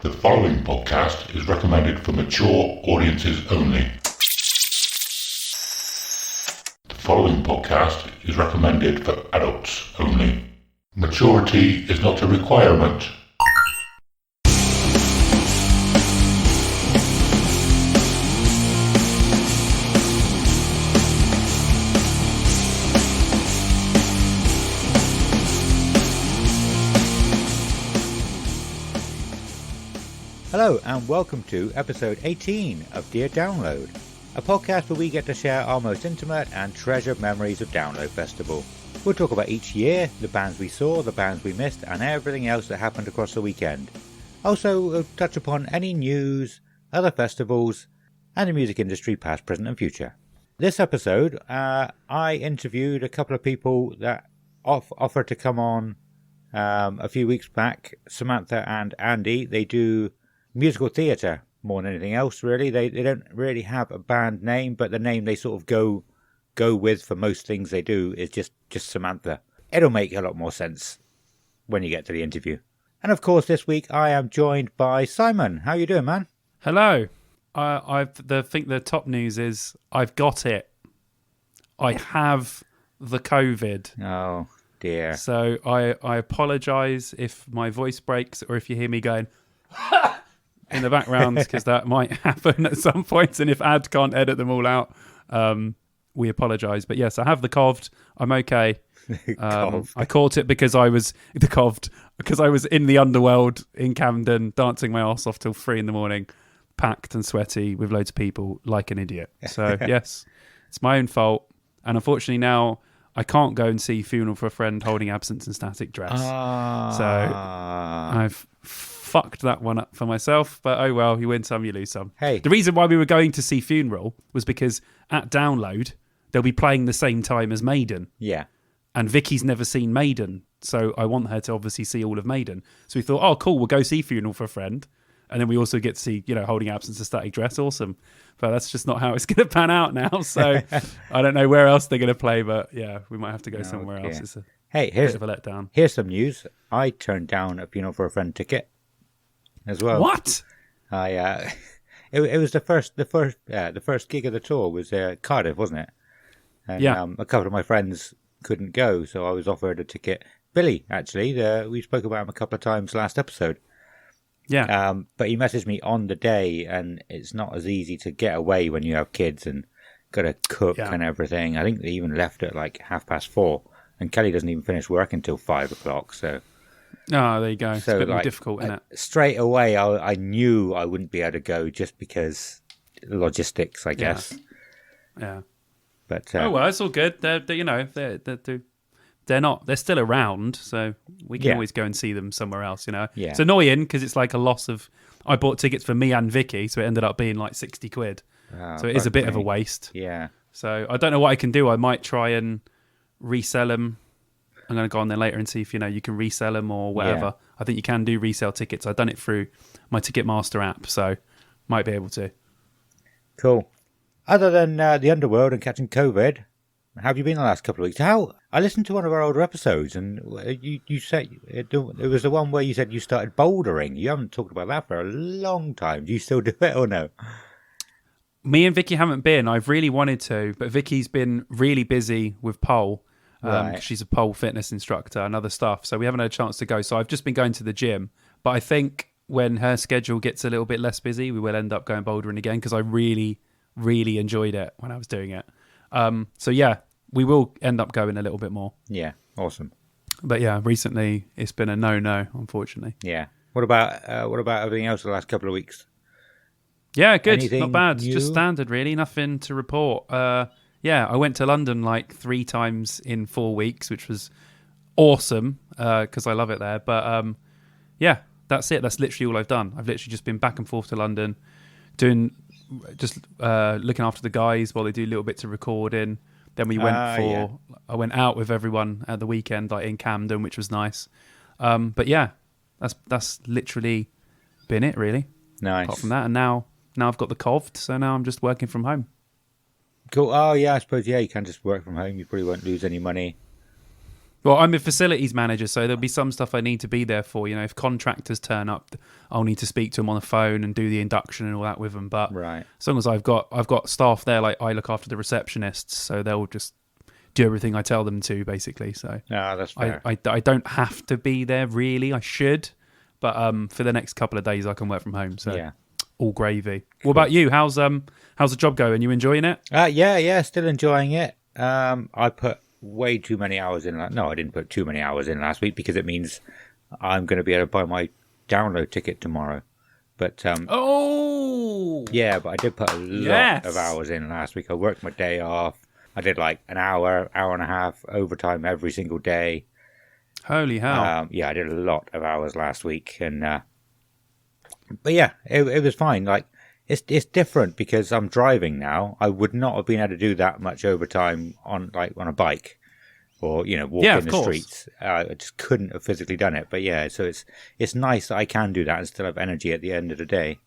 The following podcast is recommended for mature audiences only. The following podcast is recommended for adults only. Maturity is not a requirement. Hello and welcome to episode 18 of Dear Download, a podcast where we get to share our most intimate and treasured memories of Download Festival. We'll talk about each year, the bands we saw, the bands we missed, and everything else that happened across the weekend. Also, we'll touch upon any news, other festivals, and the music industry past, present and future. This episode, I interviewed a couple of people that offered to come on a few weeks back, Samantha and Andy. They do musical theatre more than anything else, really. They don't really have a band name, but the name they sort of go with for most things they do is just Samantha. It'll make a lot more sense when you get to the interview. And of course, this week I am joined by Simon. How you doing, man? Hello. I think the top news is I've got it. I have the COVID. Oh dear. So I apologise if my voice breaks or if you hear me going in the background, because that might happen at some point, and if Ad can't edit them all out, we apologise. But yes, I have the COVID. I'm okay. I caught it because I was in the underworld in Camden, dancing my arse off till 3 a.m, packed and sweaty with loads of people like an idiot. So yes, it's my own fault, and unfortunately now I can't go and see Funeral for a Friend holding absence and static dress. So I've fucked that one up for myself, but oh well, you win some, you lose some. Hey, the reason why we were going to see Funeral was because at Download they'll be playing the same time as Maiden. Yeah. And Vicky's never seen Maiden, so I want her to obviously see all of Maiden. So we thought, oh cool, we'll go see Funeral for a Friend, and then we also get to see, holding absence and static dress. Awesome. But that's just not how it's going to pan out now. So I don't know where else they're going to play, but yeah, we might have to go somewhere else. It's a bit of a letdown. Here's some news. I turned down a Funeral for a Friend ticket as well. What? It was the first gig of the tour was Cardiff, wasn't it? And, a couple of my friends couldn't go, so I was offered a ticket. Billy, actually, we spoke about him a couple of times last episode. Yeah. But he messaged me on the day, and it's not as easy to get away when you have kids and got to cook and everything. I think they even left at like 4:30, and Kelly doesn't even finish work until 5 o'clock. So. Oh, there you go. So, it's a bit more difficult, isn't it? Straight away, I knew I wouldn't be able to go just because logistics, I guess. Yeah. But oh well, it's all good. They're still around, so we can always go and see them somewhere else. Yeah. It's annoying because it's like a loss of. I bought tickets for me and Vicky, so it ended up being like £60. So it is a bit of a waste. Yeah. So I don't know what I can do. I might try and resell them. I'm going to go on there later and see if you can resell them or whatever. Yeah. I think you can do resale tickets. I've done it through my Ticketmaster app, so might be able to. Cool. Other than the underworld and catching COVID, how have you been the last couple of weeks? I listened to one of our older episodes, and you said it was the one where you said you started bouldering. You haven't talked about that for a long time. Do you still do it or no? Me and Vicky haven't been. I've really wanted to, but Vicky's been really busy with pole. Right. She's a pole fitness instructor and other stuff, so we haven't had a chance to go. So I've just been going to the gym, but I think when her schedule gets a little bit less busy, we will end up going bouldering again, because I really, really enjoyed it when I was doing it. So yeah, we will end up going a little bit more. Yeah, awesome. But yeah, recently it's been a no, unfortunately. Yeah. What about everything else the last couple of weeks? Yeah, good. Anything not bad. new? Just standard, really. Nothing to report. Yeah, I went to London like 3 times in 4 weeks, which was awesome because I love it there. But yeah, that's it. That's literally all I've done. I've literally just been back and forth to London, looking after the guys while they do little bits of recording. Then we I went out with everyone at the weekend, like in Camden, which was nice. But yeah, that's literally been it, really. Nice. Apart from that, and now I've got the COVID, so now I'm just working from home. Cool. Oh yeah, I suppose you can just work from home. You probably won't lose any money. Well, I'm a facilities manager, so there'll be some stuff I need to be there for. You know, if contractors turn up, I'll need to speak to them on the phone and do the induction and all that with them. But Right. as long as I've got staff there, like I look after the receptionists, so they'll just do everything I tell them to, basically. So That's fair. I don't have to be there really. I should, but for the next couple of days I can work from home. So Yeah. all gravy. What about you? How's the job going? You enjoying it? Yeah, still enjoying it. I put way too many hours in. No, I didn't put too many hours in last week because it means I'm going to be able to buy my download ticket tomorrow. But yeah, but I did put a lot of hours in last week. I worked my day off. I did like an hour and a half overtime every single day. Holy hell! Yeah, I did a lot of hours last week, and but yeah, it was fine. Like it's different because I'm driving now. I would not have been able to do that much overtime on a bike or walk in the streets. I just couldn't have physically done it. But yeah, so it's nice that I can do that and still have energy at the end of the day.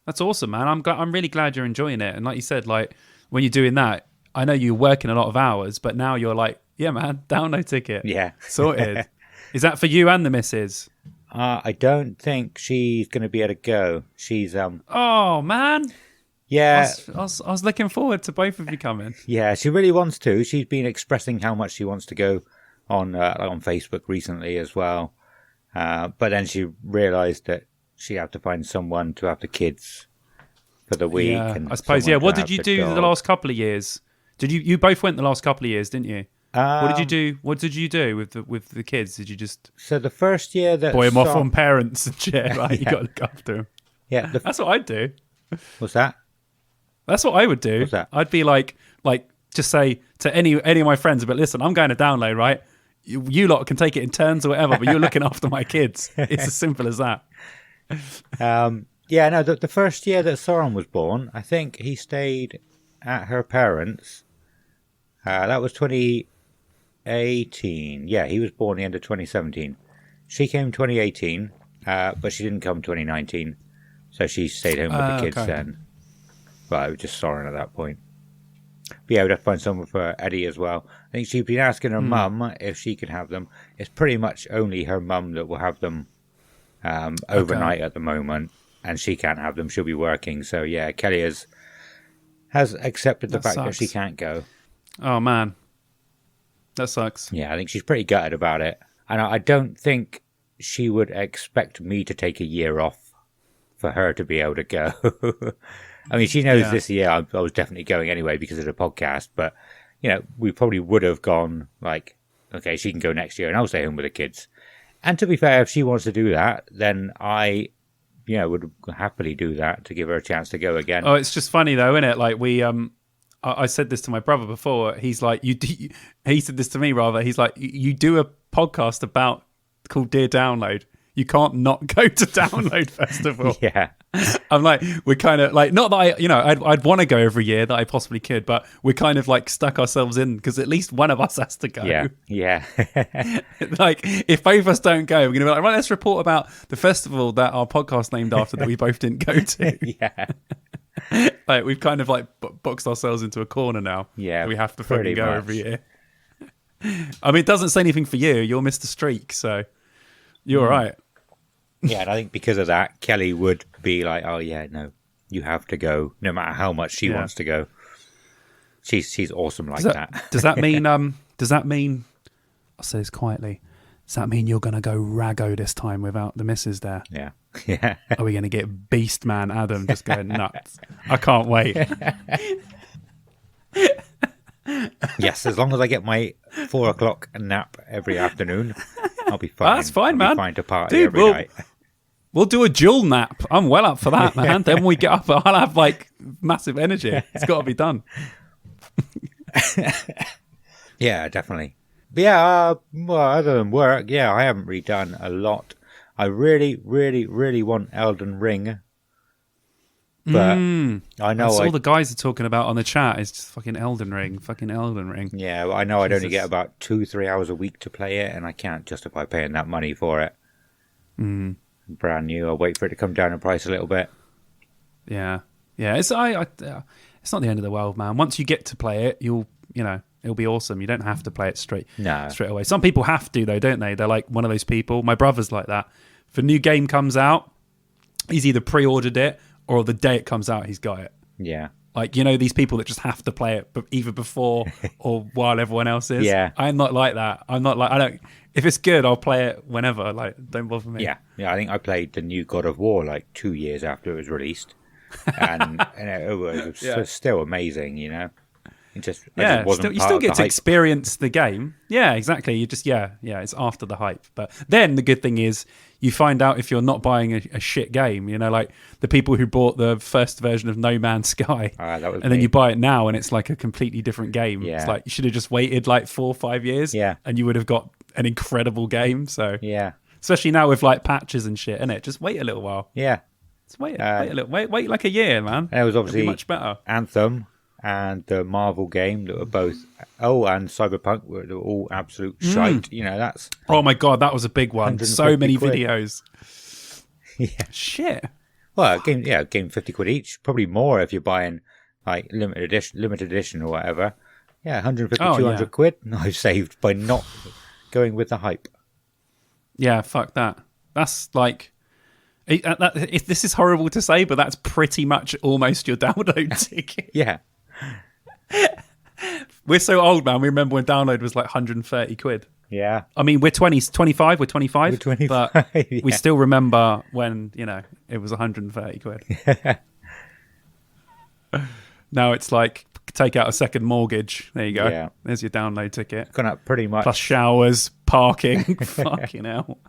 That's awesome, man. I'm really glad you're enjoying it. And like you said, like when you're doing that, I know you're working a lot of hours, but now you're like, yeah, man, download ticket. Yeah. Sorted. Is that for you and the missus? I don't think she's going to be able to go. She's Oh man. Yeah. I was looking forward to both of you coming. Yeah, she really wants to. She's been expressing how much she wants to go on Facebook recently as well. But then she realised that she had to find someone to have the kids for the week. Yeah, and I suppose. Yeah. What did you do dog. the last couple of years? Did you both went the last couple of years, didn't you? What did you do? What did you do with the kids? Did you just So the first year that boy them off on parents and shit? Like you got to look after them. Yeah, that's what I'd do. What's that? That's what I would do. What's that? I'd be like just say to any of my friends, but listen, I'm going to download, right? You lot can take it in turns or whatever, but you're looking after my kids. It's as simple as that. Yeah, no, the first year that Soren was born, I think he stayed at her parents'. That was 2018. Yeah, he was born the end of 2017. She came 2018, but she didn't come 2019. So she stayed home with the kids then. But it was just Soren at that point. But yeah, we'd have to find someone for Eddie as well. I think she'd been asking her mum if she could have them. It's pretty much only her mum that will have them overnight at the moment. And she can't have them. She'll be working. So yeah, Kelly has accepted the fact that she can't go. Oh, man. That sucks. Yeah, I think she's pretty gutted about it. And I don't think she would expect me to take a year off for her to be able to go. I mean, she knows this year I was definitely going anyway because of the podcast. But, we probably would have gone like, okay, she can go next year and I'll stay home with the kids. And to be fair, if she wants to do that, then I would happily do that to give her a chance to go again. Oh, it's just funny though, isn't it? Like I said this to my brother before. He's like, he said this to me rather. He's like, you do a podcast called Dear Download. You can't not go to Download Festival. Yeah. I'm like, we're kind of like, not that I'd want to go every year that I possibly could, but we're kind of like stuck ourselves in because at least one of us has to go. Yeah. Like, if both of us don't go, we're going to be like, right, let's report about the festival that our podcast named after that we both didn't go to. Yeah. Like, we've kind of like boxed ourselves into a corner now. Yeah. We have to fucking go much. every year. I mean, it doesn't say anything for you. You're Mr. Streak, so you're all right. Yeah, and I think because of that, Kelly would be like, "Oh yeah, no, you have to go, no matter how much she wants to go." She's awesome like that. Does that mean? Does that mean? I'll say this quietly. Does that mean you're gonna go raggo this time without the missus there? Yeah. Are we gonna get Beast Man Adam just going nuts? I can't wait. Yes, as long as I get my 4:00 nap every afternoon, I'll be fine. That's fine, I'll man. Be fine to party Dude, every night. We'll do a dual nap. I'm well up for that, man. Then when we get up, I'll have like massive energy. It's got to be done. Yeah, definitely. But yeah, well, other than work, I haven't really done a lot. I really, really, really want Elden Ring. But I know that's all the guys are talking about on the chat is just fucking Elden Ring. Yeah, well, I know I'd only get about 2-3 hours a week to play it, and I can't justify paying that money for it. Brand new. I'll wait for it to come down in price a little bit. Yeah. It's not the end of the world, man. Once you get to play it, you'll It'll be awesome. You don't have to play it straight away. Some people have to, though, don't they? They're like one of those people. My brother's like that. If a new game comes out, he's either pre-ordered it or the day it comes out, he's got it. Yeah. Like, these people that just have to play it either before or while everyone else is. Yeah. I'm not like that. If it's good, I'll play it whenever. Like, don't bother me. Yeah. Yeah, I think I played the new God of War like 2 years after it was released. And it was still amazing, It just, you still get to experience the game. Yeah, exactly. You just, it's after the hype. But then the good thing is you find out if you're not buying a shit game, like the people who bought the first version of No Man's Sky. Then you buy it now and it's like a completely different game. Yeah. It's like you should have just waited like 4 or 5 years and you would have got an incredible game. So, especially now with like patches and shit, innit? Just wait a little while. Yeah. Just wait like a year, man. And it was obviously much better. Anthem and the Marvel game that were both and Cyberpunk were all absolute shite. That's oh my god, that was a big one. So many quid. videos. Yeah, shit. Well, game 50 quid each, probably more if you're buying like limited edition or whatever. Yeah, 150, 200 quid. I've saved by not going with the hype. Yeah, fuck that. That's like. This is horrible to say, but that's pretty much almost your download ticket. Yeah. We're so old, man. We remember when download was like 130 quid. Yeah. I mean, we're 25. We're 25. We're 25, but we still remember when, it was 130 quid. Now it's like, take out a second mortgage. There you go. Yeah. There's your download ticket. It's gone up pretty much. Plus showers, parking. Fucking hell.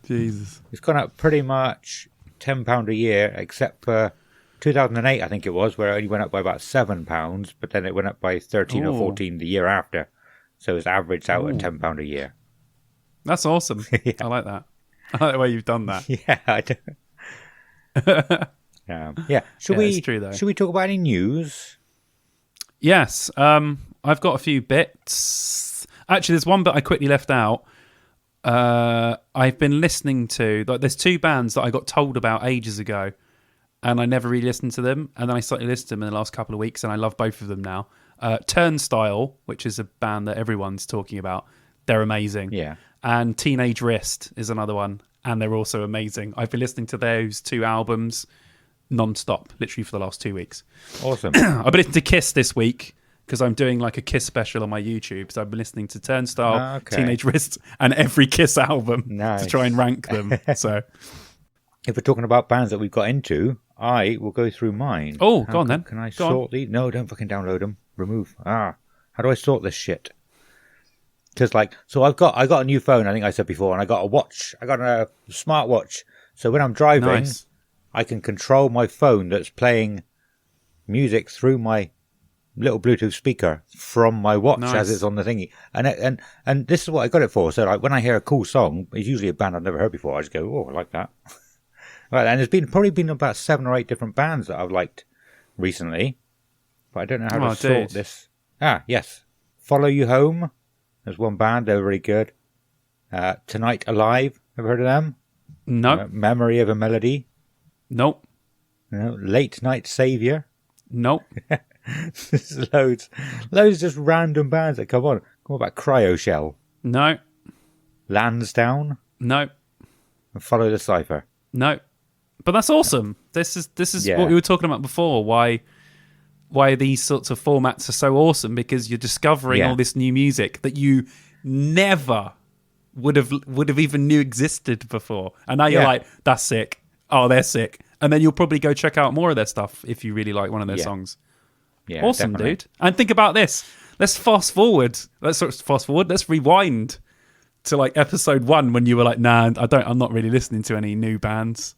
Jesus. It's gone up pretty much £10 a year, except for 2008, I think it was, where it only went up by about £7, but then it went up by 13 or 14 the year after. So it's averaged out at £10 a year. That's awesome. Yeah. I like that. I like the way you've done that. Yeah, I do. Should we talk about any news? Yes. I've got a few bits. Actually, there's one bit I quickly left out. I've been listening to, like, there's 2 bands that I got told about ages ago and I never really listened to them, and then I started listening to them in the last couple of weeks and I love both of them now. Turnstile, which is a band that everyone's talking about, they're amazing. Yeah. And Teenage Wrist is another one, and they're also amazing. I've been listening to those 2 albums non-stop, literally for the last 2 weeks. Awesome. I've been listening to Kiss this week because I'm doing like a Kiss special on my YouTube. So I've been listening to Turnstile, Teenage Wrist, and every Kiss album to try and rank them. So, if we're talking about bands that we've got into, I will go through mine. Oh, go on then. Can I sort these? No, don't fucking download them. Remove. How do I sort this shit? Because I got a new phone, I think I said before, and I got a watch. I got a smartwatch. So when I'm driving, I can control my phone that's playing music through my little Bluetooth speaker from my watch as it's on the thingy. And this is what I got it for. So like when I hear a cool song, it's usually a band I've never heard before. I just go, oh, I like that. Right, and there's probably been about 7 or 8 different bands that I've liked recently, but I don't know how to sort this. Yes. Follow You Home. There's one band. They're really good. Tonight Alive. Ever heard of them? No. Memory of a Melody. Nope. Late Night Savior. Nope. There's loads of just random bands that come on. What about Cryo Shell? No. Lansdowne? No. And Follow the Cypher? No. But that's awesome. This is what we were talking about before. Why these sorts of formats are so awesome, because you're discovering all this new music that you never would have even knew existed before. And now you're like, that's sick. Oh, they're sick. And then you'll probably go check out more of their stuff if you really like one of their songs. Yeah, awesome, definitely. Dude. And think about this. Let's fast forward. Let's rewind to like episode 1 when you were like, nah, I'm not really listening to any new bands.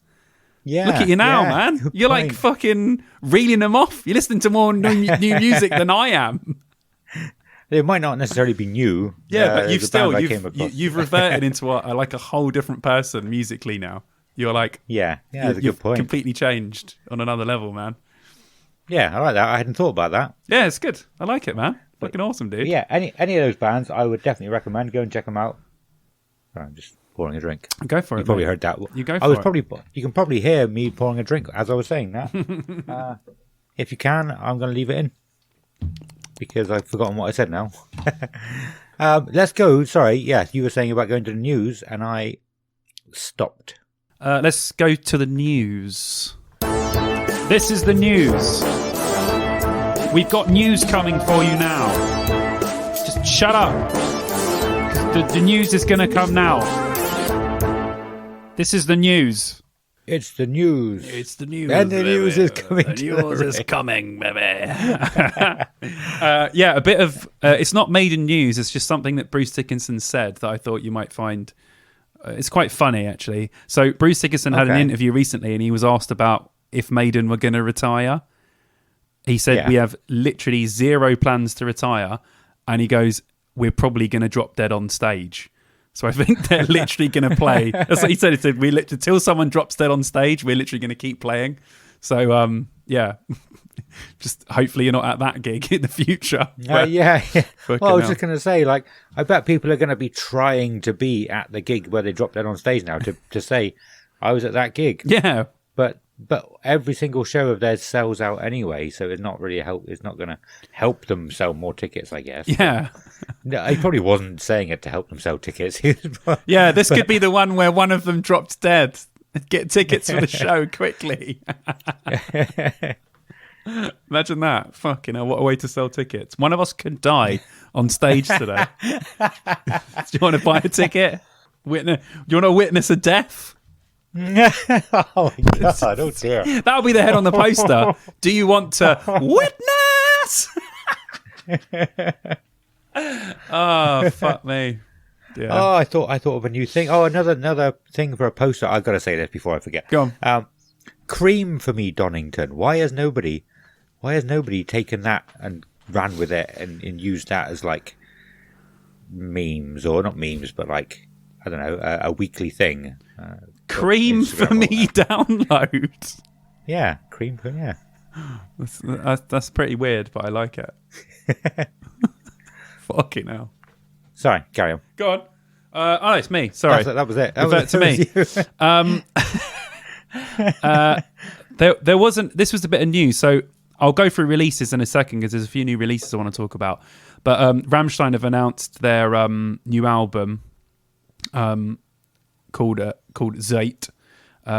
Yeah. Look at you now, man. You're like fucking reeling them off. You're listening to more new music than I am. It might not necessarily be new. Yeah, but you've reverted into a whole different person musically now. You're like, that's a good point. Completely changed on another level, man. Yeah, I like that. I hadn't thought about that. Yeah, it's good. I like it, man. Fucking awesome, dude. Yeah, any of those bands, I would definitely recommend. Go and check them out. Sorry, I'm just pouring a drink. Go for it. You probably heard that. You go for it. You can probably hear me pouring a drink as I was saying that. If you can, I'm going to leave it in. because I've forgotten what I said now. Let's go. Sorry, yeah, you were saying about going to the news, and I stopped. Let's go to the news. This is the news. We've got news coming for you now. Just shut up. The news is going to come now. This is the news. It's the news. It's the news. And the news is coming. The news is coming, baby. Yeah, a bit of... it's not maiden news. It's just something that Bruce Dickinson said that I thought you might find... it's quite funny, actually. So Bruce Dickinson had an interview recently, and he was asked about if Maiden were going to retire. He said, we have literally zero plans to retire. And he goes, we're probably going to drop dead on stage. So I think they're literally going to play. That's what he said. He said, we literally, till someone drops dead on stage, we're literally going to keep playing. So, yeah. Just hopefully you're not at that gig in the future. Yeah. Well, I was just going to say, like, I bet people are going to be trying to be at the gig where they drop dead on stage now to say, I was at that gig. Yeah. But every single show of theirs sells out anyway, so it's not really it's not going to help them sell more tickets, I guess. Yeah. No, he probably wasn't saying it to help them sell tickets. Yeah, this could be the one where one of them drops dead. Get tickets for the show quickly. Imagine that. Fucking hell, what a way to sell tickets. One of us could die on stage today. Do you want to buy a ticket? Do you want to witness a death? Oh my God, oh dear. That'll be the head on the poster. Do you want to witness? Oh, fuck me. Yeah. Oh, I thought of a new thing. Oh, another thing for a poster. I've got to say this before I forget. Go on. Cream for me, Donington. Why has nobody taken that and ran with it and used that as like memes, or not memes, but like, I don't know, a weekly thing. Cream for me download. Yeah, cream for That's pretty weird, but I like it. Fucking hell. Sorry, carry on. Go on. Oh, it's me. Sorry. That was it. Revert to me. There wasn't. This was a bit of news, so I'll go through releases in a second because there's a few new releases I want to talk about. But Rammstein have announced their new album called Zeit,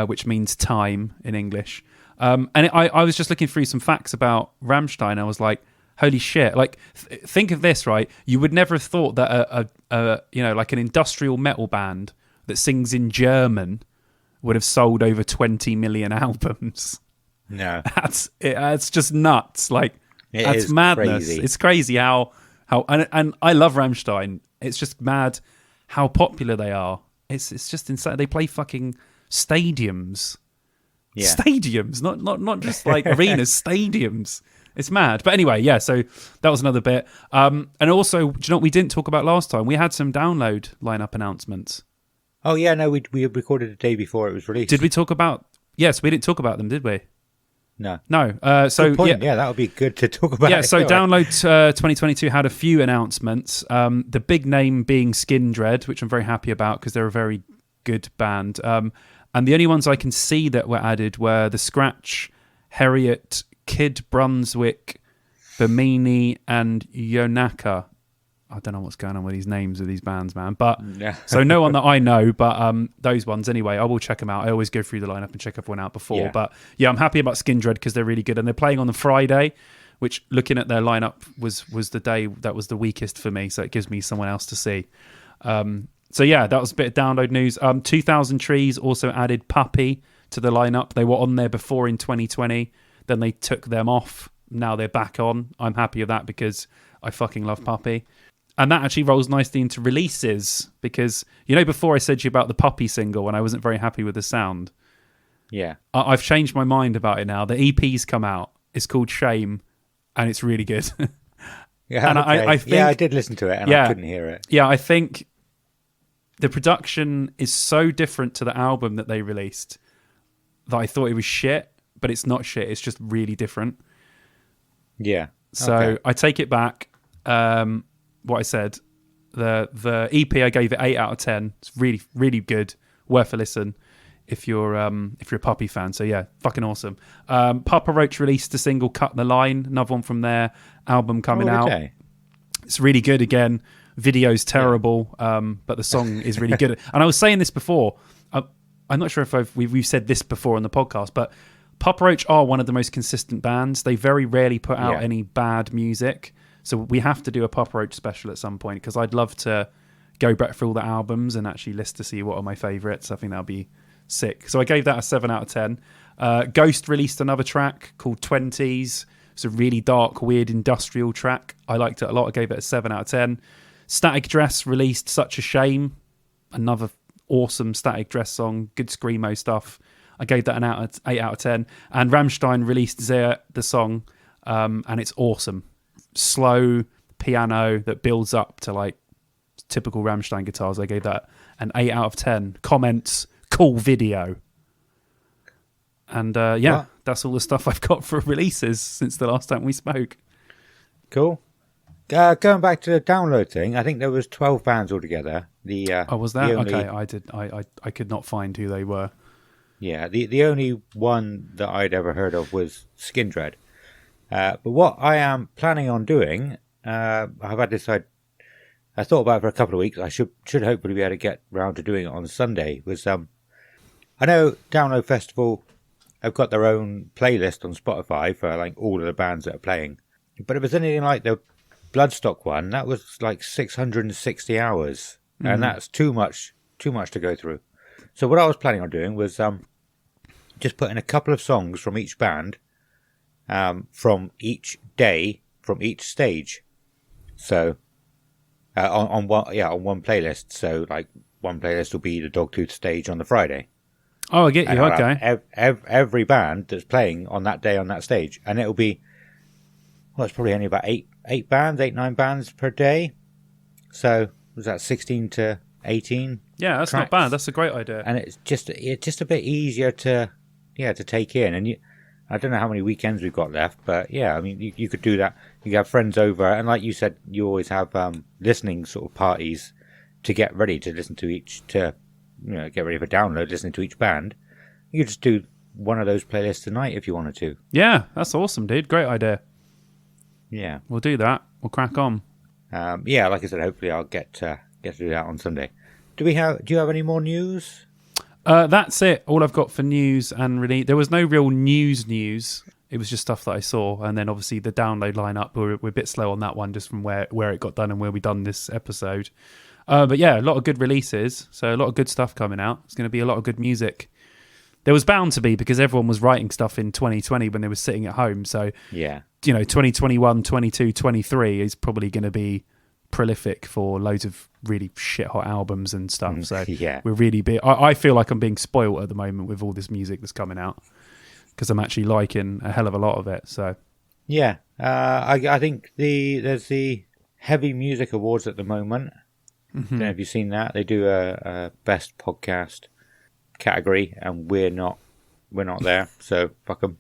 which means time in English. And I was just looking through some facts about Rammstein. I was like, holy shit! Like, think of this, right? You would never have thought that like an industrial metal band that sings in German would have sold over 20 million albums. No, it's just nuts. Like, that's madness. Crazy. It's crazy how and I love Rammstein. It's just mad how popular they are. It's just insane. They play fucking stadiums. Yeah. Stadiums, not just like arenas, stadiums. It's mad. But anyway, yeah, so that was another bit. And also, do you know what we didn't talk about last time? We had some download lineup announcements. Oh, yeah, no, we recorded the day before it was released. Did we talk about... Yes, we didn't talk about them, did we? No. So, good point. Yeah, that would be good to talk about. Yeah, so Download 2022 had a few announcements. The big name being Skindred, which I'm very happy about because they're a very good band. And the only ones I can see that were added were The Scratch, Harriet, Kid Brunswick, Bimini, and Yonaka. I don't know what's going on with these names of these bands, man. But so no one that I know, but those ones anyway. I will check them out. I always go through the lineup and check everyone out before. Yeah. But yeah, I'm happy about Skindred because they're really good, and they're playing on the Friday, which looking at their lineup was the day that was the weakest for me. So it gives me someone else to see. So yeah, that was a bit of download news. 2000 Trees also added Puppy to the lineup. They were on there before in 2020. Then they took them off. Now they're back on. I'm happy with that because I fucking love Puppy. And that actually rolls nicely into releases because, you know, before I said to you about the Puppy single and I wasn't very happy with the sound. Yeah. I've changed my mind about it now. The EP's come out. It's called Shame and it's really good. Yeah, and okay. I think, I did listen to it and I couldn't hear it. Yeah, I think the production is so different to the album that they released that I thought it was shit, but it's not shit. It's just really different. Yeah. So I take it back. What I said, the EP I gave it 8 out of 10. It's really, really good, worth a listen. if you're a Puppy fan. So yeah, fucking awesome. Papa Roach released a single, Cut the Line, another one from their album coming out. Okay. It's really good again. Video's terrible, but the song is really good. And I was saying this before. I'm not sure if we've said this before on the podcast, but Papa Roach are one of the most consistent bands. They very rarely put out any bad music. So we have to do a Papa Roach special at some point, because I'd love to go back through all the albums and actually list to see what are my favourites. I think that'll be sick. So I gave that a 7 out of 10. Ghost released another track called 20s. It's a really dark, weird industrial track. I liked it a lot. I gave it a 7 out of 10. Static Dress released Such a Shame. Another awesome Static Dress song. Good screamo stuff. I gave that an 8 out of 10. And Rammstein released Zeh, the song, and it's awesome. Slow piano that builds up to like typical Rammstein guitars. I gave that an 8 out of 10. Comments, cool video. And that's all the stuff I've got for releases since the last time we spoke. Cool. Going back to the download thing, I think there was 12 bands altogether. Was that? Okay, I could not find who they were. Yeah, the only one that I'd ever heard of was Skin Dread. But what I am planning on doing, I've had this, I thought about it for a couple of weeks. I should hopefully be able to get round to doing it on Sunday. Was I know Download Festival have got their own playlist on Spotify for like all of the bands that are playing. But if it's anything like the Bloodstock one, that was like 660 hours. And that's too much to go through. So what I was planning on doing was just putting a couple of songs from each band, from each day, from each stage. So on one playlist. So like one playlist will be the Dogtooth stage on the Friday. Oh, I get you. Okay. Every band that's playing on that day on that stage, and it'll be, well, it's probably only about 9 bands per day. So was that 16 to 18? Yeah, that's tracks? not bad. That's a great idea. And it's just a bit easier to take in. And I don't know how many weekends we've got left, but yeah, I mean, you could do that. You have friends over, and like you said, you always have listening sort of parties to get ready to listen to get ready for download, listening to each band. You could just do one of those playlists tonight if you wanted to. Yeah, that's awesome, dude. Great idea. Yeah, we'll do that. We'll crack on. Like I said, hopefully I'll get to do that on Sunday. Do you have any more news? That's it. All I've got for news and really, there was no real news. It was just stuff that I saw, and then obviously the download lineup. We're a bit slow on that one, just from where it got done and where we done this episode. But yeah, a lot of good releases, so a lot of good stuff coming out. It's going to be a lot of good music. There was bound to be, because everyone was writing stuff in 2020 when they were sitting at home. So yeah, 2021, 22, 23 is probably going to be prolific for loads of really shit hot albums and stuff. So yeah, we're really I feel like I'm being spoiled at the moment with all this music that's coming out, because I'm actually liking a hell of a lot of it. So yeah, I think there's the Heavy Music Awards at the moment. I don't know if you've seen that. They do a best podcast category, and we're not there, so fuck them.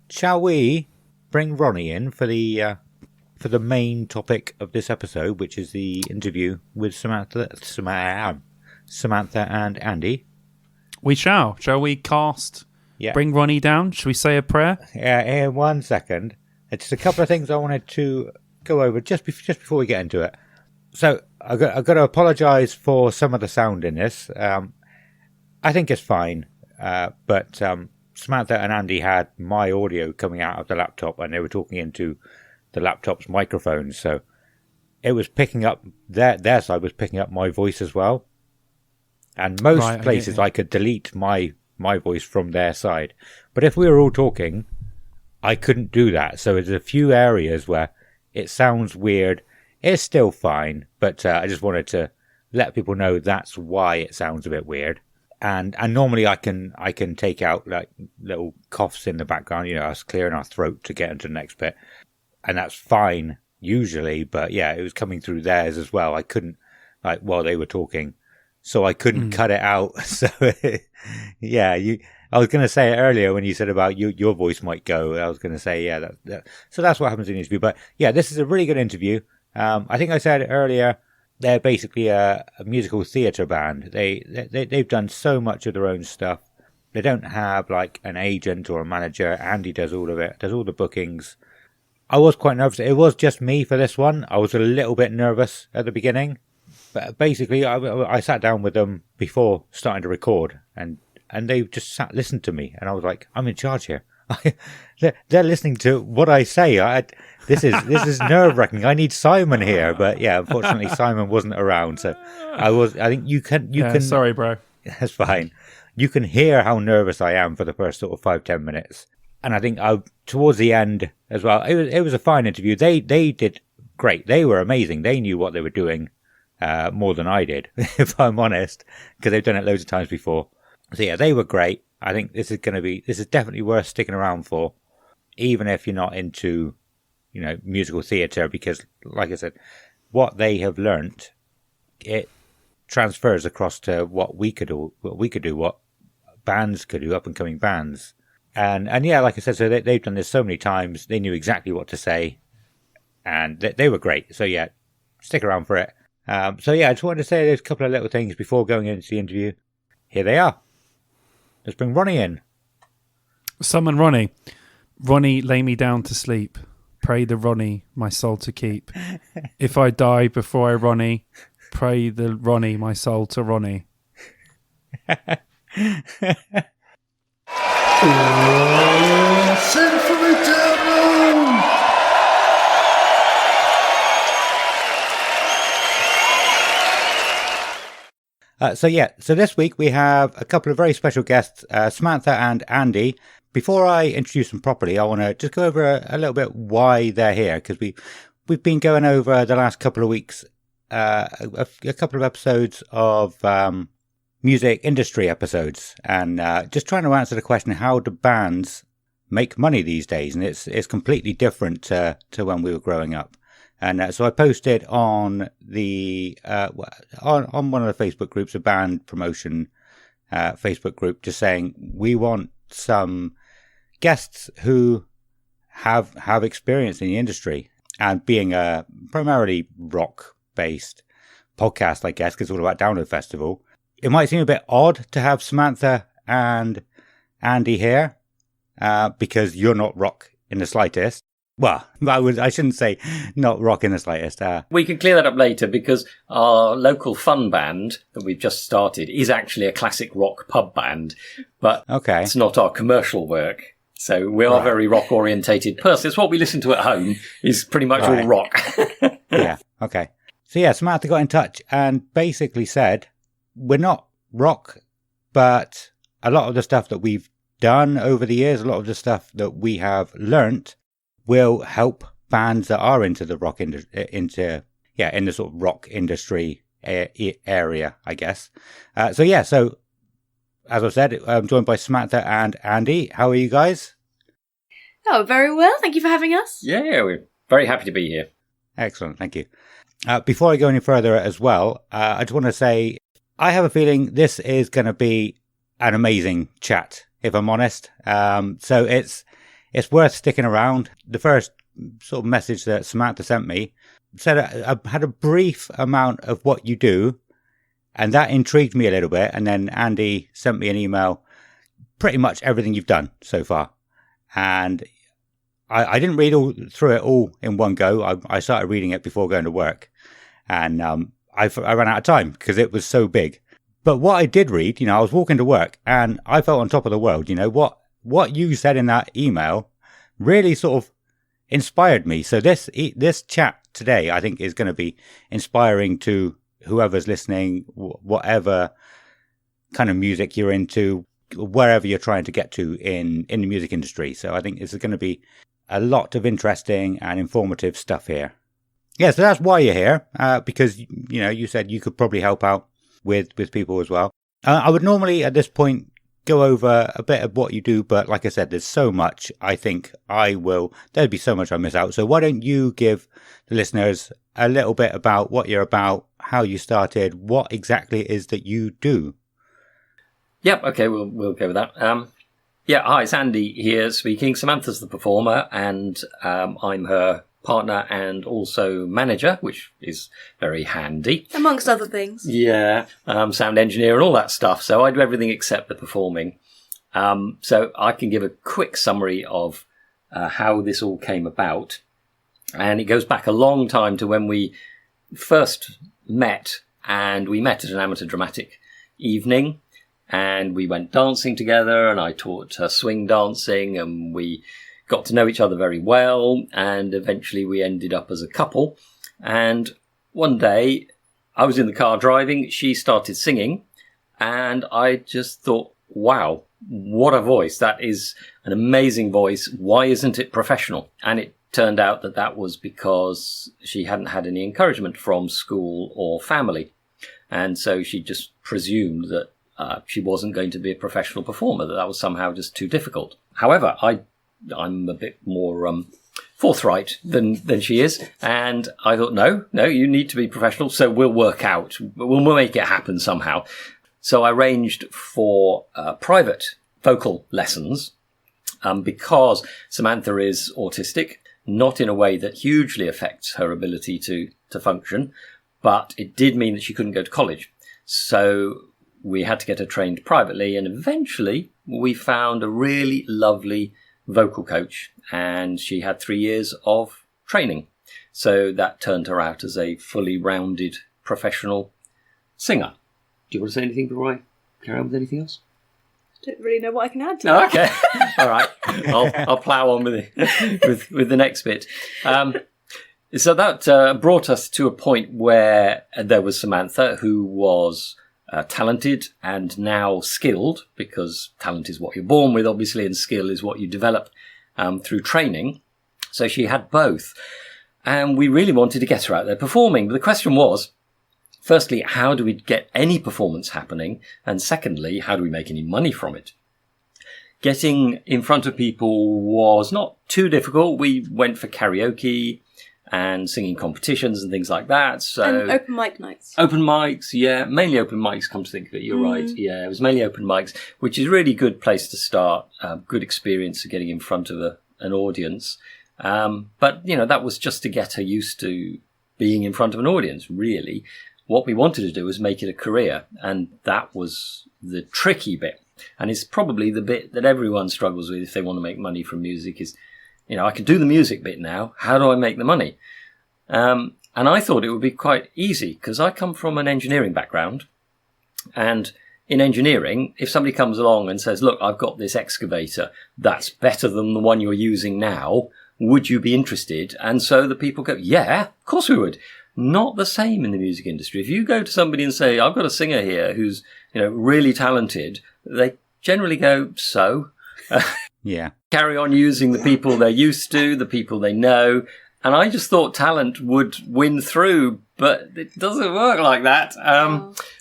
Shall we bring Ronnie in for the main topic of this episode, which is the interview with Samantha and Andy? We shall. Shall we cast? Yeah. Bring Ronnie down. Shall we say a prayer? Yeah. 1 second. It's just a couple of things I wanted to go over just before we get into it. So I've got to apologise for some of the sound in this. I think it's fine, but Samantha and Andy had my audio coming out of the laptop, and they were talking into the laptop's microphones, so it was picking up their side was picking up my voice as well. And most places I could delete my voice from their side, but if we were all talking, I couldn't do that. So there's a few areas where it sounds weird. It's still fine, but I just wanted to let people know that's why it sounds a bit weird. And normally I can take out like little coughs in the background, us clearing our throat to get into the next bit, and that's fine usually. But yeah, it was coming through theirs as well. I couldn't, like, while they were talking, so I couldn't cut it out. So yeah, I was going to say it earlier when you said about your voice might go. I was going to say so that's what happens in the interview. But yeah, this is a really good interview. I think I said earlier they're basically a musical theatre band. They've done so much of their own stuff. They don't have like an agent or a manager. Andy does all of it, does all the bookings. I was quite nervous. It was just me for this one. I was a little bit nervous at the beginning. But basically, I sat down with them before starting to record, and they just listened to me. And I was like, I'm in charge here. They're listening to what I say. This is nerve-wracking. I need Simon here. But yeah, unfortunately, Simon wasn't around. So I think you can. Sorry, bro. That's fine. You can hear how nervous I am for the first sort of 5-10 minutes. And I think towards the end as well, it was a fine interview. They did great. They were amazing. They knew what they were doing more than I did, if I'm honest, because they've done it loads of times before. So yeah, they were great. I think this is definitely worth sticking around for, even if you're not into, musical theatre, because like I said, what they have learnt, it transfers across to what we could do, what bands could do, up and coming bands. And yeah, like I said, so they've done this so many times. They knew exactly what to say, and they were great. So yeah, stick around for it. So yeah, I just wanted to say there's a couple of little things before going into the interview. Here they are. Let's bring Ronnie in. Summon Ronnie. Ronnie, lay me down to sleep. Pray the Ronnie, my soul to keep. If I die before I Ronnie, pray the Ronnie, my soul to Ronnie. Sing for me, devil! So this week we have a couple of very special guests, Samantha and Andy. Before I introduce them properly, I want to just go over a little bit why they're here, because we've been going over the last couple of weeks a couple of episodes of music industry episodes, and just trying to answer the question, how do bands make money these days? And it's completely different to when we were growing up. And so I posted on the on one of the Facebook groups, a band promotion Facebook group, just saying we want some guests who have experience in the industry, and being a primarily rock based podcast, I guess, because it's all about Download Festival. It might seem a bit odd to have Samantha and Andy here because you're not rock in the slightest. Well, I shouldn't say not rock in the slightest. We can clear that up later, because our local fun band that we've just started is actually a classic rock pub band, but It's not our commercial work. So we are very rock orientated. Personally, it's what we listen to at home is pretty much all rock. Yeah. Okay. So yeah, Samantha got in touch and basically said, we're not rock, but a lot of the stuff that we've done over the years, a lot of the stuff that we have learnt, will help bands that are into the rock in the sort of rock industry area, I guess. So as I said, I'm joined by Samantha and Andy. How are you guys? Oh, very well. Thank you for having us. Yeah, we're very happy to be here. Excellent. Thank you. Before I go any further as well, I just want to say I have a feeling this is going to be an amazing chat, if I'm honest. So it's worth sticking around. The first sort of message that Samantha sent me said I had a brief amount of what you do, and that intrigued me a little bit. And then Andy sent me an email, pretty much everything you've done so far. And I didn't read through it all in one go. I started reading it before going to work, and I ran out of time because it was so big. But what I did read, I was walking to work and I felt on top of the world. What you said in that email really sort of inspired me. So this chat today, I think, is going to be inspiring to whoever's listening, whatever kind of music you're into, wherever you're trying to get to in the music industry. So I think this is going to be a lot of interesting and informative stuff here. Yeah, so that's why you're here, because, you said you could probably help out with people as well. I would normally at this point go over a bit of what you do, but like I said, there's so much. I think there'd be so much I miss out. So why don't you give the listeners a little bit about what you're about, how you started, what exactly it is that you do? Yep, okay, we'll go with that. Hi, it's Andy here speaking. Samantha's the performer, and I'm her partner and also manager, which is very handy. Amongst other things. Yeah, sound engineer and all that stuff. So I do everything except the performing. So I can give a quick summary of how this all came about. And it goes back a long time to when we first met, and we met at an amateur dramatic evening, and we went dancing together, and I taught her swing dancing, and we got to know each other very well, and eventually we ended up as a couple. And one day I was in the car driving, she started singing, and I just thought, wow, what a voice. That is an amazing voice. Why isn't it professional? And it turned out that that was because she hadn't had any encouragement from school or family. And so she just presumed that she wasn't going to be a professional performer, that was somehow just too difficult. However, I'm a bit more forthright than she is. And I thought, no, you need to be professional. So we'll work out. We'll make it happen somehow. So I arranged for private vocal lessons because Samantha is autistic, not in a way that hugely affects her ability to function, but it did mean that she couldn't go to college. So we had to get her trained privately, and eventually we found a really lovely vocal coach, and she had 3 years of training. So that turned her out as a fully rounded professional singer. Do you want to say anything before I carry on with anything else? I don't really know what I can add to that. Okay. All right. I'll plough on with the next bit. So that brought us to a point where there was Samantha, who was talented and now skilled, because talent is what you're born with, obviously, and skill is what you develop through training. So she had both. And we really wanted to get her out there performing. But the question was, firstly, how do we get any performance happening? And secondly, how do we make any money from it? Getting in front of people was not too difficult. We went for karaoke and singing competitions and things like that. So and open mic nights. Open mics, yeah. Mainly open mics, come to think of it. You're right. Yeah, it was mainly open mics, which is a really good place to start. Good experience of getting in front of an audience. But, that was just to get her used to being in front of an audience, really. What we wanted to do was make it a career, and that was the tricky bit. And it's probably the bit that everyone struggles with if they want to make money from music is, I can do the music bit now. How do I make the money? And I thought it would be quite easy because I come from an engineering background. And in engineering, if somebody comes along and says, look, I've got this excavator that's better than the one you're using now, would you be interested? And so the people go, yeah, of course we would. Not the same in the music industry. If you go to somebody and say, I've got a singer here who's, really talented, they generally go, so? Yeah. Carry on using the people they're used to, the people they know. And I just thought talent would win through, but it doesn't work like that.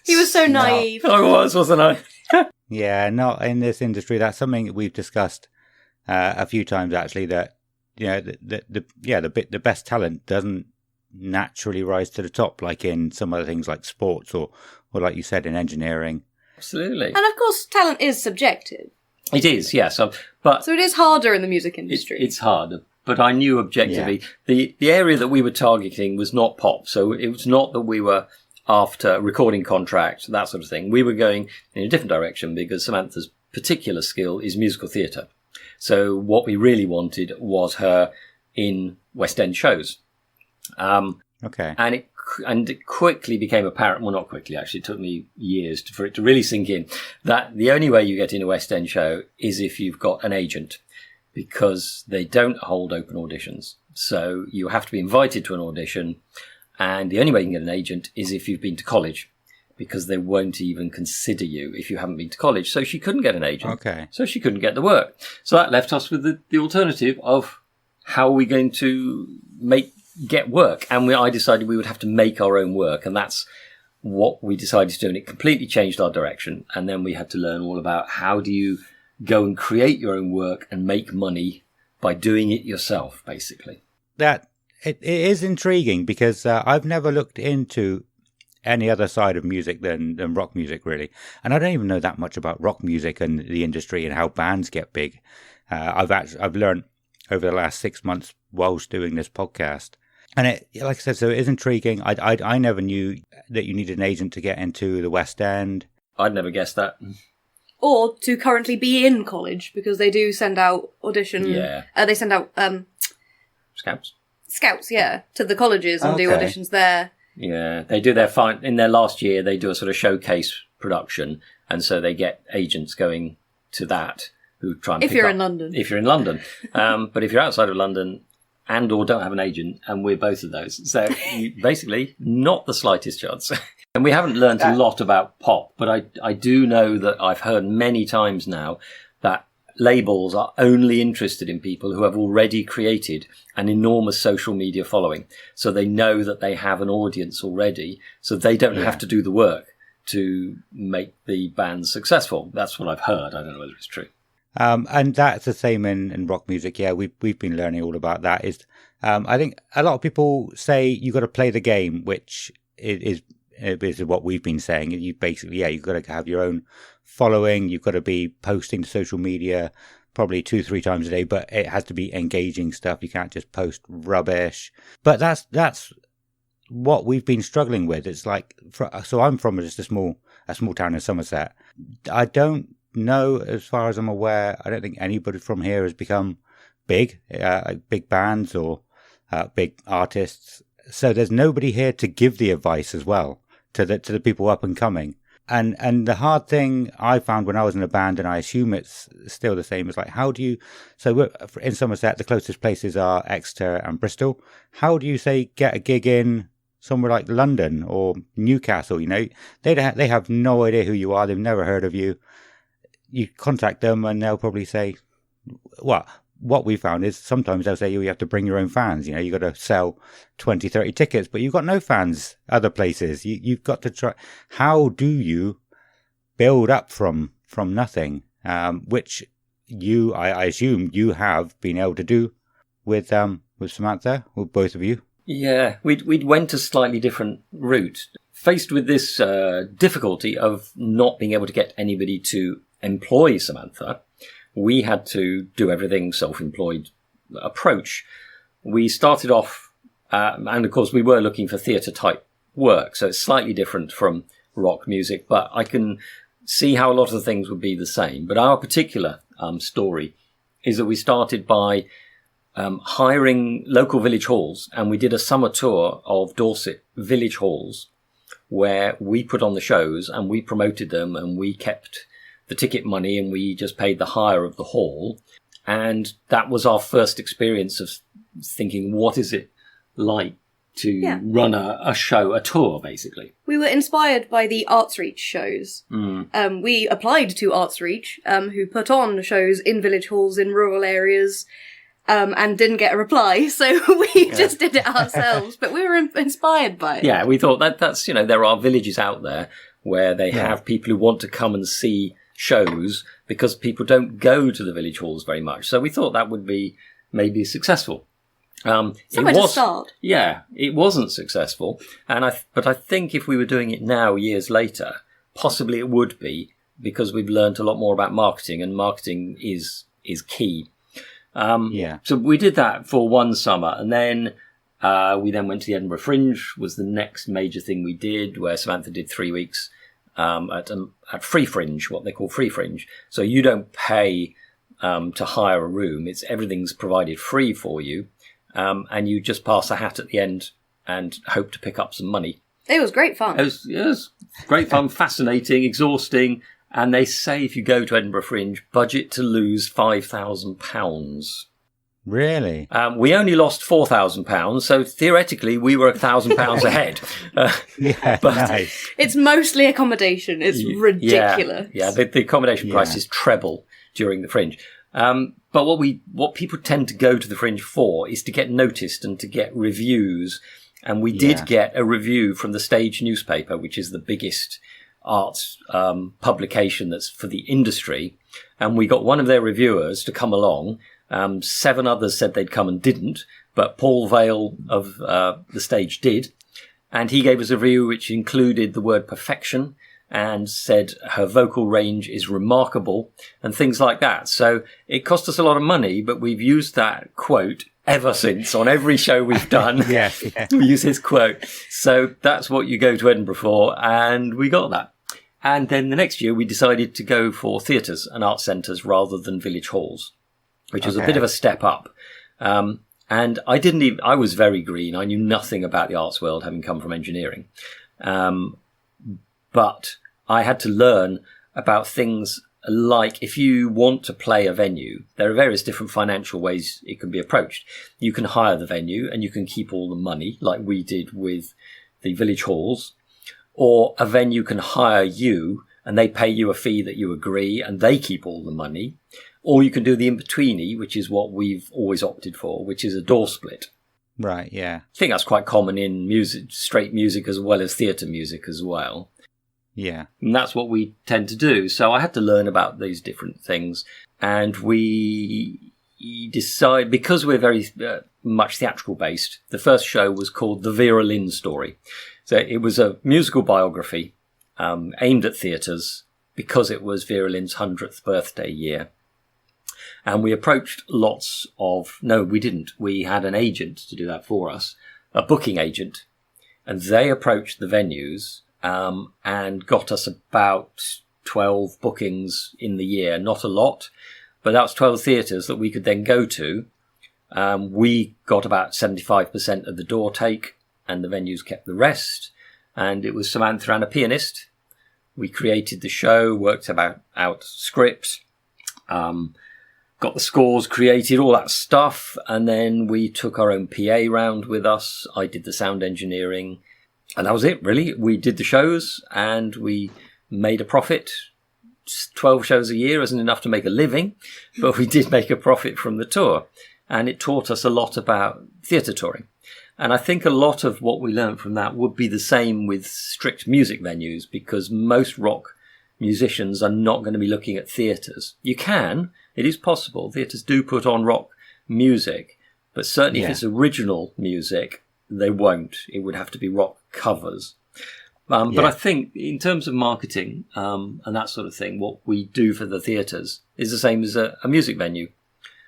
He was so naive. I was, wasn't I? Yeah, not in this industry. That's something that we've discussed a few times, actually, that, the best talent doesn't naturally rise to the top, like in some other things like sports or like you said, in engineering. Absolutely. And of course, talent is subjective. It is, yes. So it is harder in the music industry. It's harder. But I knew objectively the area that we were targeting was not pop. So it was not that we were after recording contract, that sort of thing. We were going in a different direction because Samantha's particular skill is musical theatre. So what we really wanted was her in West End shows. Okay. And it quickly became apparent, well, not quickly, actually, it took me years for it to really sink in, that the only way you get in a West End show is if you've got an agent, because they don't hold open auditions. So you have to be invited to an audition, and the only way you can get an agent is if you've been to college, because they won't even consider you if you haven't been to college. So she couldn't get an agent. Okay. So she couldn't get the work. So that left us with the alternative of how are we going to get work. And I decided we would have to make our own work. And that's what we decided to do. And it completely changed our direction. And then we had to learn all about how do you go and create your own work and make money by doing it yourself, basically. That it is intriguing because I've never looked into any other side of music than rock music, really. And I don't even know that much about rock music and the industry and how bands get big. I've learned over the last 6 months whilst doing this podcast. And it, like I said, so it is intriguing. I never knew that you needed an agent to get into the West End. I'd never guessed that. Or to currently be in college, because they do send out audition. Yeah. They send out Scouts, yeah, to the colleges and do auditions there. Yeah, they do in their last year. They do a sort of showcase production, and so they get agents going to that who try and if you're in London. If you're in London, but if you're outside of London and or don't have an agent, and we're both of those, so basically not the slightest chance. And we haven't learnt a lot about pop, but I do know that I've heard many times now that labels are only interested in people who have already created an enormous social media following. So they know that they have an audience already, so they don't have to do the work to make the band successful. That's what I've heard. I don't know whether it's true. And that's the same in rock music. Yeah, we've been learning all about that. I think a lot of people say you got to play the game, which is what we've been saying. You basically, you've got to have your own following. You've got to be posting to social media probably 2-3 times a day, but it has to be engaging stuff. You can't just post rubbish. But that's what we've been struggling with. It's like, so I'm from just a small town in Somerset. I don't know, as far as I'm aware, I don't think anybody from here has become big bands or big artists. So there's nobody here to give the advice as well to the people up and coming. And the hard thing I found when I was in a band, and I assume it's still the same, is like, how do you, so we're, in Somerset, the closest places are Exeter and Bristol. How do you get a gig in somewhere like London or Newcastle? You know, they have no idea who you are. They've never heard of you. You contact them and they'll probably say, what we found is sometimes they'll say you have to bring your own fans. You know, you've got to sell 20, 30 tickets, but you've got no fans other places. You've got to try. How do you build up from nothing? Which I assume you have been able to do with Samantha, with both of you. Yeah, we went a slightly different route. Faced with this difficulty of not being able to get anybody to employ Samantha, we had to do everything self-employed approach. We started off, and of course we were looking for theatre type work, so it's slightly different from rock music, but I can see how a lot of the things would be the same. But our particular story is that we started by hiring local village halls, and we did a summer tour of Dorset village halls where we put on the shows and we promoted them, and we kept the ticket money and we just paid the hire of the hall. And that was our first experience of thinking, what is it like to run a show, a tour, basically? We were inspired by the Arts Reach shows. We applied to Arts Reach, who put on shows in village halls in rural areas, and didn't get a reply, so we just did it ourselves. But we were inspired by it. Yeah, we thought that's, there are villages out there where they have people who want to come and see shows because people don't go to the village halls very much. So we thought that would be maybe successful. Somewhere to start. Yeah, it wasn't successful. But I think if we were doing it now, years later, possibly it would be, because we've learned a lot more about marketing, and marketing is key. So we did that for one summer, and then we then went to the Edinburgh Fringe, was the next major thing we did, where Samantha did 3 weeks at Free Fringe, what they call Free Fringe. So you don't pay to hire a room. Everything's provided free for you, and you just pass a hat at the end and hope to pick up some money. It was great fun. It was great fun, fascinating, exhausting. And they say if you go to Edinburgh Fringe, budget to lose £5,000. Really? We only lost £4,000, so theoretically we were £1,000 ahead. But nice. It's mostly accommodation. It's ridiculous. Yeah, the accommodation prices treble during the Fringe. But what people tend to go to the Fringe for is to get noticed and to get reviews. And we did get a review from the Stage newspaper, which is the biggest arts publication that's for the industry. And we got one of their reviewers to come along. 7 others said they'd come and didn't, but Paul Vale of the Stage did. And he gave us a review which included the word perfection, and said her vocal range is remarkable and things like that. So it cost us a lot of money, but we've used that quote ever since on every show we've done. Yeah. We use his quote. So that's what you go to Edinburgh for, and we got that. And then the next year we decided to go for theatres and art centres rather than village halls, which was a bit of a step up. And I was very green. I knew nothing about the arts world, having come from engineering. But I had to learn about things like, if you want to play a venue, there are various different financial ways it can be approached. You can hire the venue and you can keep all the money, like we did with the village halls, or a venue can hire you and they pay you a fee that you agree and they keep all the money. Or you can do the in-betweeny, which is what we've always opted for, which is a door split. Right, yeah. I think that's quite common in music, straight music as well as theatre music as well. Yeah. And that's what we tend to do. So I had to learn about these different things. And we decide, because we're very much theatrical based, the first show was called The Vera Lynn Story. So it was a musical biography aimed at theatres because it was Vera Lynn's 100th birthday year. And we approached no, we didn't. We had an agent to do that for us, a booking agent. And they approached the venues and got us about 12 bookings in the year. Not a lot, but that was 12 theatres that we could then go to. We got about 75% of the door take, and the venues kept the rest. And it was Samantha and a pianist. We created the show, worked out script, got the scores created, all that stuff. And then we took our own PA round with us. I did the sound engineering. And that was it, really. We did the shows and we made a profit. 12 shows a year isn't enough to make a living, but we did make a profit from the tour. And it taught us a lot about theatre touring. And I think a lot of what we learned from that would be the same with strict music venues, because most rock musicians are not going to be looking at theatres. You can, it is possible. Theatres do put on rock music, but certainly if it's original music, they won't. It would have to be rock covers. But I think in terms of marketing and that sort of thing, what we do for the theatres is the same as a music venue.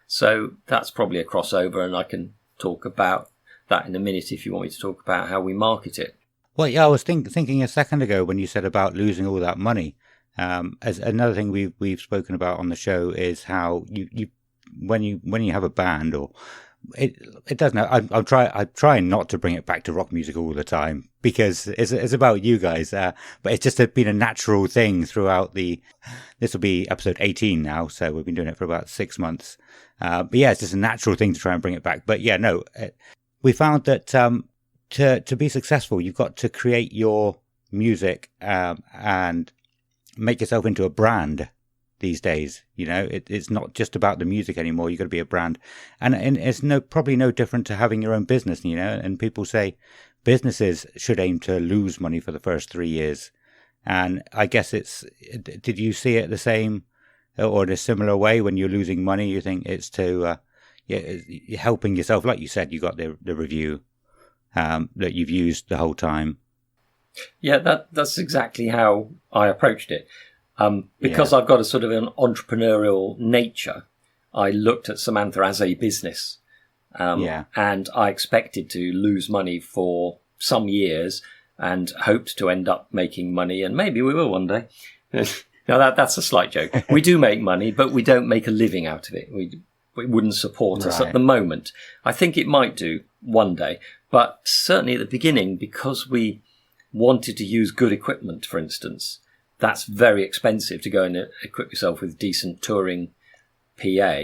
So that's probably a crossover, and I can talk about that in a minute if you want me to talk about how we market it. Well, yeah, I was thinking a second ago when you said about losing all that money. As another thing we've spoken about on the show is how you when you have a band, or it doesn't. I'm trying not to bring it back to rock music all the time, because it's about you guys. But it's just been a natural thing throughout this will be episode 18 now, so we've been doing it for about 6 months. But yeah, it's just a natural thing to try and bring it back. But yeah, no, we found that to be successful, you've got to create your music and make yourself into a brand these days. You know, it's not just about the music anymore. You've got to be a brand, and it's probably no different to having your own business. You know, and people say businesses should aim to lose money for the first 3 years, and I guess did you see it the same or in a similar way? When you're losing money, you think it's to you're helping yourself, like you said. You got the review that you've used the whole time. Yeah, that's exactly how I approached it. Because I've got a sort of an entrepreneurial nature, I looked at Samantha as a business. And I expected to lose money for some years and hoped to end up making money, and maybe we will one day. Now that's a slight joke. We do make money, but we don't make a living out of it. It wouldn't support us at the moment. I think it might do one day, but certainly at the beginning, because we wanted to use good equipment, for instance, that's very expensive to go and equip yourself with decent touring PA.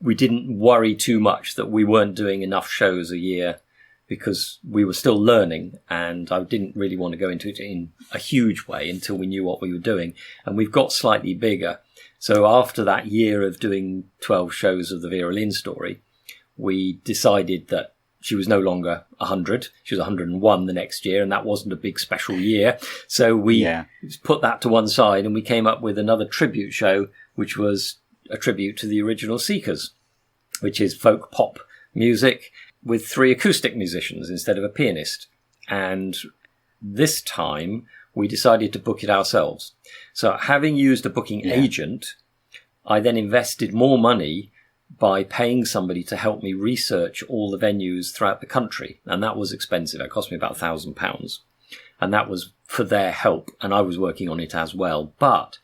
We didn't worry too much that we weren't doing enough shows a year, because we were still learning, and I didn't really want to go into it in a huge way until we knew what we were doing. And we've got slightly bigger. So after that year of doing 12 shows of the Vera Lynn Story, we decided that she was no longer 100. She was 101 the next year, and that wasn't a big special year. So we put that to one side, and we came up with another tribute show, which was a tribute to the original Seekers, which is folk pop music with 3 acoustic musicians instead of a pianist. And this time we decided to book it ourselves. So having used a booking agent, I then invested more money by paying somebody to help me research all the venues throughout the country. And that was expensive. It cost me about £1,000. And that was for their help. And I was working on it as well. But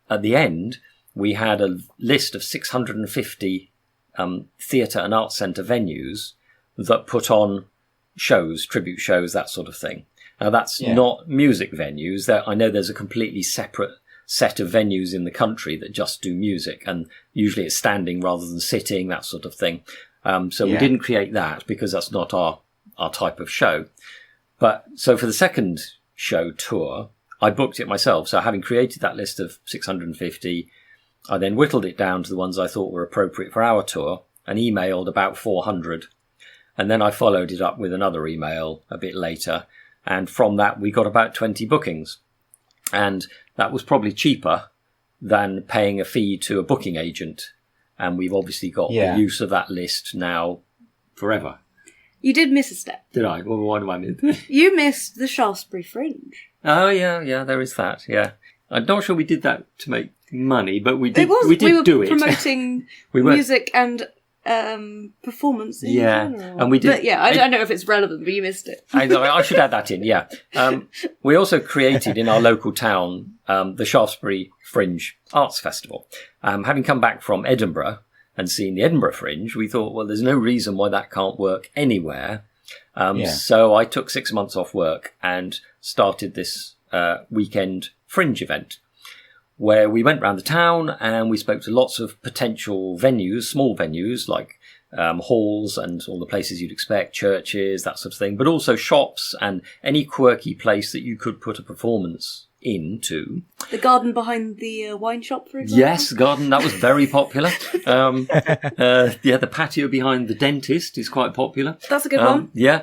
at the end, we had a list of 650 theatre and arts centre venues that put on shows, tribute shows, that sort of thing. Now, that's not music venues. I know there's a completely separate set of venues in the country that just do music, and usually it's standing rather than sitting, that sort of thing. So we didn't create that because that's not our type of show. But so for the second show tour, I booked it myself. So having created that list of 650, I then whittled it down to the ones I thought were appropriate for our tour and emailed about 400. And then I followed it up with another email a bit later. And from that, we got about 20 bookings. And that was probably cheaper than paying a fee to a booking agent. And we've obviously got the use of that list now forever. You did miss a step. Did I? Well, why do I miss? You missed the Shaftesbury Fringe. Oh, yeah, there is that, yeah. I'm not sure we did that to make money, but we did do it. We were promoting music and performance in general. And we did. But I don't know if it's relevant, but you missed it. I should add that in, yeah. We also created in our local town the Shaftesbury Fringe Arts Festival. Having come back from Edinburgh and seen the Edinburgh Fringe, we thought, well, there's no reason why that can't work anywhere. So I took 6 months off work and started this weekend Fringe event, where we went round the town and we spoke to lots of potential venues, small venues like halls and all the places you'd expect, churches, that sort of thing, but also shops and any quirky place that you could put a performance into. The garden behind the wine shop, for example? Yes, garden, that was very popular. The patio behind the dentist is quite popular. That's a good one. Yeah,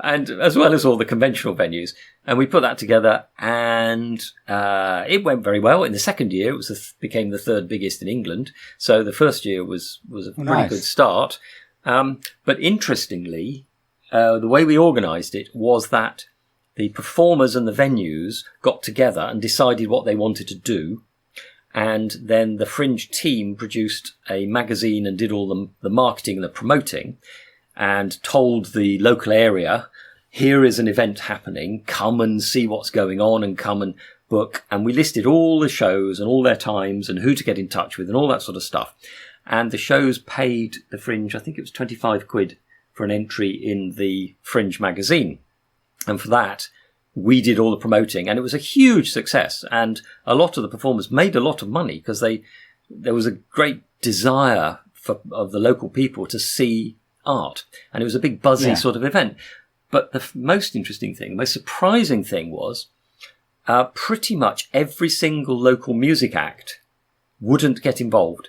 and as well as all the conventional venues. And we put that together and it went very well. In the second year, it became the third biggest in England. So the first year was a pretty good start. But interestingly, the way we organised it was that the performers and the venues got together and decided what they wanted to do. And then the Fringe team produced a magazine and did all the marketing and the promoting and told the local area, here is an event happening, come and see what's going on and come and book. And we listed all the shows and all their times and who to get in touch with and all that sort of stuff. And the shows paid the Fringe, I think it was 25 quid for an entry in the Fringe magazine. And for that, we did all the promoting, and it was a huge success. And a lot of the performers made a lot of money because there was a great desire of the local people to see art. And it was a big buzzy sort of event. But the most interesting thing, the most surprising thing was pretty much every single local music act wouldn't get involved.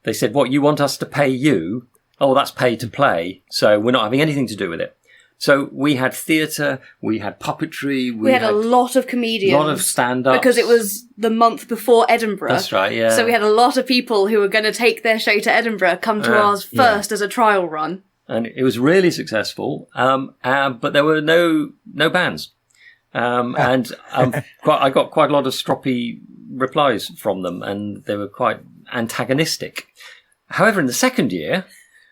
They said, what, you want us to pay you? Oh, that's pay to play. So we're not having anything to do with it. So we had theatre, we had puppetry, we had a lot of comedians. A lot of stand-ups. Because it was the month before Edinburgh. That's right, yeah. So we had a lot of people who were going to take their show to Edinburgh, come to ours first as a trial run. And it was really successful, but there were no bands. And I got quite a lot of stroppy replies from them, and they were quite antagonistic. However, in the second year,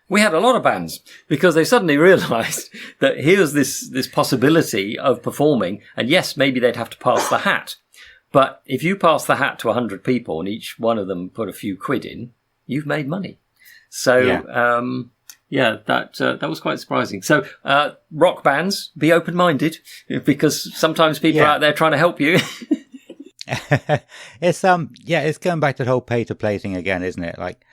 we had a lot of bands because they suddenly realised that here's this possibility of performing, and yes, maybe they'd have to pass the hat. But if you pass the hat to 100 people and each one of them put a few quid in, you've made money. So, that was quite surprising. So, rock bands, be open-minded because sometimes people are out there trying to help you. It's going back to the whole pay-to-play thing again, isn't it? Like,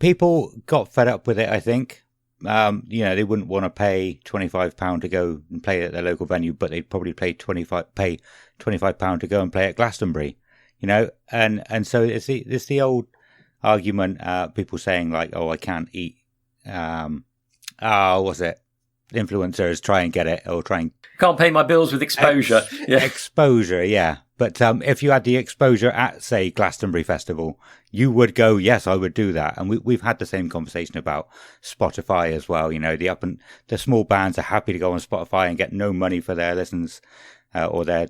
people got fed up with it, I think. They wouldn't want to pay £25 to go and play at their local venue, but they'd probably pay £25 to go and play at Glastonbury, and so it's the old argument, people saying like, oh, I can't eat, what's it? Influencers try and get it, or can't pay my bills with exposure. Exposure, yeah. But if you had the exposure at, say, Glastonbury Festival, you would go, yes, I would do that. And we've had the same conversation about Spotify as well. The small bands are happy to go on Spotify and get no money for their listens. or their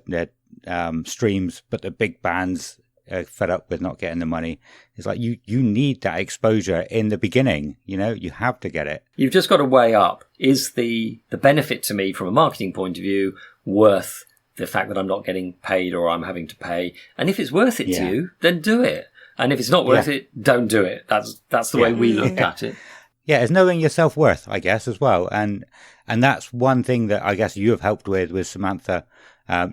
streams, but the big bands are fed up with not getting the money. It's like you need that exposure in the beginning. You have to get it. You've just got to weigh up: is the benefit to me from a marketing point of view worth the fact that I'm not getting paid or I'm having to pay? And if it's worth it to you, then do it. And if it's not worth it, don't do it. That's the way we looked at it. Yeah, it's knowing your self-worth, I guess, as well. And that's one thing that I guess you have helped with Samantha.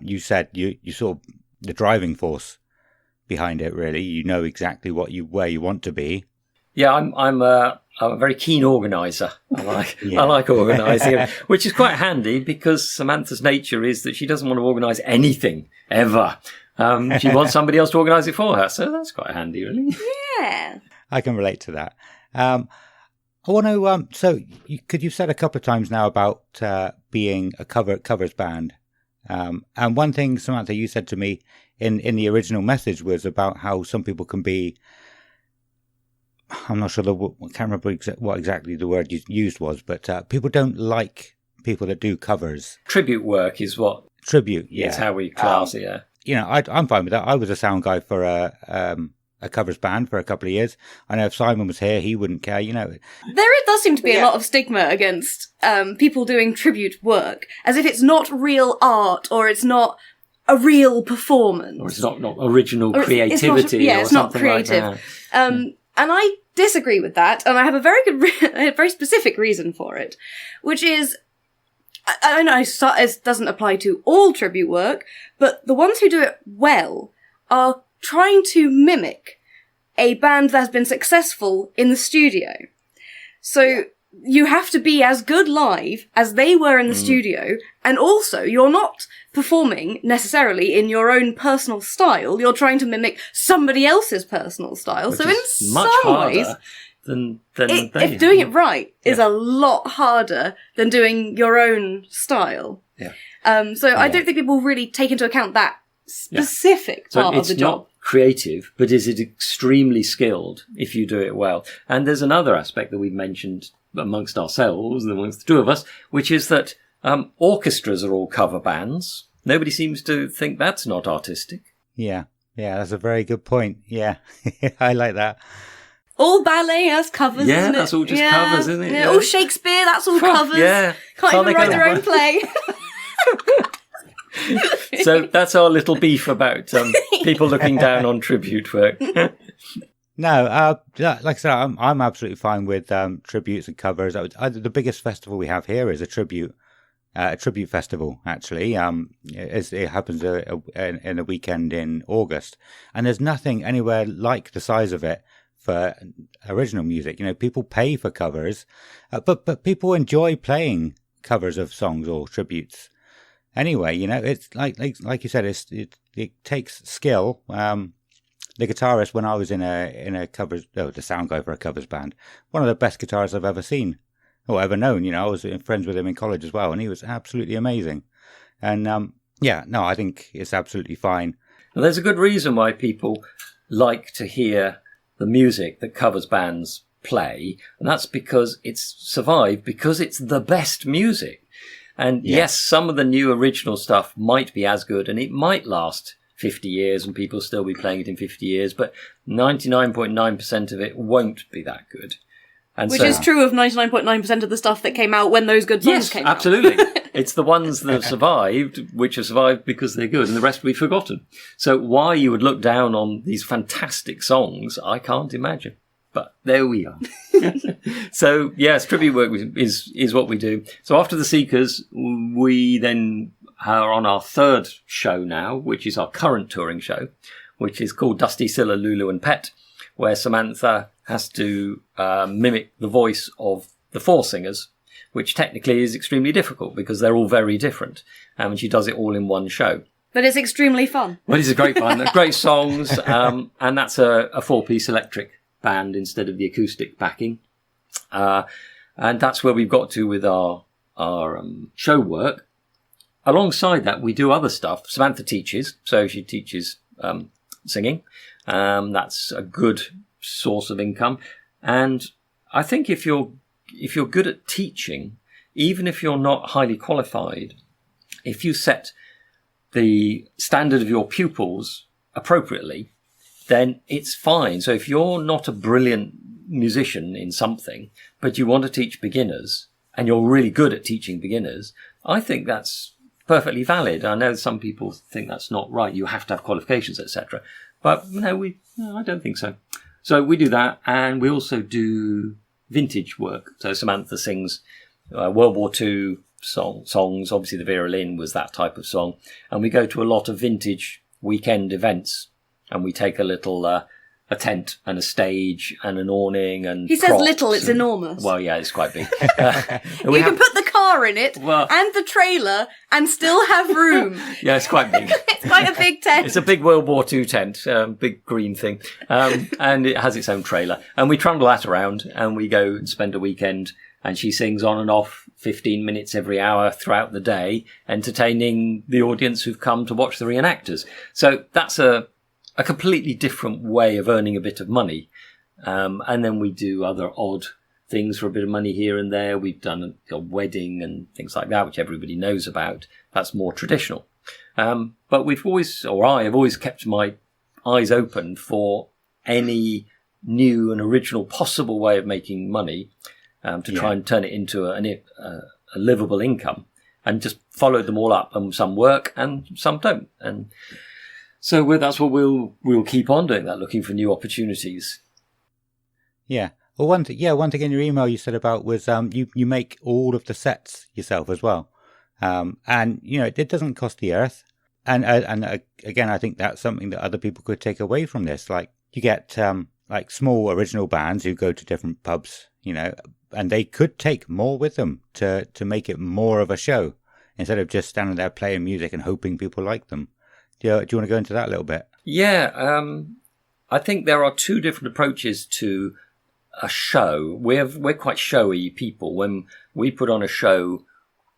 You said you sort of the driving force behind it, really. You know exactly where you want to be. Yeah, I'm a very keen organizer. I like organizing, which is quite handy because Samantha's nature is that she doesn't want to organize anything ever. She wants somebody else to organise it for her, so that's quite handy, really. Yeah, I can relate to that. I want to. So, you've said a couple of times now about being a covers band, and one thing, Samantha, you said to me in the original message was about how some people can be. I'm not sure I can't remember what exactly the word you used was, but people don't like people that do covers. Tribute work is what. Tribute, yeah. Is how we class it, yeah. I'm fine with that. I was a sound guy for a covers band for a couple of years. I know if Simon was here, he wouldn't care, There does seem to be a lot of stigma against people doing tribute work, as if it's not real art or it's not a real performance. Or it's not original creativity it's not creative. Like that. And I disagree with that, and I have a very a very specific reason for it, which is, I know it doesn't apply to all tribute work, but the ones who do it well are trying to mimic a band that has been successful in the studio. So you have to be as good live as they were in the studio, and also you're not performing necessarily in your own personal style. You're trying to mimic somebody else's personal style. Which so in much some harder ways, than if doing it right is a lot harder than doing your own style. Yeah. So I don't think people really take into account that specific part of the job. It's not creative, but is it extremely skilled if you do it well? And there's another aspect that we've mentioned amongst ourselves, amongst the two of us, which is that orchestras are all cover bands. Nobody seems to think that's not artistic. Yeah, that's a very good point. Yeah, I like that. All ballet has covers, yeah, isn't it? That's all just covers, isn't it? Yeah. All Shakespeare, that's all covers. Yeah. Can't even write their own play. So that's our little beef about people looking down on tribute work. No, like I said, I'm absolutely fine with tributes and covers. The biggest festival we have here is a tribute festival. Actually, it happens in a weekend in August, and there's nothing anywhere like the size of it for original music. People pay for covers, but people enjoy playing covers of songs or tributes. Anyway, it's like you said, it takes skill. The guitarist, when I was in a covers, the sound guy for a covers band, one of the best guitarists I've ever seen or ever known. I was friends with him in college as well, and he was absolutely amazing. And I think it's absolutely fine. Now, there's a good reason why people like to hear the music that covers bands play, and that's because it's survived because it's the best music. And yes, some of the new original stuff might be as good, and it might last 50 years and people still be playing it in 50 years, but 99.9% of it won't be that good. Which is true of 99.9% of the stuff that came out when those good songs came out. Absolutely. It's the ones that have survived, which have survived because they're good, and the rest we've forgotten. So why you would look down on these fantastic songs, I can't imagine. But there we are. So, yes, tribute work is what we do. So after The Seekers, we then are on our third show now, which is our current touring show, which is called Dusty, Scylla, Lulu and Pet, where Samantha has to mimic the voice of the four singers, which technically is extremely difficult because they're all very different. And she does it all in one show. But it's extremely fun. Well, it's a great fun. They're great songs. And that's a four-piece electric band instead of the acoustic backing. And that's where we've got to with our show work. Alongside that, we do other stuff. Samantha teaches, so she teaches singing. That's a good source of income. And I think if you're good at teaching, even if you're not highly qualified, if you set the standard of your pupils appropriately, then it's fine. So if you're not a brilliant musician in something, but you want to teach beginners and you're really good at teaching beginners, I think that's perfectly valid. I know some people think that's not right. You have to have qualifications, etc. But no, I don't think so. So we do that, and we also do vintage work. So Samantha sings World War II songs. Obviously, the Vera Lynn was that type of song. And we go to a lot of vintage weekend events, and we take a little a tent and a stage and an awning and he says little, it's enormous. Well, yeah, it's quite big. You can put the car in it and the trailer and still have room. Yeah, it's quite big. It's quite a big tent. It's a big World War II tent, big green thing, and it has its own trailer. And we trundle that around, and we go and spend a weekend, and she sings on and off 15 minutes every hour throughout the day, entertaining the audience who've come to watch the reenactors. So that's a completely different way of earning a bit of money. And then we do other odd things for a bit of money here and there. We've done a wedding and things like that, which everybody knows about. That's more traditional. But I have always kept my eyes open for any new and original possible way of making money, to try and turn it into a livable income, and just follow them all up. And some work and some don't. And so that's what we'll keep on doing, that, looking for new opportunities. Yeah. Well, one thing in your email you said about was you make all of the sets yourself as well, and it doesn't cost the earth. And again, I think that's something that other people could take away from this. Like you get like small original bands who go to different pubs, and they could take more with them to make it more of a show instead of just standing there playing music and hoping people like them. Do you want to go into that a little bit? Yeah, I think there are two different approaches to a show. We're quite showy people. When we put on a show,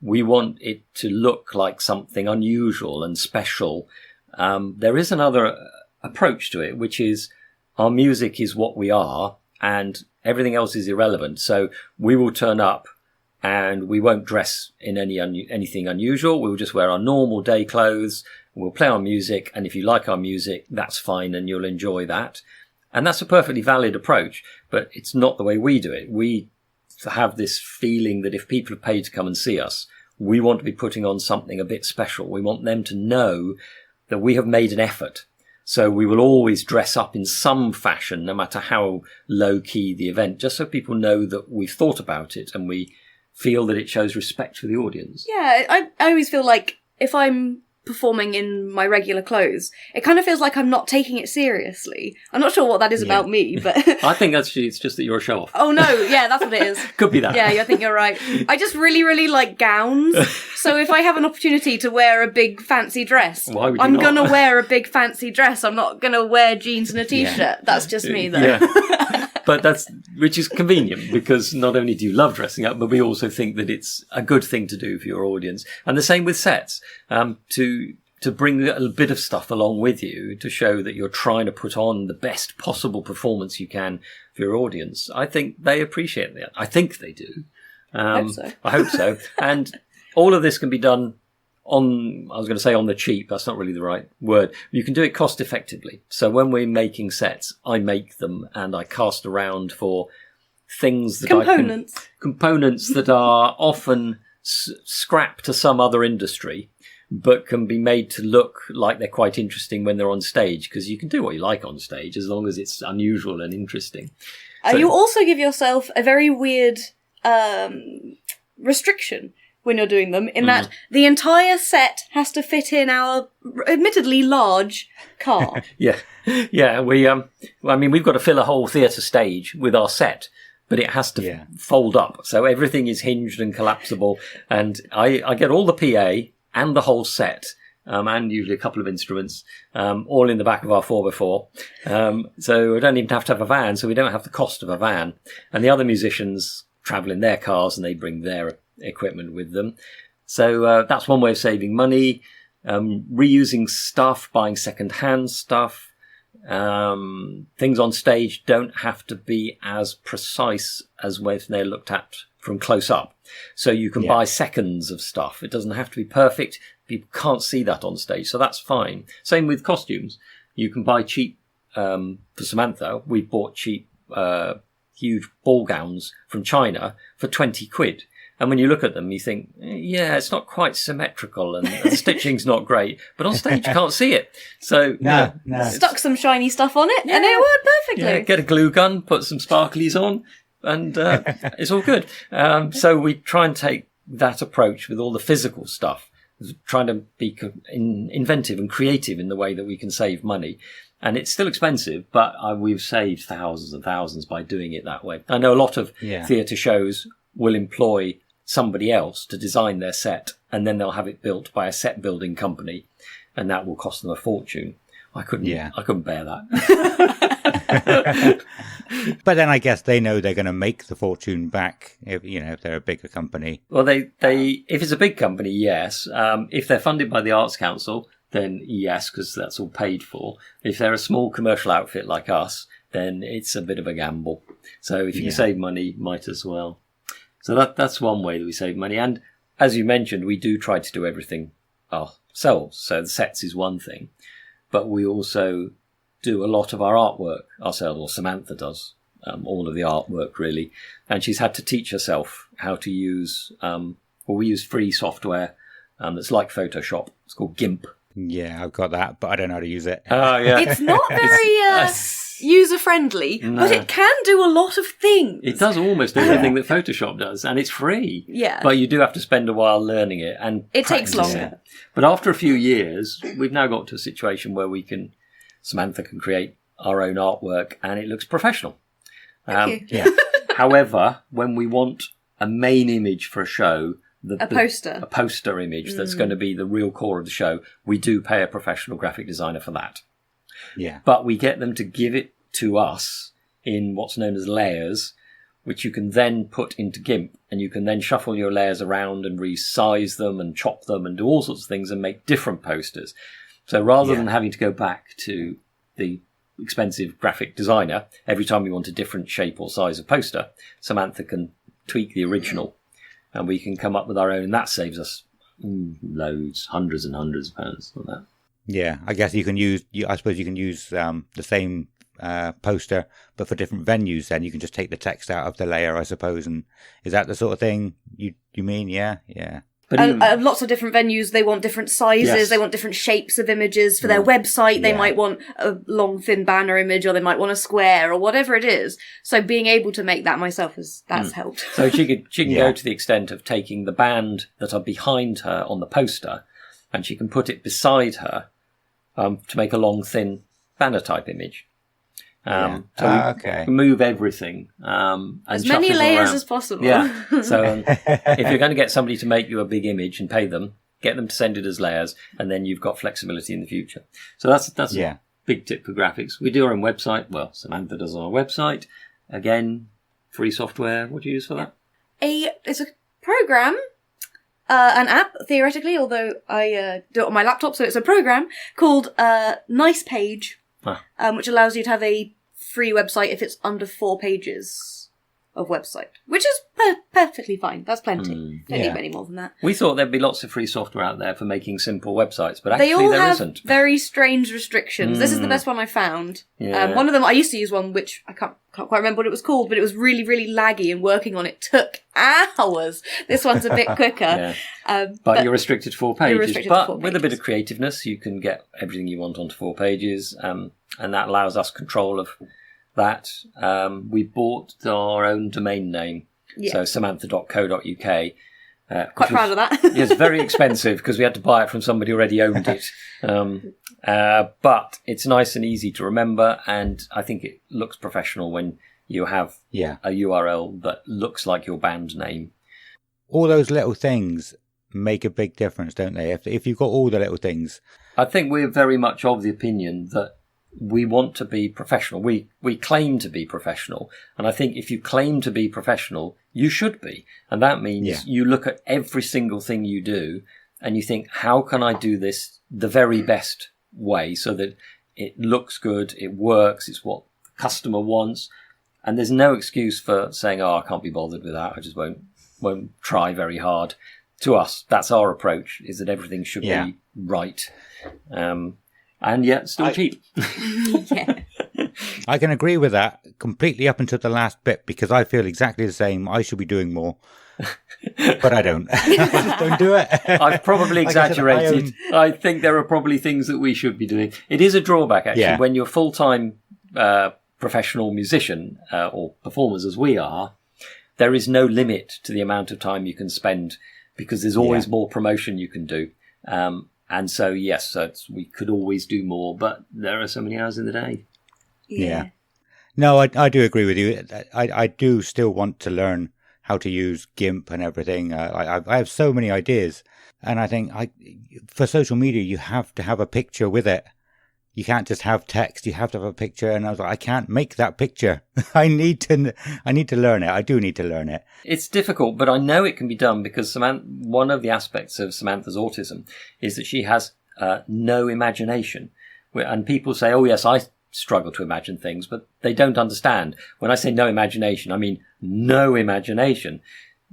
we want it to look like something unusual and special. There is another approach to it, which is our music is what we are and everything else is irrelevant. So we will turn up and we won't dress in anything unusual. We'll just wear our normal day clothes. We'll play our music, and if you like our music, that's fine, and you'll enjoy that. And that's a perfectly valid approach, but it's not the way we do it. We have this feeling that if people have paid to come and see us, we want to be putting on something a bit special. We want them to know that we have made an effort. So we will always dress up in some fashion, no matter how low-key the event, just so people know that we've thought about it and we feel that it shows respect for the audience. Yeah, I always feel like if I'm performing in my regular clothes, it kind of feels like I'm not taking it seriously. I'm not sure what that is about me, but I think it's just that you're a show-off. Oh no, yeah, that's what it is. Could be that. Yeah, I think you're right. I just really, really like gowns. So if I have an opportunity to wear a big fancy dress, I'm going to wear a big fancy dress. I'm not going to wear jeans and a t-shirt. Yeah. That's just me though. Yeah. But which is convenient, because not only do you love dressing up, but we also think that it's a good thing to do for your audience. And the same with sets, to bring a bit of stuff along with you to show that you're trying to put on the best possible performance you can for your audience. I think they appreciate that. I think they do. I hope so. I hope so. And all of this can be done on the cheap. That's not really the right word. You can do it cost effectively. So when we're making sets, I make them and I cast around for things that components that are often scrap to some other industry, but can be made to look like they're quite interesting when they're on stage, because you can do what you like on stage as long as it's unusual and interesting. So, you also give yourself a very weird restriction when you're doing them, in that the entire set has to fit in our admittedly large car. Yeah. We've got to fill a whole theatre stage with our set, but it has to fold up. So everything is hinged and collapsible. And I get all the PA and the whole set, and usually a couple of instruments, all in the back of our 4x4. So we don't even have to have a van, so we don't have the cost of a van. And the other musicians travel in their cars and they bring their equipment with them. So that's one way of saving money. Reusing stuff, buying second-hand stuff. Things on stage don't have to be as precise as when they're looked at from close up. So you can buy seconds of stuff. It doesn't have to be perfect. people can't see that on stage, so that's fine. Same with costumes. You can buy cheap, for Samantha, we bought cheap, huge ball gowns from China for 20 quid. And when you look at them, you think, yeah, it's not quite symmetrical and the stitching's not great, but on stage you can't see it. So no. Stuck some shiny stuff on it and it worked perfectly. Yeah, get a glue gun, put some sparklies on, and it's all good. So we try and take that approach with all the physical stuff, trying to be inventive and creative in the way that we can save money. And it's still expensive, but we've saved thousands and thousands by doing it that way. I know a lot of theatre shows will employ somebody else to design their set, and then they'll have it built by a set building company, and that will cost them a fortune. I couldn't bear that. But then I guess they know they're going to make the fortune back if they're a bigger company. Well, they if it's a big company, yes. If they're funded by the Arts Council, then yes, because that's all paid for. If they're a small commercial outfit like us, then it's a bit of a gamble. So if you can save money, might as well. So that's one way that we save money. And as you mentioned, we do try to do everything ourselves. So the sets is one thing, but we also do a lot of our artwork ourselves, or Samantha does, all of the artwork really. And she's had to teach herself how to use, we use free software that's like Photoshop. It's called GIMP. Yeah, I've got that, but I don't know how to use it. Oh, yeah. It's not very user-friendly, but it can do a lot of things. It does almost everything that Photoshop does, and it's free. Yeah. But you do have to spend a while learning it. And it takes longer. It. But after a few years, we've now got to a situation where Samantha can create our own artwork, and it looks professional. Thank you. However, when we want a main image for a show, a poster image that's going to be the real core of the show, we do pay a professional graphic designer for that. Yeah. But we get them to give it to us in what's known as layers, which you can then put into GIMP, and you can then shuffle your layers around and resize them and chop them and do all sorts of things and make different posters. So rather than having to go back to the expensive graphic designer every time we want a different shape or size of poster, Samantha can tweak the original and we can come up with our own, and that saves us loads, hundreds and hundreds of pounds on that. Yeah, I guess you can use the same poster, but for different venues. Then you can just take the text out of the layer, I suppose. And is that the sort of thing you mean? Yeah. But lots of different venues, they want different sizes, they want different shapes of images. For their website, they might want a long, thin banner image, or they might want a square, or whatever it is. So being able to make that myself, that's helped. So she can go to the extent of taking the band that are behind her on the poster, and she can put it beside her to make a long, thin banner type image. We move everything. As many layers as possible. Yeah. So if you're going to get somebody to make you a big image and pay them, get them to send it as layers, and then you've got flexibility in the future. So that's a big tip for graphics. We do our own website. Well, Samantha does our website. Again, free software. What do you use for that? It's a program, an app, theoretically, although I do it on my laptop, so it's a program called Nice Page. Which allows you to have a free website if it's under 4 pages of website, which is perfectly fine. That's plenty. Don't need many more than that. We thought there'd be lots of free software out there for making simple websites, but actually they all have isn't. Very strange restrictions. This is the best one I found. One of them, I used to use one which I can't quite remember what it was called, but it was really, really laggy, and working on it took hours. This one's a bit quicker. But you're restricted to 4 pages. With a bit of creativeness, you can get everything you want onto 4 pages, and that allows us control of that. We bought our own domain name, so samantha.co.uk. Quite proud of that. It's very expensive because we had to buy it from somebody who already owned it. But it's nice and easy to remember, and I think it looks professional when you have a URL that looks like your band name. All those little things make a big difference, don't they? If you've got all the little things. I think we're very much of the opinion that we want to be professional. We claim to be professional. And I think if you claim to be professional, you should be. And that means you look at every single thing you do and you think, how can I do this the very best way so that it looks good, it works, it's what the customer wants. And there's no excuse for saying, I can't be bothered with that. I just won't try very hard. to us, that's our approach, is that everything should be right. And yet still cheap. Yeah. I can agree with that completely up until the last bit, because I feel exactly the same. I should be doing more. But I don't. I just don't do it. I've probably exaggerated. I think there are probably things that we should be doing. It is a drawback, actually, when you're a full-time professional musician or performers as we are, there is no limit to the amount of time you can spend, because there's always more promotion you can do. And so, yes, we could always do more, but there are so many hours in the day. Yeah. No, I do agree with you. I do still want to learn how to use GIMP and everything. I have so many ideas. And I think for social media, you have to have a picture with it. You can't just have text. You have to have a picture. And I was like, I can't make that picture. I need to learn it. I do need to learn it. It's difficult, but I know it can be done, because one of the aspects of Samantha's autism is that she has no imagination. And people say, oh, yes, I struggle to imagine things, but they don't understand. When I say no imagination, I mean no imagination.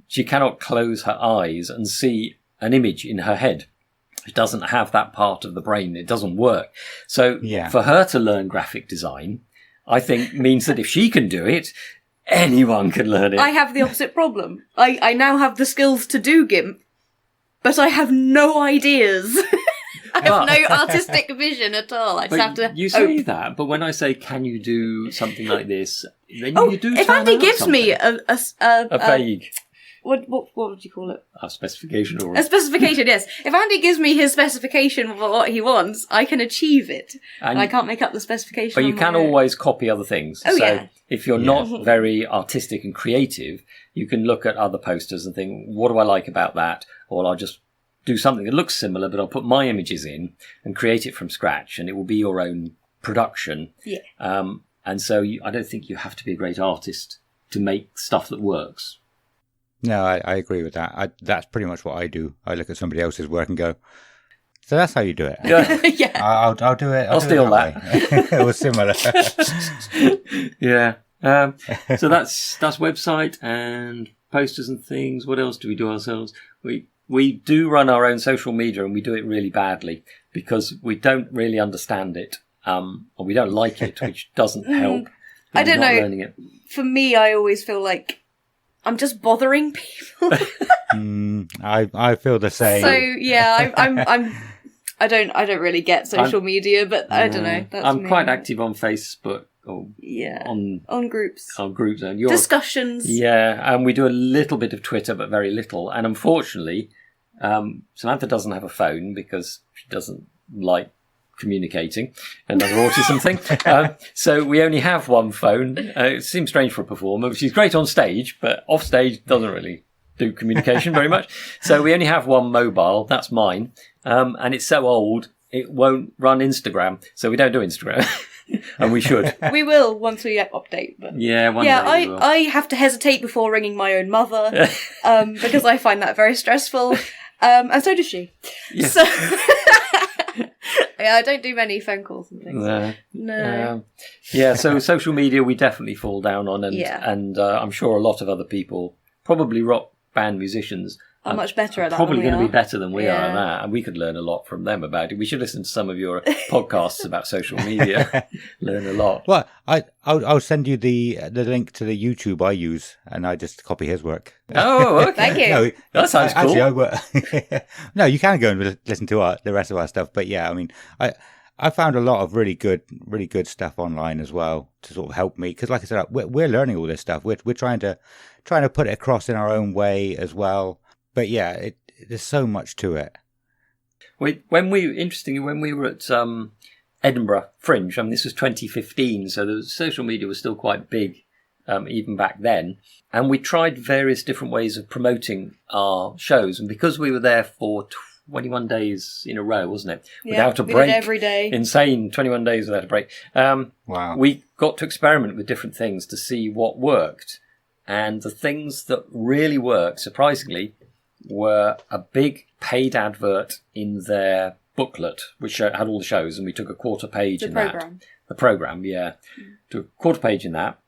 She cannot close her eyes and see an image in her head. It doesn't have that part of the brain. It doesn't work. So for her to learn graphic design, I think means that if she can do it, anyone can learn it. I have the opposite problem. I now have the skills to do GIMP, but I have no ideas. I have no artistic vision at all. I just have to. You say that, but when I say, "Can you do something like this?" Then you do. If Andy gives me a vague. What would you call it? A specification or a specification, yes. If Andy gives me his specification for what he wants, I can achieve it. And I can't make up the specification. But you can always copy other things. Oh, so if you're not very artistic and creative, you can look at other posters and think, what do I like about that? Or I'll just do something that looks similar, but I'll put my images in and create it from scratch, and it will be your own production. Yeah. And so I don't think you have to be a great artist to make stuff that works. No, I agree with that. That's pretty much what I do. I look at somebody else's work and go, so that's how you do it. Yeah. I'll do it. I'll steal that. It was similar. Yeah. So that's website and posters and things. What else do we do ourselves? We do run our own social media, and we do it really badly because we don't really understand it, or we don't like it, which doesn't help. I don't know. Learning it. For me, I always feel like I'm just bothering people. I feel the same. So yeah, I don't really get social media, but I don't know. I'm quite active on Facebook. On groups. On groups and discussions. Yeah, and we do a little bit of Twitter, but very little. And unfortunately, Samantha doesn't have a phone because she doesn't like communicating, another autism thing. So we only have one phone. It seems strange for a performer. She's great on stage, but off stage doesn't really do communication very much. So we only have one mobile. That's mine. And it's so old, it won't run Instagram. So we don't do Instagram. And we should. We will once we update. But one day we will. I have to hesitate before ringing my own mother because I find that very stressful. And so does she. Yeah. So I don't do many phone calls and things. No. So social media we definitely fall down on, and I'm sure a lot of other people, probably rock band musicians, are much better at that. Probably going to be better than we are at that, and we could learn a lot from them about it. We should listen to some of your podcasts about social media. Learn a lot. Well, I'll send you the link to the YouTube I use, and I just copy his work. Oh, okay. Thank you. No, that sounds cool. Actually, no, you can go and listen to the rest of our stuff, but yeah, I mean, I found a lot of really good stuff online as well to sort of help me, because like I said, we're learning all this stuff. We're trying to put it across in our own way as well. But yeah, there's so much to it. When we were at Edinburgh Fringe, I mean, this was 2015, so the social media was still quite big even back then. And we tried various different ways of promoting our shows. And because we were there for 21 days in a row, wasn't it? Without a break. We did every day. Insane, 21 days without a break. Wow. We got to experiment with different things to see what worked. And the things that really worked, surprisingly, were a big paid advert in their booklet, which had all the shows, and we took a quarter page in that. The programme, yeah. Took a quarter page in that.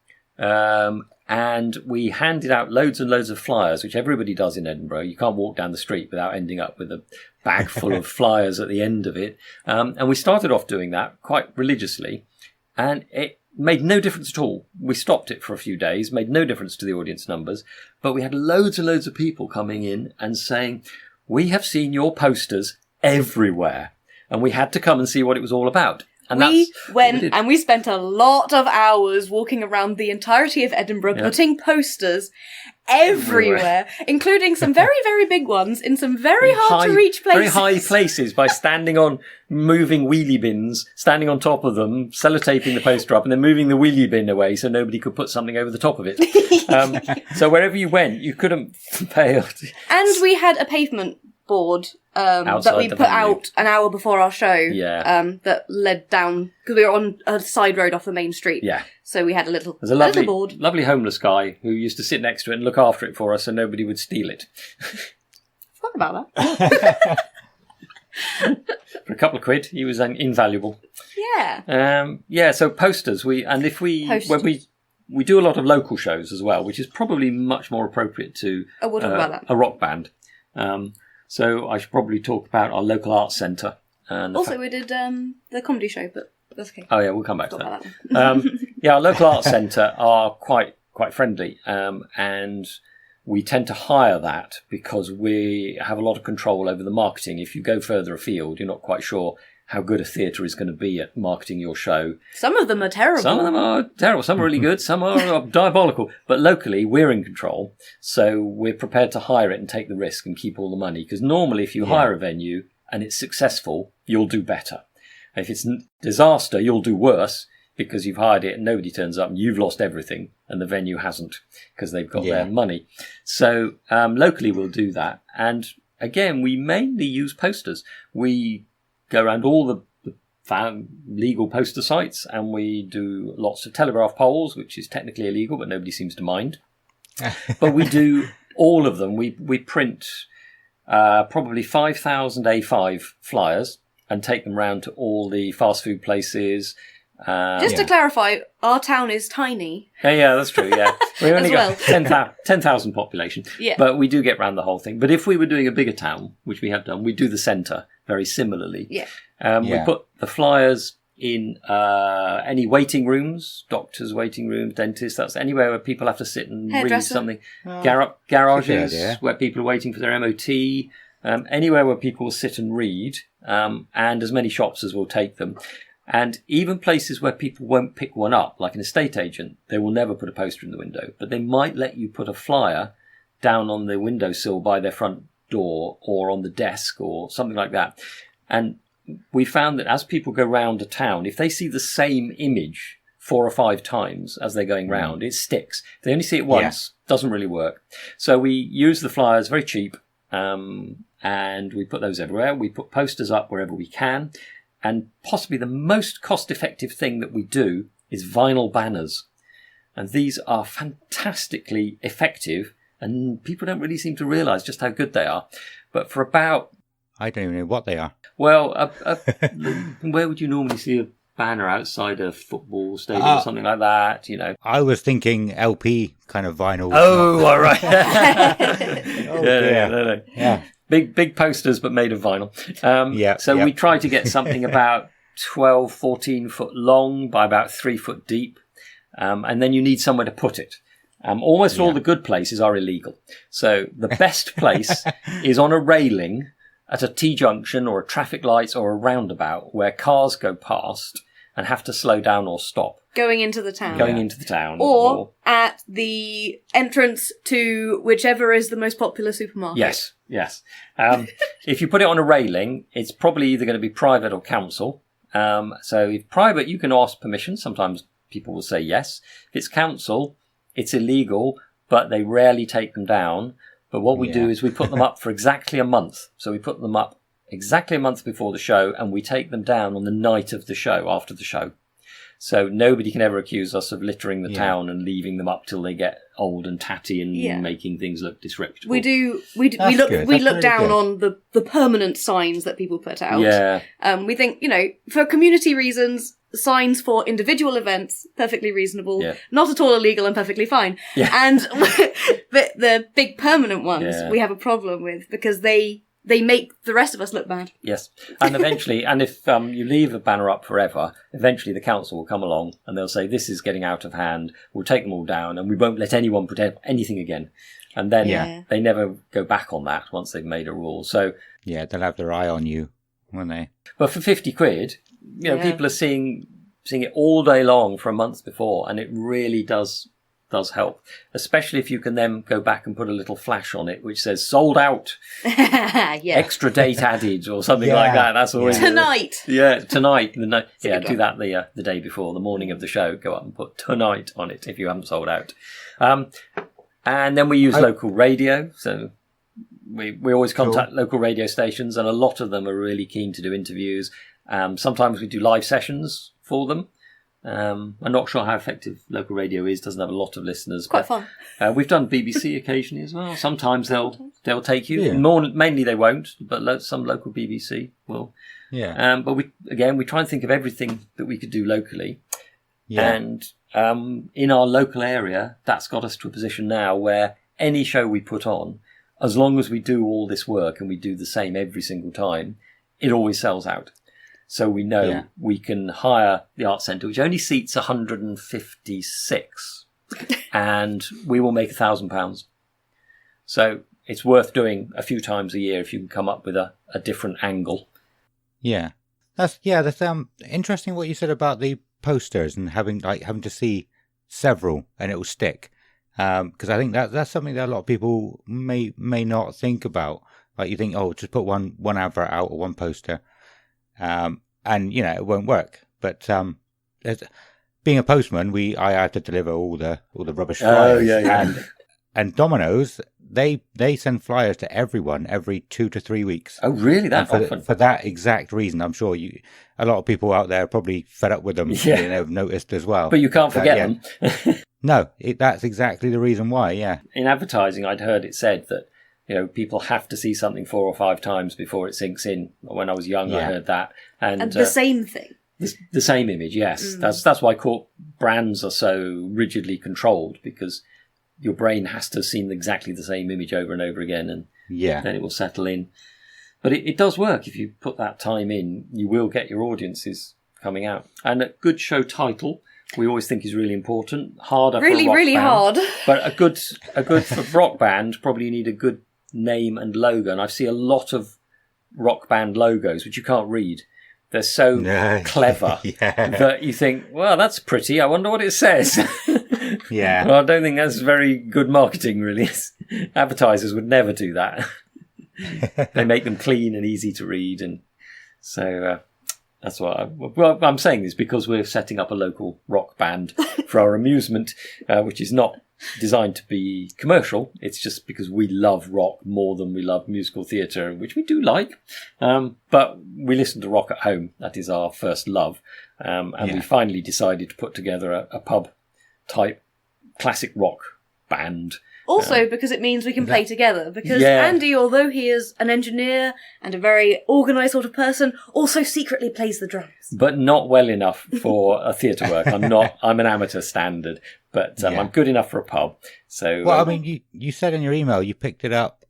And we handed out loads and loads of flyers, which everybody does in Edinburgh. You can't walk down the street without ending up with a bag full of flyers at the end of it. And we started off doing that quite religiously. And it made no difference at all. We stopped it for a few days, made no difference to the audience numbers. But we had loads and loads of people coming in and saying, we have seen your posters everywhere. And we had to come and see what it was all about. And we went and we spent a lot of hours walking around the entirety of Edinburgh, putting posters everywhere, including some very, very big ones in some very hard to reach places. Very high places by standing on moving wheelie bins, standing on top of them, sellotaping the poster up and then moving the wheelie bin away so nobody could put something over the top of it. So wherever you went, you couldn't fail. And we had a pavement board that we put out an hour before our show that led down, because we were on a side road off the main street. Yeah. So we had a little board. Lovely homeless guy who used to sit next to it and look after it for us so nobody would steal it. Forgot about that. For a couple of quid, he was invaluable. Yeah. So posters. We do a lot of local shows as well, which is probably much more appropriate to we'll talk about that. A rock band. So I should probably talk about our local arts centre. Also, we did the comedy show, but that's okay. Oh yeah, we'll come back to that. Our local arts centre are quite friendly, and we tend to hire that because we have a lot of control over the marketing. If you go further afield, you're not quite sure how good a theatre is going to be at marketing your show. Some of them are terrible. Some of them are terrible. Some are really good. Some are diabolical. But locally, we're in control. So we're prepared to hire it and take the risk and keep all the money. Because normally, if you hire a venue and it's successful, you'll do better. If it's disaster, you'll do worse because you've hired it and nobody turns up and you've lost everything and the venue hasn't because they've got their money. So locally, we'll do that. And again, we mainly use posters. We go around all the legal poster sites and we do lots of telegraph poles, which is technically illegal, but nobody seems to mind. But we do all of them. We print probably 5,000 A5 flyers and take them round to all the fast food places. Just to clarify, our town is tiny. Yeah, that's true, yeah. We've only got 10,000 population. Yeah. But we do get round the whole thing. But if we were doing a bigger town, which we have done, we do the centre very similarly. Yeah. We put the flyers in any waiting rooms, doctors' waiting rooms, dentists, that's anywhere where people have to sit and read something. Garages where people are waiting for their MOT. Anywhere where people will sit and read, and as many shops as will take them. And even places where people won't pick one up, like an estate agent, they will never put a poster in the window, but they might let you put a flyer down on the windowsill by their front door or on the desk or something like that. And we found that as people go round a town, if they see the same image 4 or 5 times as they're going round, it sticks. If they only see it once, doesn't really work. So we use the flyers very cheap, and we put those everywhere. We put posters up wherever we can. And possibly the most cost-effective thing that we do is vinyl banners. And these are fantastically effective, and people don't really seem to realise just how good they are. But for about... I don't even know what they are. Well, where would you normally see a banner outside a football stadium or something like that, you know? I was thinking LP kind of vinyl. Oh, all right. Yeah. Big posters, but made of vinyl. So we try to get something about 12, 14 foot long by about 3 foot deep. And then you need somewhere to put it. Almost all the good places are illegal. So the best place is on a railing at a T-junction or a traffic lights or a roundabout where cars go past and have to slow down or stop. Going into the town. Or at the entrance to whichever is the most popular supermarket. Yes. If you put it on a railing, it's probably either going to be private or council. So if private, you can ask permission. Sometimes people will say yes. If it's council, it's illegal, but they rarely take them down. But what we do is we put them up for exactly a month. So we put them up exactly a month before the show, and we take them down on the night of the show, after the show. So nobody can ever accuse us of littering the town and leaving them up till they get old and tatty and making things look disreputable. We look down on the permanent signs that people put out. Yeah. We think, for community reasons, signs for individual events, perfectly reasonable, Yeah. not at all illegal and perfectly fine. Yeah. And the big permanent ones Yeah. we have a problem with because they make the rest of us look bad. Yes. And eventually, and if you leave a banner up forever, eventually the council will come along and they'll say, this is getting out of hand, we'll take them all down and we won't let anyone put anything again. And then they never go back on that once they've made a rule. So yeah, they'll have their eye on you, won't they? But for 50 quid, people are seeing it all day long for a month before, and it really does help, especially if you can then go back and put a little flash on it which says sold out, extra date added or something like that. That's always tonight. Tonight. Do that the day before, the morning of the show. Go up and put tonight on it if you haven't sold out. And then we use local radio, so we always contact local radio stations, and a lot of them are really keen to do interviews. Sometimes we do live sessions for them. I'm not sure how effective local radio is. Doesn't have a lot of listeners. Quite fun. We've done BBC occasionally as well. Sometimes they'll take you. Yeah. Mainly they won't, but some local BBC will. Yeah. But we try and think of everything that we could do locally. Yeah. And in our local area, that's got us to a position now where any show we put on, as long as we do all this work and we do the same every single time, it always sells out. So we know we can hire the Arts Centre, which only seats 156, and we will make £1,000. So it's worth doing a few times a year if you can come up with a different angle. Yeah. That's interesting what you said about the posters and having to see several and it will stick. Because I think that's something that a lot of people may not think about. Like you think, just put one advert out or one poster, and it won't work. But being a postman, I had to deliver all the rubbish flyers. And Domino's, they send flyers to everyone every 2 to 3 weeks. Oh, really? That often? For that exact reason, I'm sure a lot of people out there are probably fed up with them. Yeah. Have noticed as well. But you can't forget them. No, that's exactly the reason why. Yeah. In advertising, I'd heard it said that people have to see something 4 or 5 times before it sinks in. When I was young, I heard that, and the same thing. The same image, yes. That's why brands are so rigidly controlled, because your brain has to have seen exactly the same image over and over again, and then it will settle in. But it does work. If you put that time in, you will get your audiences coming out. And a good show title, we always think, is really important. Harder really, for a rock really band, hard. But a good for rock band, probably you need a good name and logo. And I see a lot of rock band logos which you can't read. They're so clever that you think, well, that's pretty. I wonder what it says. Yeah. Well, I don't think that's very good marketing, really. Advertisers would never do that. They make them clean and easy to read. And so that's why I'm saying this, because we're setting up a local rock band for our amusement, which is not designed to be commercial. It's just because we love rock more than we love musical theatre, which we do like. But we listen to rock at home. That is our first love. And we finally decided to put together a pub type classic rock band. Also, because it means we can play together. Because Andy, although he is an engineer and a very organised sort of person, also secretly plays the drums. But not well enough for a theatre work. I'm an amateur standard, but I'm good enough for a pub. So, well, I mean, you said in your email you picked it up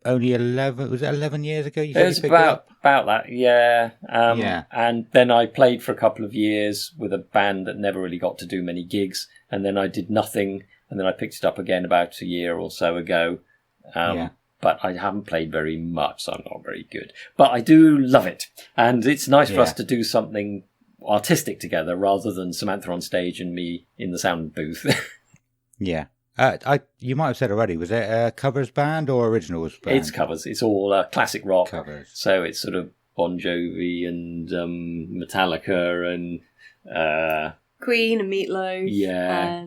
only 11 years ago? You said it was about that, yeah. And then I played for a couple of years with a band that never really got to do many gigs, and then I did nothing. And then I picked it up again about a year or so ago. But I haven't played very much, so I'm not very good. But I do love it. And it's nice for us to do something artistic together rather than Samantha on stage and me in the sound booth. Yeah. You might have said already, was it a covers band or originals band? It's covers. It's all classic rock. Covers. So it's sort of Bon Jovi and Metallica and... Queen and Meatloaf. Yeah.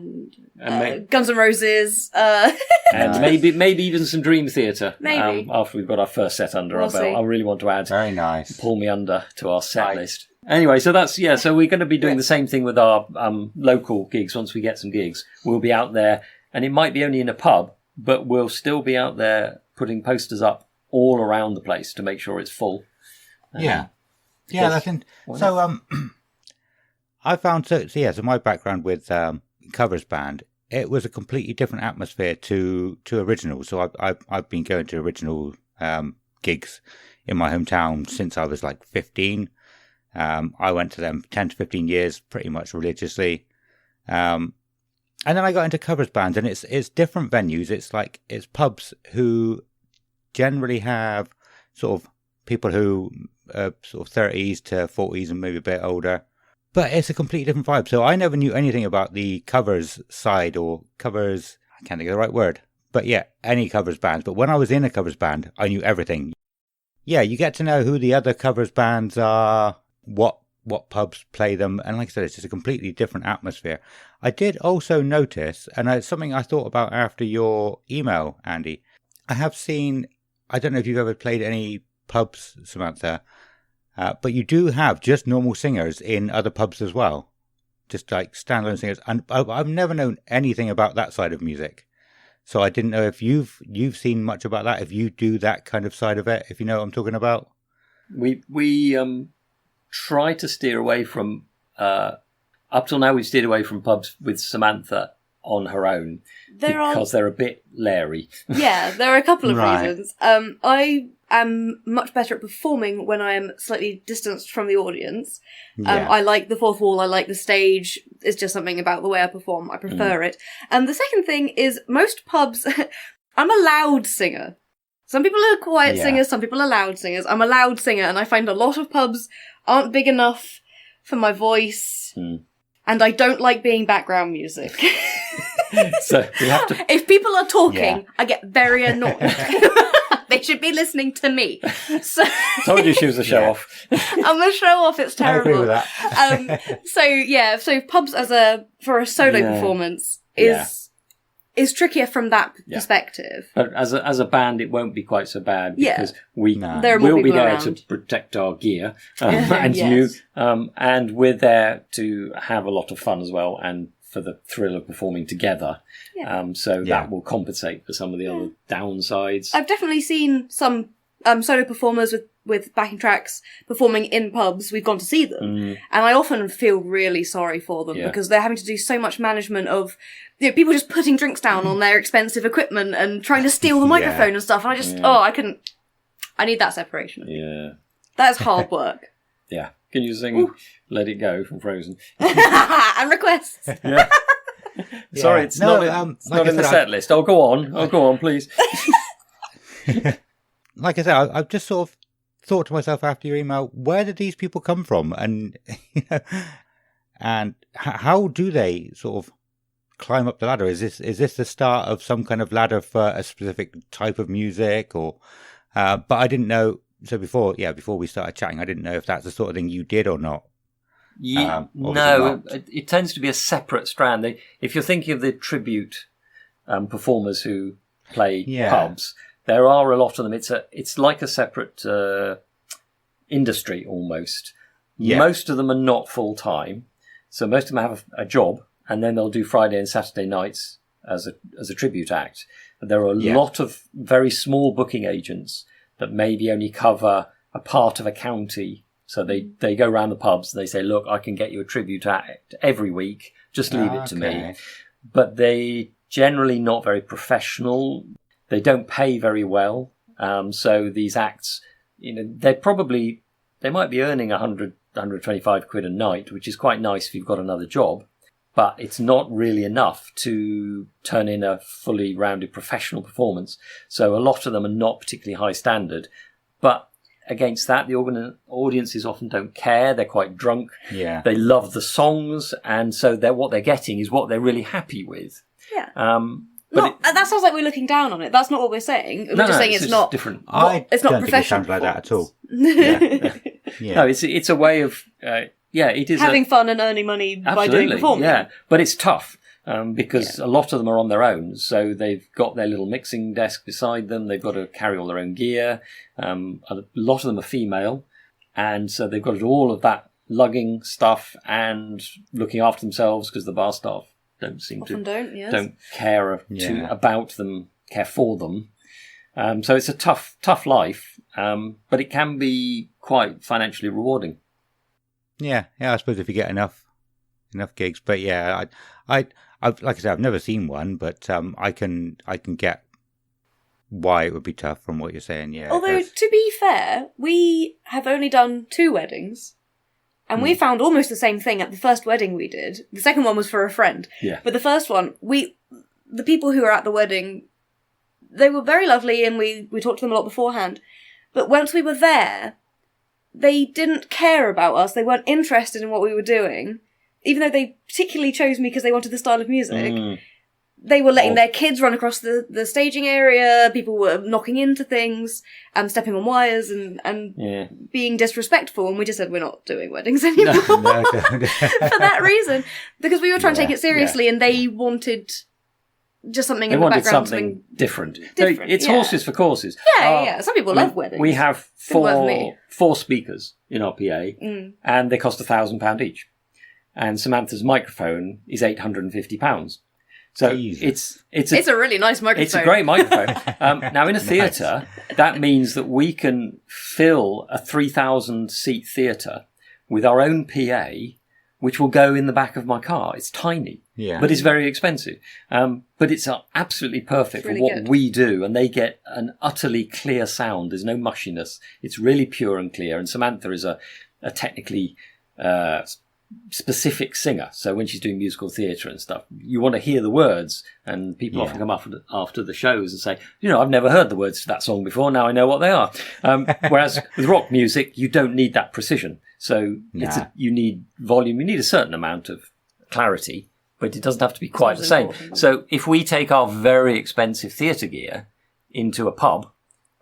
And Guns N' Roses. And maybe even some Dream Theatre. Maybe. After we've got our first set under our belt. I really want to add Very nice. Pull Me Under to our set list. Anyway, so that's, so we're going to be doing the same thing with our local gigs. Once we get some gigs, we'll be out there, and it might be only in a pub, but we'll still be out there putting posters up all around the place to make sure it's full. Yeah. Yeah, that's so I found so my background with covers band, it was a completely different atmosphere to originals. So I've been going to original gigs in my hometown since I was like 15. I went to them 10 to 15 years, pretty much religiously. And then I got into covers bands, and it's different venues. It's pubs who generally have sort of people who are sort of 30s to 40s and maybe a bit older. But it's a completely different vibe. So I never knew anything about the covers side or covers. I can't think of the right word. But yeah, any covers bands. But when I was in a covers band, I knew everything. Yeah, you get to know who the other covers bands are, what pubs play them. And like I said, it's just a completely different atmosphere. I did also notice, and it's something I thought about after your email, Andy. I have seen, I don't know if you've ever played any pubs, Samantha, but you do have just normal singers in other pubs as well. Just like standalone singers. And I've never known anything about that side of music. So I didn't know if you've seen much about that, if you do that kind of side of it, if you know what I'm talking about. We try to steer away from, up till now we've steered away from pubs with Samantha on her own because they're a bit leery. Yeah, there are a couple of reasons. I am much better at performing when I am slightly distanced from the audience. I like the fourth wall, I like the stage. It's just something about the way I perform. I prefer it. And the second thing is most pubs, I'm a loud singer. Some people are quiet singers, some people are loud singers. I'm a loud singer, and I find a lot of pubs aren't big enough for my voice. And I don't like being background music. So we have to... If people are talking, I get very annoyed. They should be listening to me. So told you she was a show-off. I'm a show-off, it's terrible. I agree with that. So pubs for a solo performance is trickier from that perspective. But as a band, it won't be quite so bad because we'll be there to protect our gear and you, and we're there to have a lot of fun as well, and for the thrill of performing together. That will compensate for some of the other downsides. I've definitely seen some solo performers with backing tracks performing in pubs. We've gone to see them, and I often feel really sorry for them because they're having to do so much management of people just putting drinks down on their expensive equipment and trying to steal the microphone and stuff. And I just I couldn't. I need that separation. Yeah, that's hard work. Yeah, can you sing "Let It Go" from Frozen? And requests. Yeah. Sorry, it's not in the set list. Go on, please. Like I said, I've just sort of thought to myself after your email, where did these people come from? And, and how do they sort of climb up the ladder? Is this the start of some kind of ladder for a specific type of music? Or, but I didn't know. So before we started chatting, I didn't know if that's the sort of thing you did or not. No, it tends to be a separate strand. If you're thinking of the tribute performers who play pubs, there are a lot of them. It's like a separate industry almost. Yeah. Most of them are not full time, so most of them have a job, and then they'll do Friday and Saturday nights as a tribute act. And there are a lot of very small booking agents that maybe only cover a part of a county. So they go around the pubs and they say, look, I can get you a tribute act every week. Just leave it to me. But they generally not very professional. They don't pay very well. So these acts, they might be earning 100, 125 quid a night, which is quite nice if you've got another job. But it's not really enough to turn in a fully rounded professional performance. So a lot of them are not particularly high standard. But against that, the audiences often don't care. They're quite drunk. Yeah. They love the songs, and so what they're getting is what they're really happy with. Yeah. That sounds like we're looking down on it. That's not what we're saying. We're just saying it's not different. It's not professional. Think it sounds like that at all. Yeah. No, it's a way of it is having fun and earning money by doing performing. Yeah, but it's tough. Because a lot of them are on their own, so they've got their little mixing desk beside them, they've got to carry all their own gear, a lot of them are female, and so they've got to do all of that lugging stuff and looking after themselves, because the bar staff don't care care for them. So it's a tough life, but it can be quite financially rewarding. Yeah, I suppose if you get enough enough gigs. But yeah, I've like I said, I've never seen one, but I can get why it would be tough from what you're saying. Yeah. Although to be fair, we have only done 2 weddings, and we found almost the same thing at the first wedding we did. The second one was for a friend. Yeah. But the first one, the people who were at the wedding, they were very lovely, and we talked to them a lot beforehand. But once we were there, they didn't care about us. They weren't interested in what we were doing, even though they particularly chose me because they wanted the style of music. They were letting their kids run across the staging area. People were knocking into things, stepping on wires, and being disrespectful. And we just said, we're not doing weddings anymore for that reason. Because we were trying to take it seriously, and they wanted just something in the background. Something different. It's horses for courses. Yeah. Some people love weddings. We have 4 speakers in our PA, and they cost £1,000 each. And Samantha's microphone is £850. So it's a really nice microphone. It's a great microphone. Now, in a theatre, that means that we can fill a 3,000-seat theatre with our own PA, which will go in the back of my car. It's tiny, but it's very expensive. But it's absolutely perfect for what we do, and they get an utterly clear sound. There's no mushiness. It's really pure and clear. And Samantha is a technically specific singer, so when she's doing musical theatre and stuff, you want to hear the words, and people often come up after the shows and say, I've never heard the words to that song before, now I know what they are. Whereas with rock music, you don't need that precision, so you need volume, you need a certain amount of clarity, but it doesn't have to be quite the same. So if we take our very expensive theatre gear into a pub,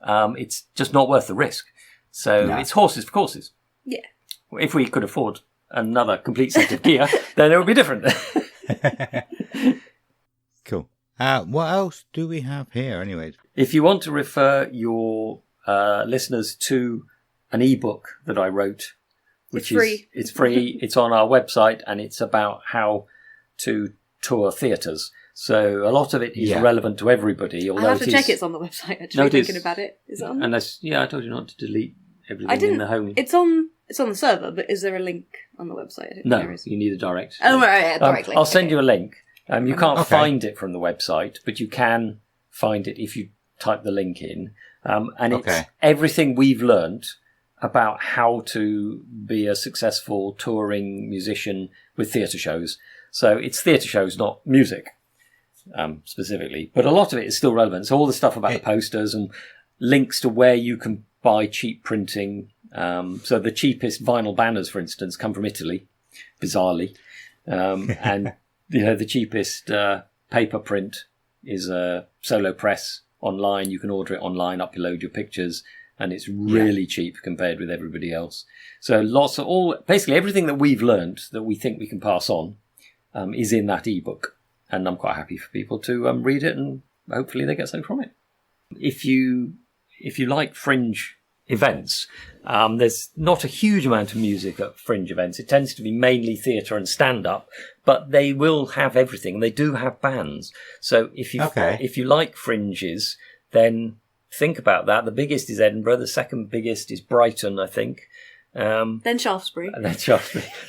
it's just not worth the risk. So it's horses for courses. Yeah. If we could afford another complete set of gear, then it would be different. Cool. What else do we have here, anyways? If you want to refer your listeners to an ebook that I wrote, which it's free. It's on our website, and it's about how to tour theatres. So a lot of it is relevant to everybody. I'll have to check it's on the website. Actually, thinking about it, is it on? Unless, I told you not to delete everything in the home. It's on the server, but is there a link on the website? No, you need a direct. Oh, right, direct link. I'll send you a link. You can't find it from the website, but you can find it if you type the link in. And it's everything we've learnt about how to be a successful touring musician with theatre shows. So it's theatre shows, not music, specifically. But a lot of it is still relevant. So all the stuff about the posters and links to where you can buy cheap printing. So the cheapest vinyl banners, for instance, come from Italy, bizarrely. And, the cheapest paper print is a solo press online. You can order it online, upload your pictures, and it's really cheap compared with everybody else. So basically everything that we've learned that we think we can pass on is in that ebook. And I'm quite happy for people to read it, and hopefully they get something from it. If you like fringe events, there's not a huge amount of music at fringe events. It tends to be mainly theatre and stand-up, but they will have everything. They do have bands. So if you like fringes, then think about that. The biggest is Edinburgh. The second biggest is Brighton, I think. Then Shaftesbury.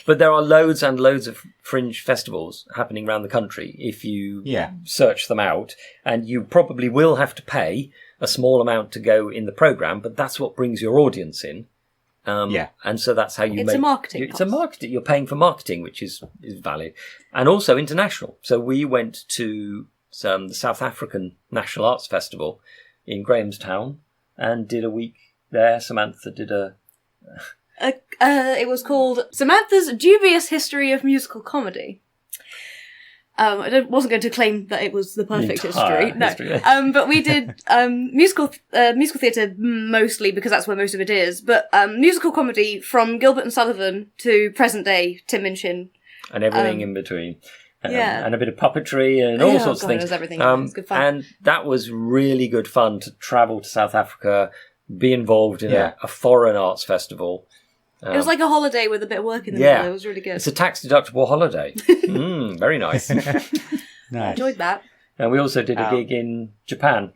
But there are loads and loads of fringe festivals happening around the country if you search them out. And you probably will have to pay a small amount to go in the programme, but that's what brings your audience in. And so that's how you It's a marketing It's a marketing. You're paying for marketing, which is valid. And also international. So we went to the South African National Arts Festival in Grahamstown and did a week there. Samantha did it was called Samantha's Dubious History of Musical Comedy. I wasn't going to claim that it was the perfect history. No. But we did musical theatre mostly because that's where most of it is. But musical comedy from Gilbert and Sullivan to present day Tim Minchin. And everything in between. And a bit of puppetry and all sorts of things. It was everything. It was good fun. And that was really good fun to travel to South Africa, be involved in a foreign arts festival. It was like a holiday with a bit of work in the middle. It was really good. It's a tax-deductible holiday. Very nice. Nice. I enjoyed that. And we also did a gig in Japan.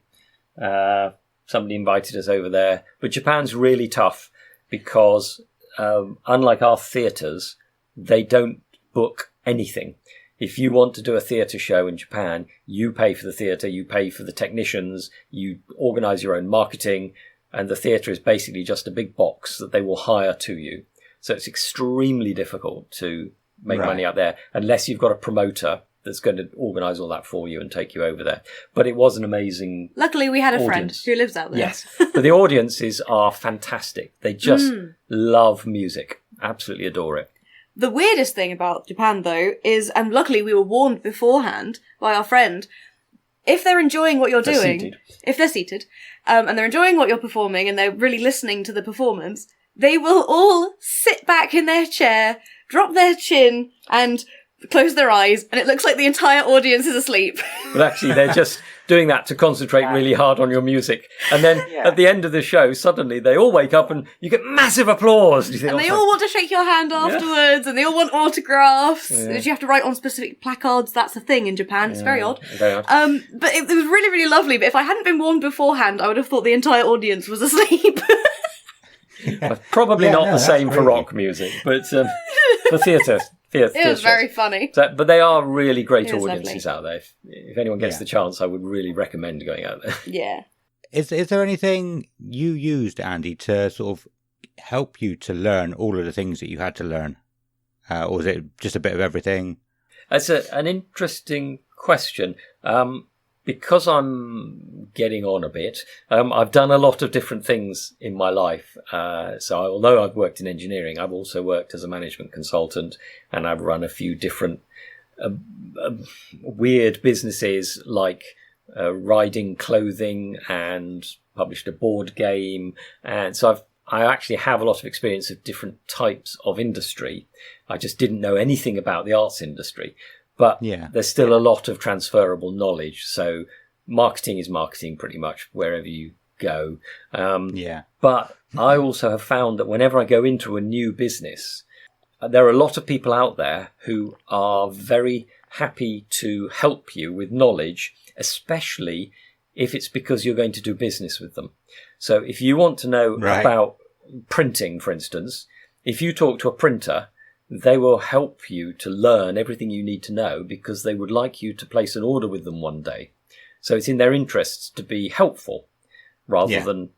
Somebody invited us over there. But Japan's really tough because, unlike our theatres, they don't book anything. If you want to do a theatre show in Japan, you pay for the theatre, you pay for the technicians, you organise your own marketing, and the theatre is basically just a big box that they will hire to you. So it's extremely difficult to make money out there unless you've got a promoter that's going to organise all that for you and take you over there. But it was an amazing Luckily, we had a audience. friend who lives out there. Yes, but the audiences are fantastic. They just love music. Absolutely adore it. The weirdest thing about Japan, though, is, and luckily we were warned beforehand by our friend, if they're enjoying what you're doing, if they're seated, and they're enjoying what you're performing and they're really listening to the performance, they will all sit back in their chair, drop their chin, and close their eyes, and it looks like the entire audience is asleep. But actually, they're just doing that to concentrate really hard on your music. And then at the end of the show, suddenly they all wake up and you get massive applause. You think, and they all want to shake your hand afterwards, and they all want autographs. You have to write on specific placards. That's a thing in Japan. It's very odd. Very odd. But it was really, really lovely. But if I hadn't been warned beforehand, I would have thought the entire audience was asleep. Probably not the same for rock music, but for theatre. It was very funny. So, but they are really great audiences out there. If anyone gets the chance, I would really recommend going out there. Yeah. Is there anything you used, Andy, to sort of help you to learn all of the things that you had to learn? Or was it just a bit of everything? That's an interesting question. Because I'm getting on a bit, I've done a lot of different things in my life. So although I've worked in engineering, I've also worked as a management consultant, and I've run a few different weird businesses like riding clothing, and published a board game. And so I actually have a lot of experience of different types of industry. I just didn't know anything about the arts industry. But there's still a lot of transferable knowledge. So marketing is marketing pretty much wherever you go. But I also have found that whenever I go into a new business, there are a lot of people out there who are very happy to help you with knowledge, especially if it's because you're going to do business with them. So if you want to know about printing, for instance, if you talk to a printer, they will help you to learn everything you need to know because they would like you to place an order with them one day. So it's in their interests to be helpful rather than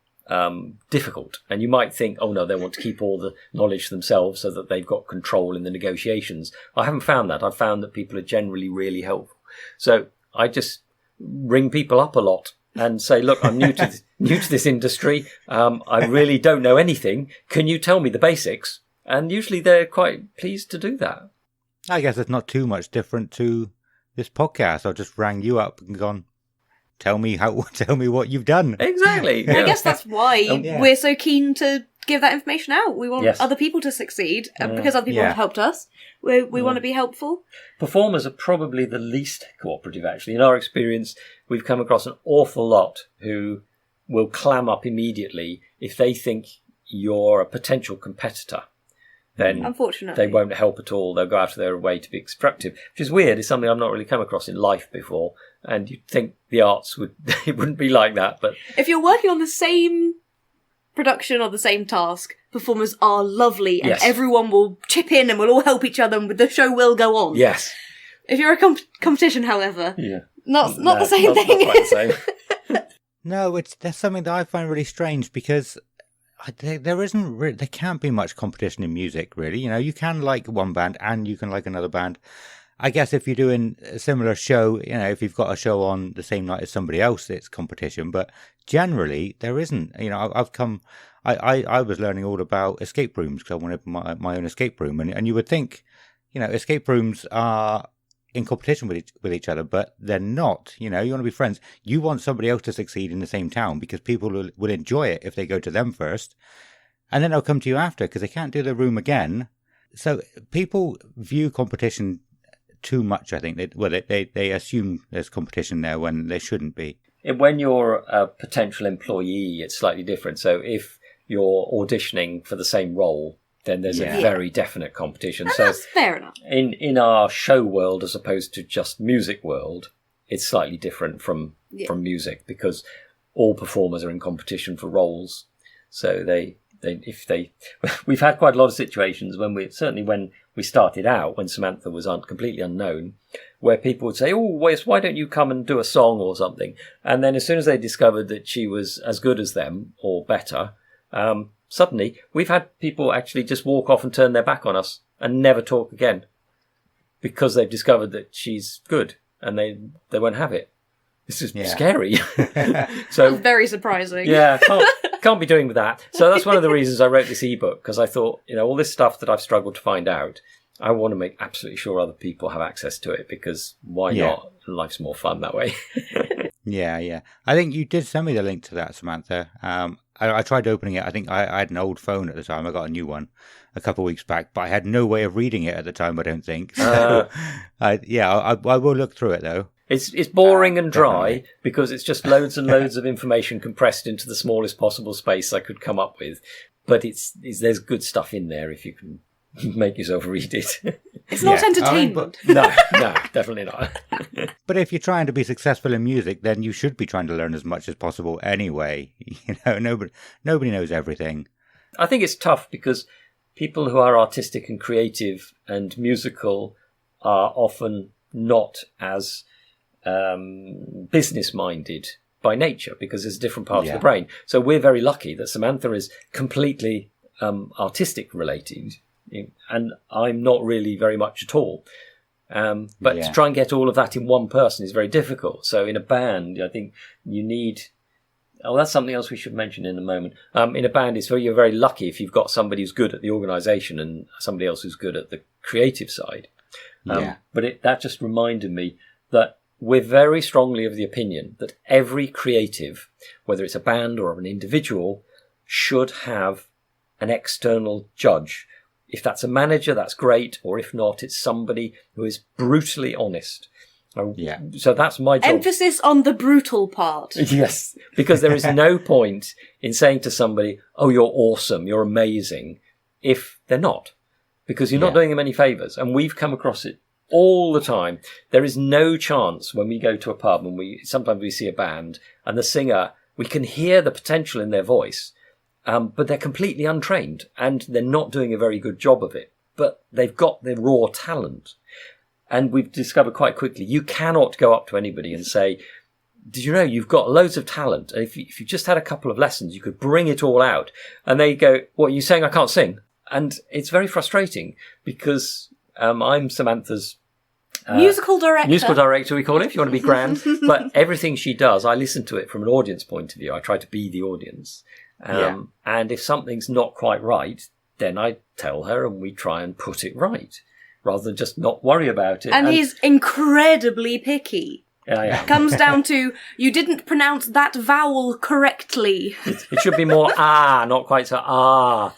difficult. And you might think, oh no, they want to keep all the knowledge themselves so that they've got control in the negotiations. I haven't found that. I've found that people are generally really helpful. So I just ring people up a lot and say, look, I'm new to this industry. I really don't know anything. Can you tell me the basics? And usually they're quite pleased to do that. I guess it's not too much different to this podcast. I just rang you up and gone, tell me what you've done. Exactly. Yeah. I guess that's why we're so keen to give that information out. We want other people to succeed because other people have helped us. We want to be helpful. Performers are probably the least cooperative, actually. In our experience, we've come across an awful lot who will clam up immediately if they think you're a potential competitor. Then unfortunately, they won't help at all. They'll go out of their way to be extractive, which is weird. It's something I've not really come across in life before. And you'd think the arts it wouldn't be like that. But if you're working on the same production or the same task, performers are lovely and everyone will chip in and we'll all help each other and the show will go on. Yes. If you're a competition, however, not the same thing. Not quite the same. No, that's something that I find really strange because there can't be much competition in music, really. You know, you can like one band and you can like another band. I guess if you're doing a similar show, you know, if you've got a show on the same night as somebody else, it's competition. But generally, there isn't. You know, I was learning all about escape rooms because I wanted my own escape room. And you would think, you know, escape rooms are in competition with each other, but they're not. You know, you want to be friends. You want somebody else to succeed in the same town because people will enjoy it if they go to them first, and then they'll come to you after because they can't do the room again. So people view competition too much. I think they assume there's competition there when there shouldn't be. When you're a potential employee, it's slightly different. So if you're auditioning for the same role, then there's a very definite competition. And so that's fair enough. In our show world, as opposed to just music world, it's slightly different from music because all performers are in competition for roles. So they We've had quite a lot of situations when we started out, when Samantha was completely unknown, where people would say, "Oh, why don't you come and do a song or something?" And then as soon as they discovered that she was as good as them or better, suddenly we've had people actually just walk off and turn their back on us and never talk again because they've discovered that she's good and they won't have it. This is scary. So that's very surprising. Yeah, can't be doing with that. So that's one of the reasons I wrote this ebook, because I thought, all this stuff that I've struggled to find out, I want to make absolutely sure other people have access to it, because why not? Life's more fun that way. Yeah. I think you did send me the link to that, Samantha. I tried opening it. I think I had an old phone at the time. I got a new one a couple of weeks back, but I had no way of reading it at the time, I don't think. So, I will look through it, though. It's boring and dry because it's just loads and loads of information compressed into the smallest possible space I could come up with. But there's good stuff in there if you can make yourself read it. It's not entertainment. No, definitely not. But if you're trying to be successful in music, then you should be trying to learn as much as possible anyway. Nobody knows everything. I think it's tough because people who are artistic and creative and musical are often not as business-minded by nature, because there's different parts of the brain. So we're very lucky that Samantha is completely artistic related, and I'm not really very much at all. But to try and get all of that in one person is very difficult. So in a band, I think you need... Oh, that's something else we should mention in a moment. In a band, you're very lucky if you've got somebody who's good at the organisation and somebody else who's good at the creative side. But that just reminded me that we're very strongly of the opinion that every creative, whether it's a band or an individual, should have an external judge. If that's a manager, that's great. Or if not, it's somebody who is brutally honest. So that's my job. Emphasis on the brutal part. Yes, because there is no point in saying to somebody, "Oh, you're awesome, you're amazing," if they're not. Because you're not doing them any favours. And we've come across it all the time. There is no chance when we go to a pub and sometimes we see a band and the singer, we can hear the potential in their voice, but they're completely untrained and they're not doing a very good job of it. But they've got their raw talent. And we've discovered quite quickly, you cannot go up to anybody and say, "Did you know you've got loads of talent? And if you just had a couple of lessons, you could bring it all out." And they go, "What, are you saying I can't sing?" And it's very frustrating because I'm Samantha's musical director, we call it, if you want to be grand. But everything she does, I listen to it from an audience point of view. I try to be the audience. And if something's not quite right, then I tell her and we try and put it right, rather than just not worry about it. And he's incredibly picky. Yeah. Comes down to, you didn't pronounce that vowel correctly. It should be more not quite so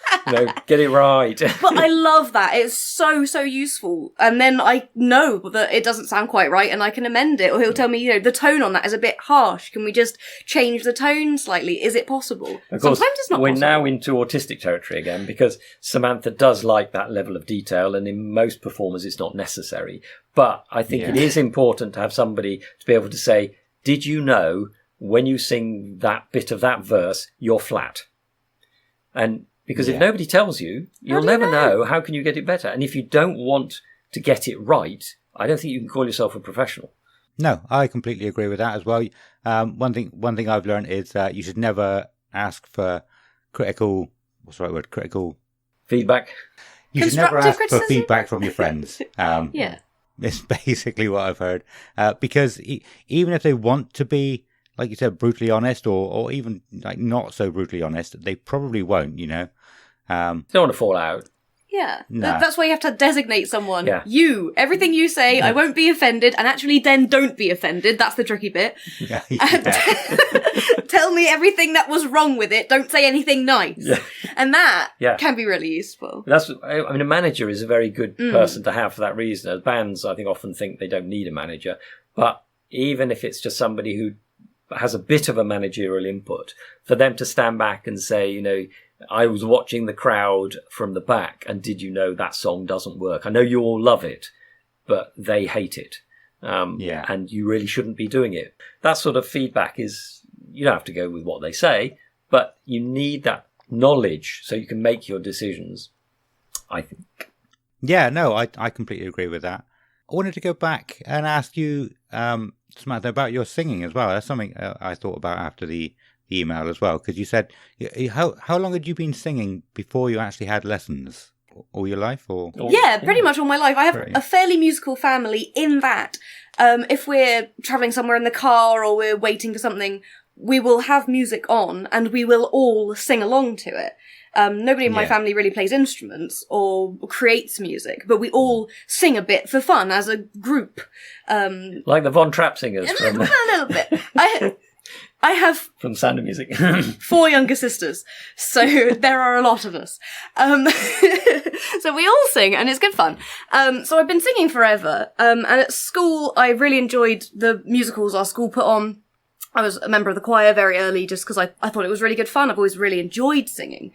get it right. But I love that. It's so useful. And then I know that it doesn't sound quite right and I can amend it. Or he'll tell me, the tone on that is a bit harsh. Can we just change the tone slightly? Is it possible? Of course, sometimes it's not we're possible. now into autistic territory again, because Samantha does like that level of detail, and in most performers it's not necessary. But I think it is important to have somebody to be able to say, "Did you know when you sing that bit of that verse, you're flat?" And because if nobody tells you, you'll never know. How can you get it better? And if you don't want to get it right, I don't think you can call yourself a professional. No, I completely agree with that as well. One thing I've learned is that you should never ask for critical feedback. You should never ask criticism? for feedback from your friends. It's basically what I've heard. Because even if they want to be, like you said, brutally honest, or even like not so brutally honest, they probably won't, You don't want to fall out. Yeah. No. That's why you have to designate someone. Yeah. Everything you say, I won't be offended, and actually then don't be offended. That's the tricky bit. Yeah. Tell me everything that was wrong with it. Don't say anything nice. Yeah. And that can be really useful. A manager is a very good person to have for that reason. Bands, I think, often think they don't need a manager. But even if it's just somebody who has a bit of a managerial input, for them to stand back and say, "I was watching the crowd from the back, and did you know that song doesn't work? I know you all love it, but they hate it. And you really shouldn't be doing it." That sort of feedback is, you don't have to go with what they say, but you need that knowledge so you can make your decisions, I think. Yeah, no, I completely agree with that. I wanted to go back and ask you, Samantha, about your singing as well. That's something I thought about after the email as well, because you said, how long had you been singing before you actually had lessons? All your life? Or Yeah, pretty much all my life. I have a fairly musical family in that if we're travelling somewhere in the car or we're waiting for something, we will have music on and we will all sing along to it. Nobody in my family really plays instruments or creates music, but we all sing a bit for fun as a group. Like the Von Trapp singers. A little bit. I have from Sound of Music 4 younger sisters, so there are a lot of us. So we all sing, and it's good fun. So I've been singing forever, and at school I really enjoyed the musicals our school put on. I was a member of the choir very early just because I thought it was really good fun. I've always really enjoyed singing.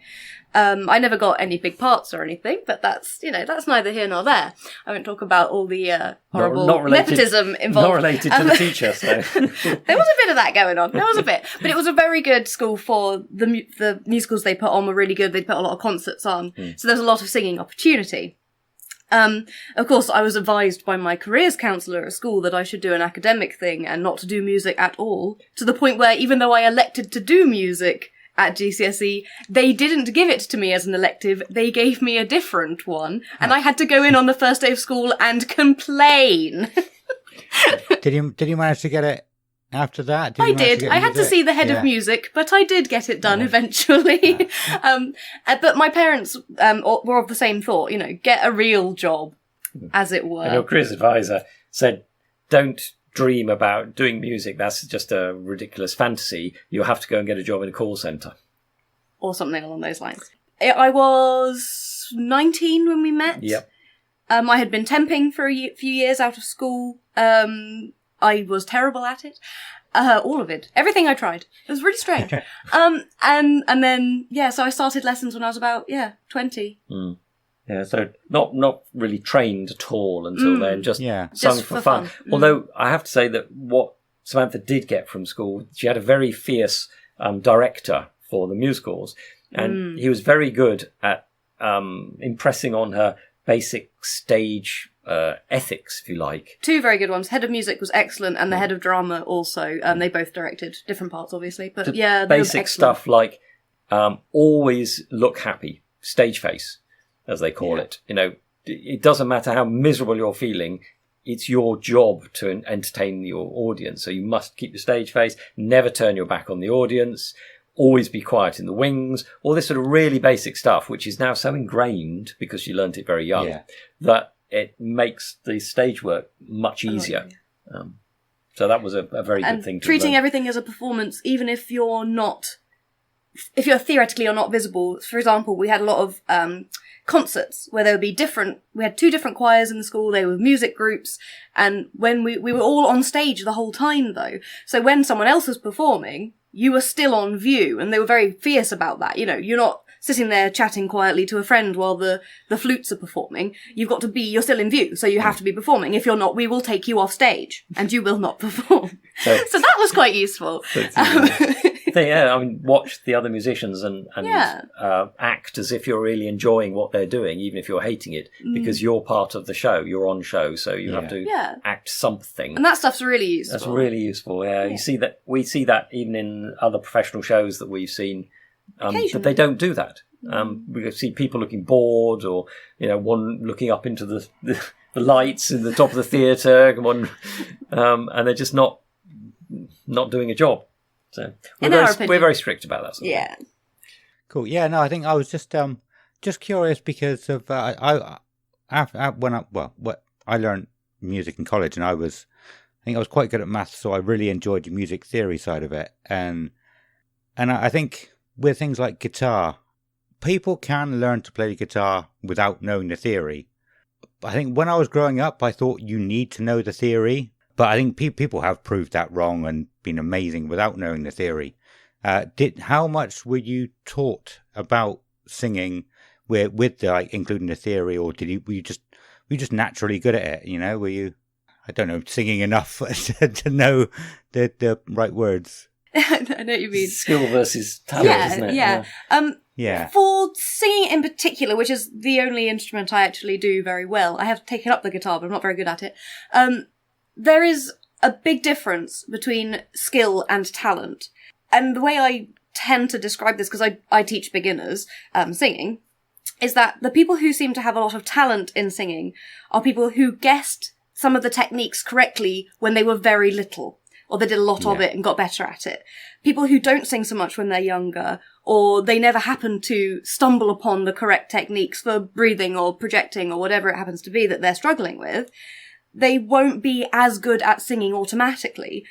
I never got any big parts or anything, but that's neither here nor there. I won't talk about all the horrible nepotism involved. Not related to the teacher, so. There was a bit of that going on. There was a bit. But it was a very good school for the musicals they put on were really good. They put a lot of concerts on. So there's a lot of singing opportunity. Of course, I was advised by my careers counsellor at school that I should do an academic thing and not to do music at all, to the point where even though I elected to do music at GCSE, they didn't give it to me as an elective, they gave me a different one, and I had to go in on the first day of school and complain. Did you manage to get it after that? I did. I had to see the head of music, but I did get it done eventually. But my parents were of the same thought, get a real job, as it were. And your careers advisor said, don't dream about doing music. That's just a ridiculous fantasy. You'll have to go and get a job in a call centre. Or something along those lines. I was 19 when we met. Yep. I had been temping for a few years out of school. I was terrible at it. All of it. Everything I tried. It was really strange. And then, so I started lessons when I was about, 20. Mm. Yeah, so not really trained at all until then, just sung just for fun. Although I have to say that what Samantha did get from school, she had a very fierce director for the musicals, and he was very good at impressing on her basic stage ethics, if you like. 2 very good ones. Head of music was excellent, and the head of drama also. They both directed different parts, obviously, but basic stuff like always look happy, stage face, as they call it. It doesn't matter how miserable you're feeling. It's your job to entertain your audience. So you must keep your stage face, never turn your back on the audience, always be quiet in the wings, all this sort of really basic stuff, which is now so ingrained because she learnt it very young, that it makes the stage work much easier. So that was a very good thing to treating learn. everything as a performance, even if you're theoretically not visible. For example, we had a lot of concerts where there would be we had 2 different choirs in the school, they were music groups, and when we were all on stage the whole time though. So when someone else was performing, you were still on view, and they were very fierce about that. You're not sitting there chatting quietly to a friend while the flutes are performing. You're still in view, so you have to be performing. If you're not, we will take you off stage, and you will not perform. So that was quite useful. Watch the other musicians and act as if you're really enjoying what they're doing, even if you're hating it, because you're part of the show, you're on show, so you have to act something. And that stuff's really useful. That's really useful, You see that, we see that even in other professional shows that we've seen, that they don't do that. We see people looking bored, or one looking up into the lights in the top of the theatre, and they're just not doing a job. So we're very strict about that. Sort of thing. Cool. Yeah. No, I think I was just curious because of I learned music in college, and I think I was quite good at maths, so I really enjoyed the music theory side of it, and I think with things like guitar, people can learn to play the guitar without knowing the theory. I think when I was growing up, I thought you need to know the theory. But I think people have proved that wrong and been amazing without knowing the theory. How much were you taught about singing with including the theory, or were you just naturally good at it? Were you, I don't know, singing enough to know the right words? I know what you mean. Skill versus talent, isn't it? Yeah. Yeah. For singing in particular, which is the only instrument I actually do very well, I have taken up the guitar, but I'm not very good at it. There is a big difference between skill and talent. And the way I tend to describe this, because I teach beginners singing, is that the people who seem to have a lot of talent in singing are people who guessed some of the techniques correctly when they were very little, or they did a lot of it and got better at it. People who don't sing so much when they're younger, or they never happen to stumble upon the correct techniques for breathing or projecting or whatever it happens to be that they're struggling with, they won't be as good at singing automatically,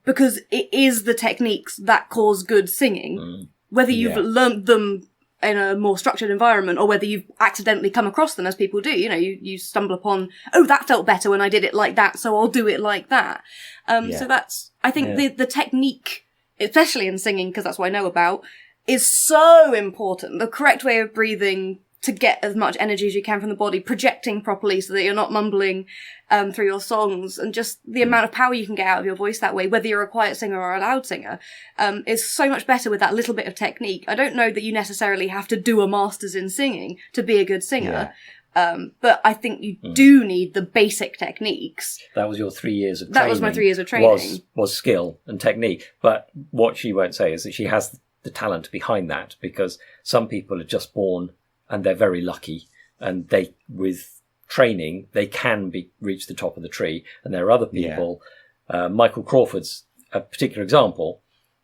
because it is the techniques that cause good singing. Whether you've learnt them in a more structured environment or whether you've accidentally come across them, as people do. You know, you stumble upon, oh, that felt better when I did it like that, so I'll do it like that. So that's, I think the technique, especially in singing, because that's what I know about, is so important. The correct way of breathing to get as much energy as you can from the body, projecting properly so that you're not mumbling through your songs, and just the amount of power you can get out of your voice that way, whether you're a quiet singer or a loud singer, is so much better with that little bit of technique. I don't know that you necessarily have to do a master's in singing to be a good singer, but I think you do need the basic techniques. That was your 3 years of training. That was my 3 years of training. Was skill and technique. But what she won't say is that she has the talent behind that, because some people are just born and they're very lucky, and they, with training, they can reach the top of the tree. And there are other people. Michael Crawford's a particular example.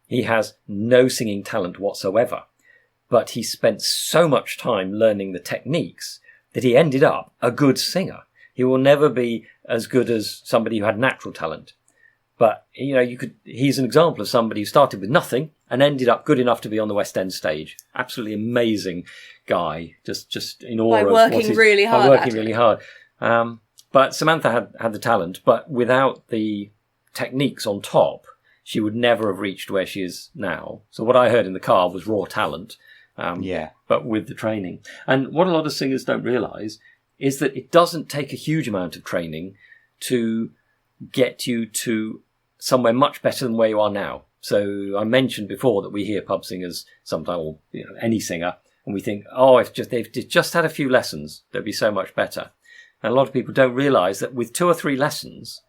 He has no singing talent whatsoever, but he spent so much time learning the techniques that he ended up a good singer. He will never be as good as somebody who had natural talent. But, you know, he's an example of somebody who started with nothing and ended up good enough to be on the West End stage. Absolutely amazing guy. Just in awe by of working really hard. By working really hard. But Samantha had the talent, but without the techniques on top, she would never have reached where she is now. So what I heard in the car was raw talent. But with the training. And what a lot of singers don't realise is that it doesn't take a huge amount of training to get you to somewhere much better than where you are now. So I mentioned before that we hear pub singers sometimes, or any singer, and we think, oh, if they've just had a few lessons, they'd be so much better. And a lot of people don't realise that with 2 or 3 lessons,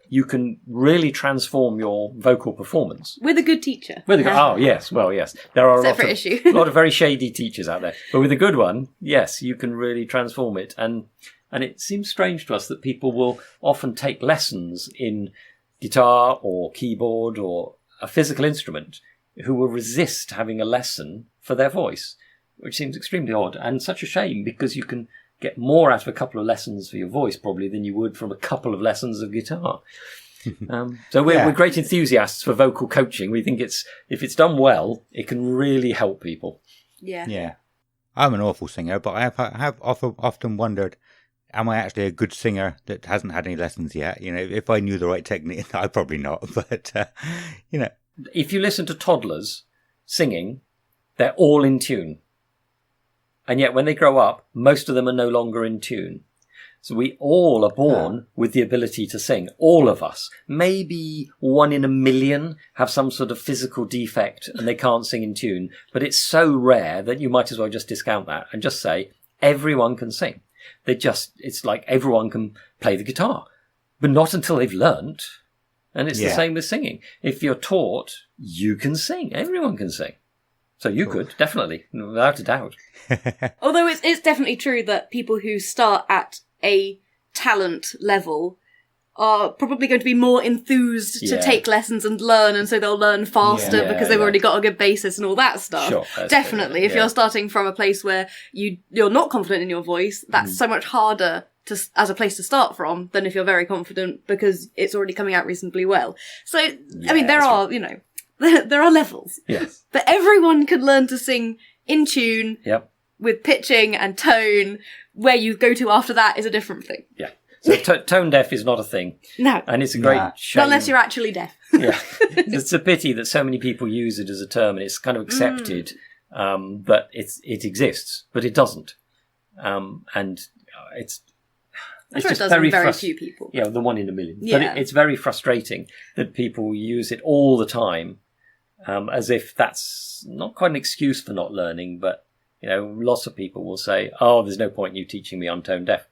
you can really transform your vocal performance. With a good teacher. Oh, yes. Well, yes. There are a lot of very shady teachers out there. But with a good one, yes, you can really transform it. And it seems strange to us that people will often take lessons in guitar or keyboard or a physical instrument who will resist having a lesson for their voice, which seems extremely odd and such a shame, because you can get more out of a couple of lessons for your voice probably than you would from a couple of lessons of guitar. So we're great enthusiasts for vocal coaching. We think if it's done well, it can really help people. Yeah. I'm an awful singer, but I have often wondered, am I actually a good singer that hasn't had any lessons yet? You know, if I knew the right technique, I'd probably not. But, if you listen to toddlers singing, they're all in tune. And yet when they grow up, most of them are no longer in tune. So we all are born with the ability to sing. All of us. Maybe 1 in a million have some sort of physical defect and they can't sing in tune. But it's so rare that you might as well just discount that and just say everyone can sing. It's like everyone can play the guitar, but not until they've learnt. And it's the same with singing. If you're taught, you can sing. Everyone can sing. So you could, definitely, without a doubt. Although it's definitely true that people who start at a talent level are probably going to be more enthused to take lessons and learn, and so they'll learn faster because they've already got a good basis and all that stuff. Sure, definitely. If you're starting from a place where you're not confident in your voice, that's so much harder as a place to start from than if you're very confident because it's already coming out reasonably well. So, I mean, there are, there are levels. Yes. But everyone can learn to sing in tune with pitching and tone. Where you go to after that is a different thing. Yeah. So tone deaf is not a thing. No. And it's a great shame. Not unless you're actually deaf. Yeah. It's a pity that so many people use it as a term and it's kind of accepted that it exists, but it doesn't. And it's just very few people. Yeah, the 1 in a million. Yeah. But it's very frustrating that people use it all the time as if that's not quite an excuse for not learning, but, lots of people will say, oh, there's no point in you teaching me I'm tone deaf.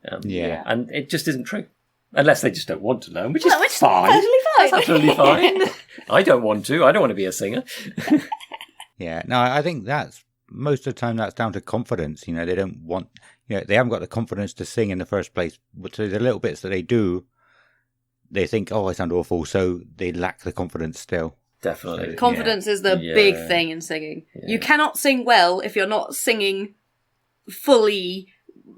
And it just isn't true. Unless they just don't want to learn, which is fine. Totally fine. That's absolutely fine. I don't want to. I don't want to be a singer. Yeah, no, I think that's most of the time that's down to confidence. They don't want, they haven't got the confidence to sing in the first place. But so the little bits that they do, they think, oh, I sound awful. So they lack the confidence still. Definitely. Confidence is the big thing in singing. Yeah. You cannot sing well if you're not singing fully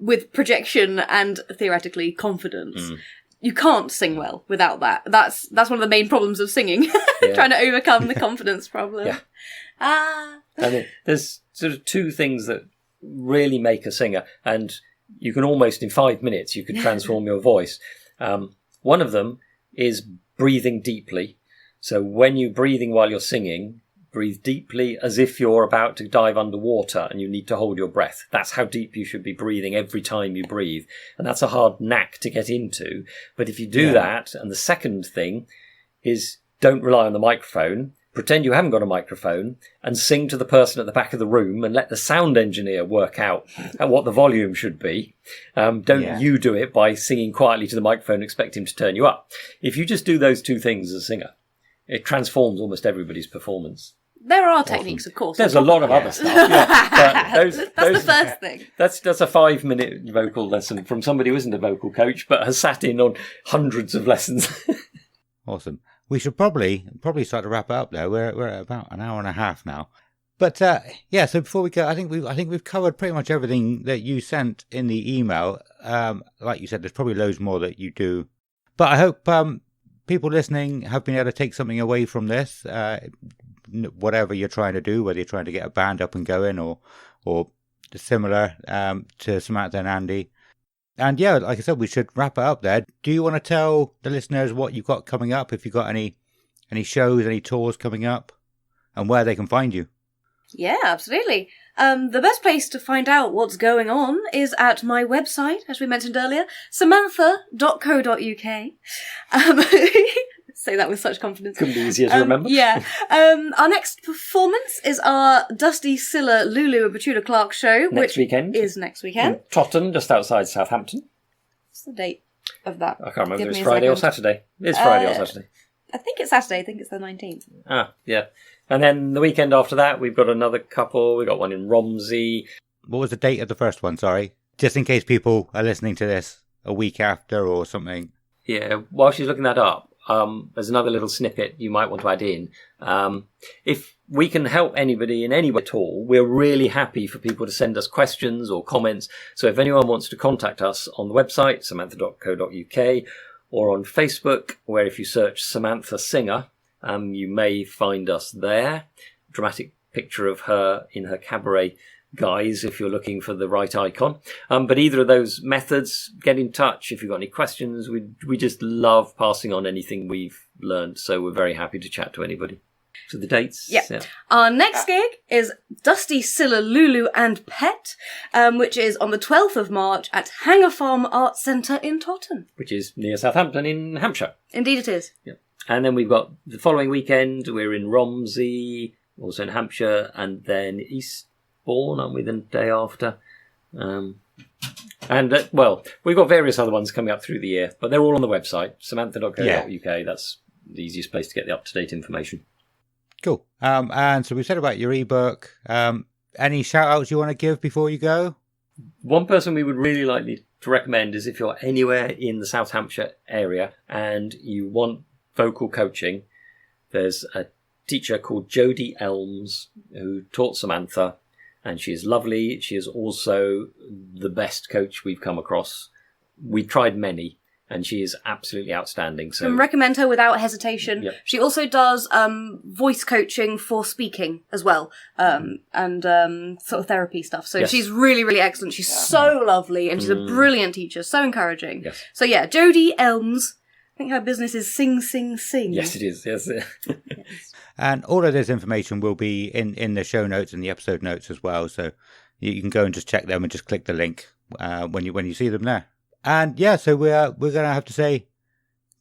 with projection and theoretically confidence. You can't sing well without that. That's one of the main problems of singing. Trying to overcome the confidence problem. And there's sort of two things that really make a singer, and you can almost in 5 minutes you can transform your voice. One of them is breathing deeply. So when you're breathing while you're singing, breathe deeply as if you're about to dive underwater and you need to hold your breath. That's how deep you should be breathing every time you breathe. And that's a hard knack to get into. But if you do that, and the second thing is don't rely on the microphone, pretend you haven't got a microphone and sing to the person at the back of the room and let the sound engineer work out what the volume should be. Don't you do it by singing quietly to the microphone and expect him to turn you up. If you just do those two things as a singer, it transforms almost everybody's performance. There are techniques, of course. There's a lot of other stuff. But that's the first thing. That's a 5-minute vocal lesson from somebody who isn't a vocal coach, but has sat in on hundreds of lessons. Awesome. We should probably start to wrap it up there. We're at about an hour and a half now. But so before we go, I think we've covered pretty much everything that you sent in the email. Like you said, there's probably loads more that you do. But I hope people listening have been able to take something away from this. Whatever you're trying to do, whether you're trying to get a band up and going or similar to Samantha and Andy. And like I said, we should wrap it up there. Do you want to tell the listeners what you've got coming up? If you've got any shows, any tours coming up, and where they can find you? Yeah, absolutely. The best place to find out what's going on is at my website, as we mentioned earlier, samantha.co.uk. Say that with such confidence. Couldn't be easier to remember. Our next performance is our Dusty Silla Lulu and Petula Clark show, next weekend. Is next weekend. In Totton, just outside Southampton. What's the date of that? I can't remember if it's Friday or Saturday. It's Friday or Saturday. I think it's Saturday. I think it's the 19th. Yeah. And then the weekend after that, we've got another couple. We've got one in Romsey. What was the date of the first one? Sorry. Just in case people are listening to this a week after or something. Yeah, while she's looking that up, there's another little snippet you might want to add in. If we can help anybody in any way at all, we're really happy for people to send us questions or comments. So if anyone wants to contact us on the website, samantha.co.uk, or on Facebook, where if you search Samantha Singer, you may find us there. Dramatic picture of her in her cabaret guise if you're looking for the right icon. But either of those methods, get in touch if you've got any questions. We just love passing on anything we've learned, so we're very happy to chat to anybody. So the dates? Yeah. Our next gig is Dusty Silla Lulu and Pet, which is on the 12th of March at Hanger Farm Arts Centre in Totton. Which is near Southampton in Hampshire. Indeed it is. Yeah. And then we've got the following weekend, we're in Romsey, also in Hampshire, and then Eastbourne, aren't we, the day after? We've got various other ones coming up through the year, but they're all on the website, samantha.co.uk. That's the easiest place to get the up-to-date information. Cool. And so we said about your ebook. Any shout-outs you want to give before you go? One person we would really like to recommend is if you're anywhere in the South Hampshire area and you want vocal coaching, there's a teacher called Jodie Elms who taught Samantha, and she is lovely. She is also the best coach we've come across. We tried many, and she is absolutely outstanding. So I recommend her without hesitation. Yep. She also does voice coaching for speaking as well, and sort of therapy stuff. So she's really, really excellent. She's so lovely, and she's a brilliant teacher, so encouraging. Yes. So yeah, Jodie Elms. I think her business is Sing Sing Sing. Yes, it is. Yes. And all of this information will be in the show notes and the episode notes as well. So you can go and just check them and just click the link when you see them there. And so we're going to have to say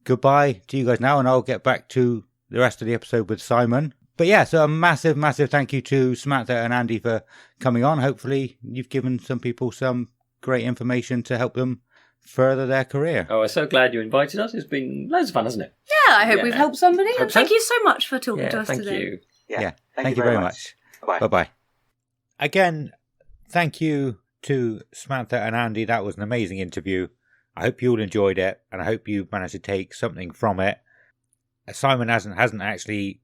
goodbye to you guys now, and I'll get back to the rest of the episode with Simon. But yeah, so a massive, massive thank you to Samantha and Andy for coming on. Hopefully you've given some people some great information to help them further their career. Oh, we're so glad you invited us. It's been loads of fun, hasn't it? Yeah, I hope we've helped somebody. And thank you so much for talking to us thank today. You. Yeah, thank you very much. Bye-bye. Again, thank you to Samantha and Andy. That was an amazing interview. I hope you all enjoyed it, and I hope you managed to take something from it. Simon hasn't actually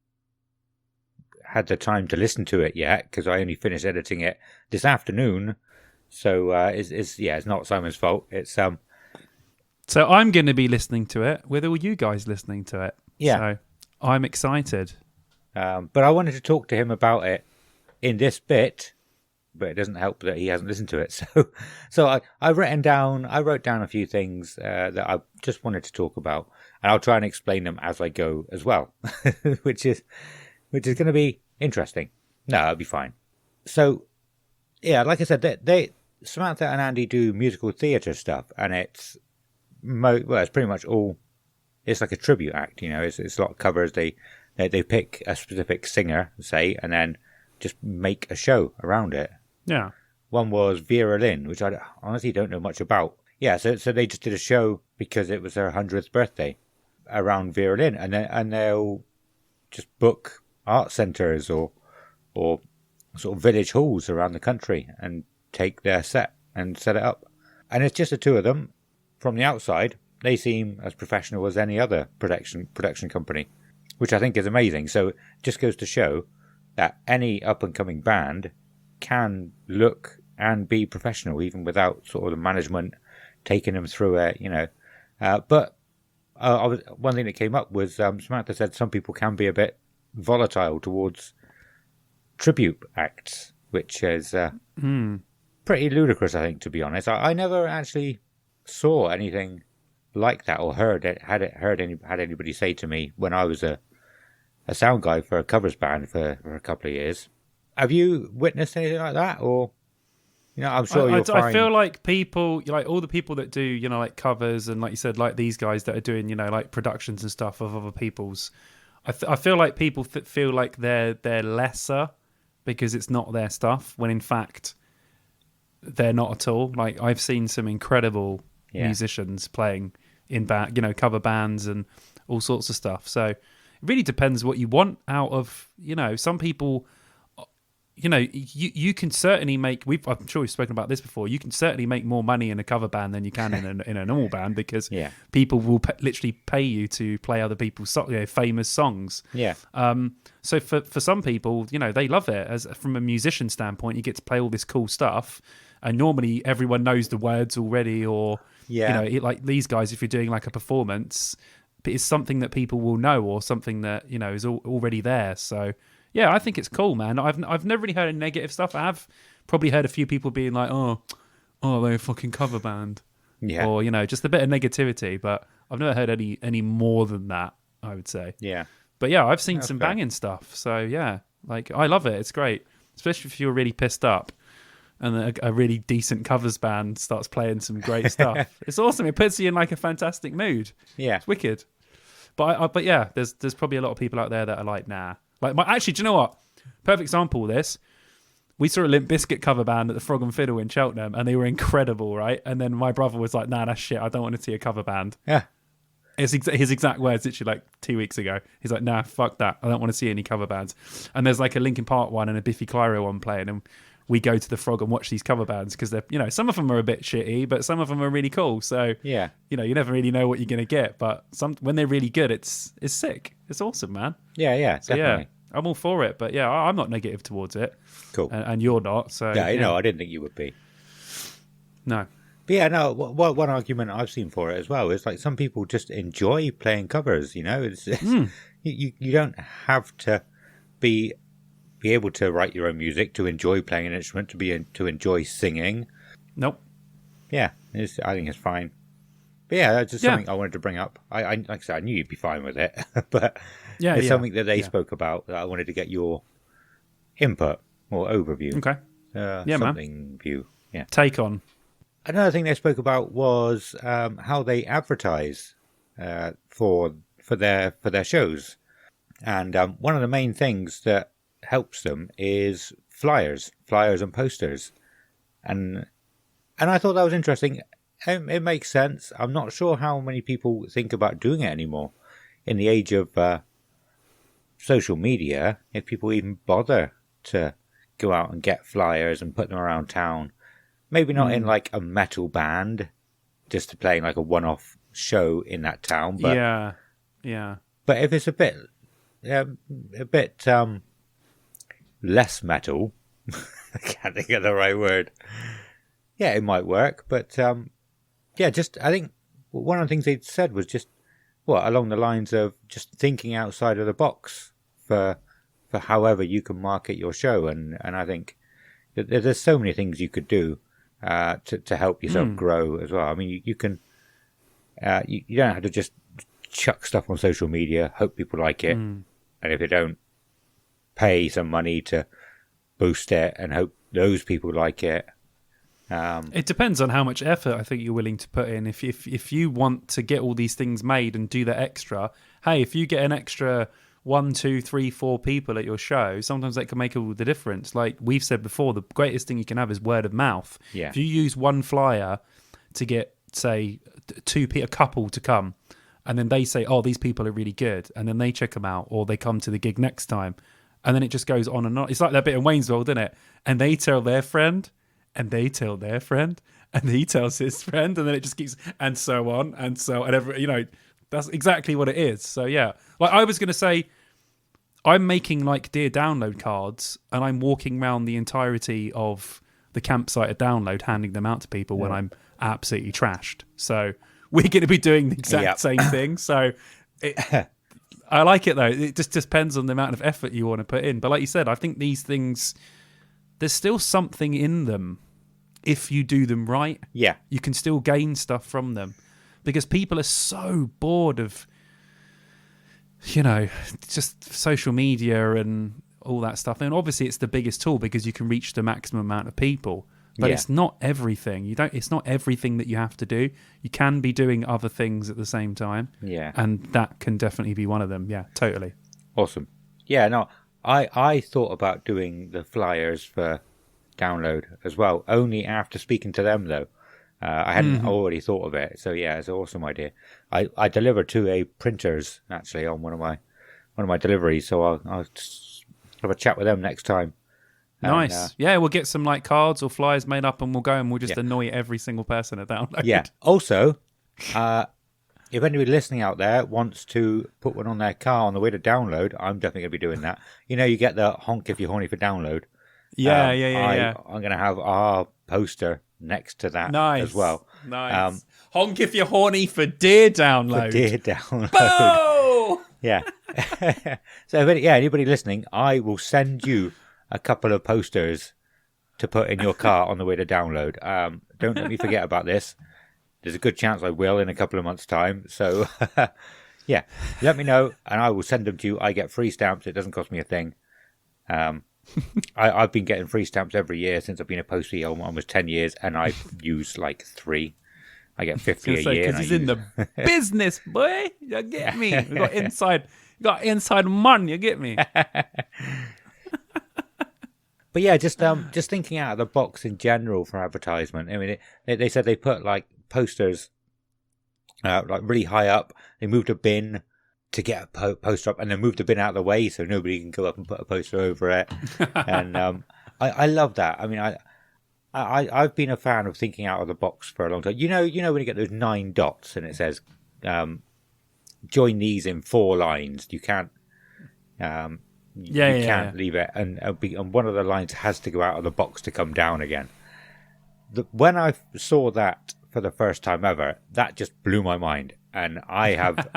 had the time to listen to it yet, because I only finished editing it this afternoon. So it's not Simon's fault. It's So I'm going to be listening to it with all you guys listening to it. Yeah. So I'm excited. But I wanted to talk to him about it in this bit, but it doesn't help that he hasn't listened to it. So I wrote down a few things that I just wanted to talk about, and I'll try and explain them as I go as well, which is going to be interesting. No, it'll be fine. So yeah, like I said, they Samantha and Andy do musical theatre stuff, and it's pretty much all. It's like a tribute act, It's a lot of covers. They pick a specific singer, say, and then just make a show around it. Yeah. One was Vera Lynn, which I honestly don't know much about. Yeah, so they just did a show because it was her 100th birthday around Vera Lynn, and they'll just book art centres or sort of village halls around the country and take their set and set it up. And it's just the two of them. From the outside, they seem as professional as any other production company, which I think is amazing. So it just goes to show that any up-and-coming band can look and be professional, even without sort of the management taking them through it, But one thing that came up was Samantha said some people can be a bit volatile towards tribute acts, which is pretty ludicrous, I think, to be honest. I never actually saw anything like that or had anybody say to me when I was a sound guy for a covers band for a couple of years. Have you witnessed anything like that, or I'm sure you'll find. I feel like people, like all the people that do, like covers and like you said, like these guys that are doing, like productions and stuff of other people's. I feel like people feel like they're lesser because it's not their stuff, when in fact they're not at all. Like I've seen some incredible musicians playing in cover bands and all sorts of stuff. So it really depends what you want out of, some people. You can certainly make. I'm sure we've spoken about this before. You can certainly make more money in a cover band than you can in a normal band, because people will literally pay you to play other people's famous songs. Yeah. So for some people, they love it. As from a musician standpoint, you get to play all this cool stuff, and normally everyone knows the words already, or like these guys, if you're doing like a performance, it's something that people will know, or something that is already there. So. Yeah, I think it's cool, man. I've never really heard any negative stuff. I have probably heard a few people being like, oh, they're a fucking cover band. Yeah. Or, just a bit of negativity, but I've never heard any more than that, I would say. Yeah. But yeah, I've seen some banging stuff. So yeah, like I love it. It's great. Especially if you're really pissed up and a really decent covers band starts playing some great stuff. It's awesome. It puts you in like a fantastic mood. Yeah. It's wicked. But yeah, there's probably a lot of people out there that are like, nah. Like actually, do you know what? Perfect example of this. We saw a Limp Bizkit cover band at the Frog and Fiddle in Cheltenham, and they were incredible, right? And then my brother was like, "Nah, that's shit. I don't want to see a cover band." Yeah, it's his exact words, literally like 2 weeks ago. He's like, "Nah, fuck that. I don't want to see any cover bands." And there's like a Linkin Park one and a Biffy Clyro one playing, and we go to the Frog and watch these cover bands because they're, some of them are a bit shitty, but some of them are really cool. So yeah, you never really know what you're gonna get, but when they're really good, it's sick. It's awesome, man. Yeah, so, definitely. Yeah, I'm all for it, but yeah, I'm not negative towards it. Cool. And you're not, so... Yeah, I didn't think you would be. No. But yeah, no, one argument I've seen for it as well is like some people just enjoy playing covers, It's you don't have to be able to write your own music to enjoy playing an instrument, to enjoy singing. Nope. Yeah, I think it's fine. But yeah, that's just something I wanted to bring up. I like I said, I knew you'd be fine with it, but it's something that they spoke about that I wanted to get your input or overview. Okay. Something view. Yeah. Take on. Another thing they spoke about was how they advertise for their shows. And one of the main things that helps them is flyers and posters. And I thought that was interesting. It makes sense. I'm not sure how many people think about doing it anymore. In the age of social media, if people even bother to go out and get flyers and put them around town. Maybe not in like a metal band, just to play like a one-off show in that town. But yeah. But if it's a bit less metal, I can't think of the right word. Yeah, it might work. But I think one of the things they said was just along the lines of just thinking outside of the box for however you can market your show, and I think that there's so many things you could do to help yourself grow as well. I mean, you can you don't have to just chuck stuff on social media, hope people like it, and if they don't, pay some money to boost it and hope those people like it. It depends on how much effort I think you're willing to put in. If you want to get all these things made and do that extra, hey, if you get an extra 1, 2, 3, 4 people at your show, sometimes that can make all the difference. Like we've said before, the greatest thing you can have is word of mouth. Yeah. If you use one flyer to get, say, a couple to come, and then they say, oh, these people are really good, and then they check them out, or they come to the gig next time, and then it just goes on and on. It's like that bit in Waynesville, isn't it? And they tell their friend, and they tell their friend, and he tells his friend, and then it just keeps, and so on, and so, and every, that's exactly what it is. So yeah, like I was going to say, I'm making like Dear Download cards, and I'm walking around the entirety of the campsite at Download, handing them out to people when I'm absolutely trashed. So we're going to be doing the exact same thing. So I like it though. It just depends on the amount of effort you want to put in. But like you said, I think these things, there's still something in them. If you do them right, you can still gain stuff from them, because people are so bored of, just social media and all that stuff. And obviously it's the biggest tool because you can reach the maximum amount of people, but it's not everything. It's not everything that you have to do. You can be doing other things at the same time. Yeah. And that can definitely be one of them. Yeah, totally. Awesome. Yeah, no, I thought about doing the flyers for Download as well, only after speaking to them though. I hadn't already thought of it, so yeah, it's an awesome idea. I delivered to a printers actually on one of my deliveries, so I'll just have a chat with them next time. Nice. Yeah, we'll get some like cards or flyers made up, and we'll go and we'll just annoy every single person at Download. Yeah. Also, if anybody listening out there wants to put one on their car on the way to Download, I'm definitely going to be doing that. You get the honk if you're horny for Download. Yeah. I'm going to have our poster next to that as well. Nice. Honk if you're horny for Dear Download. Dear Download. Boo! Yeah. So if anybody listening, I will send you a couple of posters to put in your car on the way to Download. Don't let me forget about this. There's a good chance I will in a couple of months' time. So, yeah, let me know, and I will send them to you. I get free stamps. It doesn't cost me a thing. I've been getting free stamps every year since I've been a postie almost 10 years, and I've used like 3. I get 50 a year. Because he's in the business, boy. You get me? We got inside money. You get me? But yeah, just thinking out of the box in general for advertisement. I mean, they said they put like posters like really high up. They moved a bin to get a poster up, and then moved the bin out of the way so nobody can go up and put a poster over it. And I love that. I mean, I've been a fan of thinking out of the box for a long time. You know when you get those 9 dots and it says join these in 4 lines. You can't. You can't leave it, and one of the lines has to go out of the box to come down again. When I saw that for the first time ever, that just blew my mind, and I have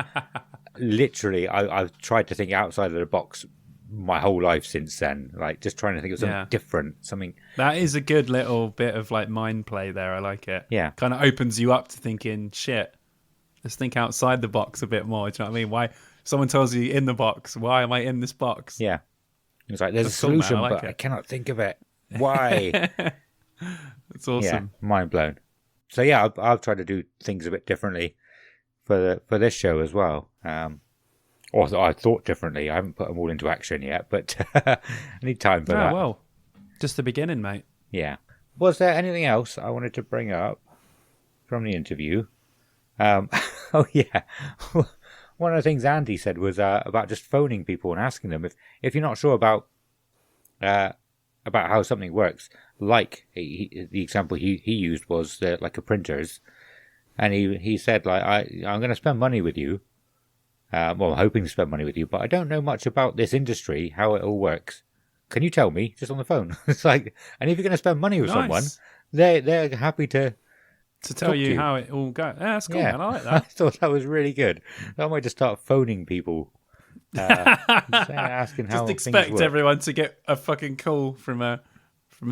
literally I've tried to think outside of the box my whole life since then, like just trying to think of something different, something that is a good little bit of like mind play there. I like it. Yeah, kind of opens you up to thinking, shit, let's think outside the box a bit more. Do you know what I mean? Why? Someone tells you in the box, why am I in this box? Yeah. It's like, there's a solution, but I cannot think of it. Why? It's awesome. Yeah, mind blown. So yeah, I'll try to do things a bit differently for this show as well. Or I thought differently. I haven't put them all into action yet, but I need time for that. Well, just the beginning, mate. Yeah. Was there anything else I wanted to bring up from the interview? Oh, yeah. One of the things Andy said was about just phoning people and asking them if you're not sure about how something works. Like the example he used was like a printer's, and he said like I'm going to spend money with you. Well, I'm hoping to spend money with you, but I don't know much about this industry, how it all works. Can you tell me just on the phone? It's like, and if you're going to spend money with someone, they're happy to tell you how it all goes. Yeah, that's cool, man. I like that. I thought that was really good. I might just start phoning people, asking how just expect everyone to get a fucking call from a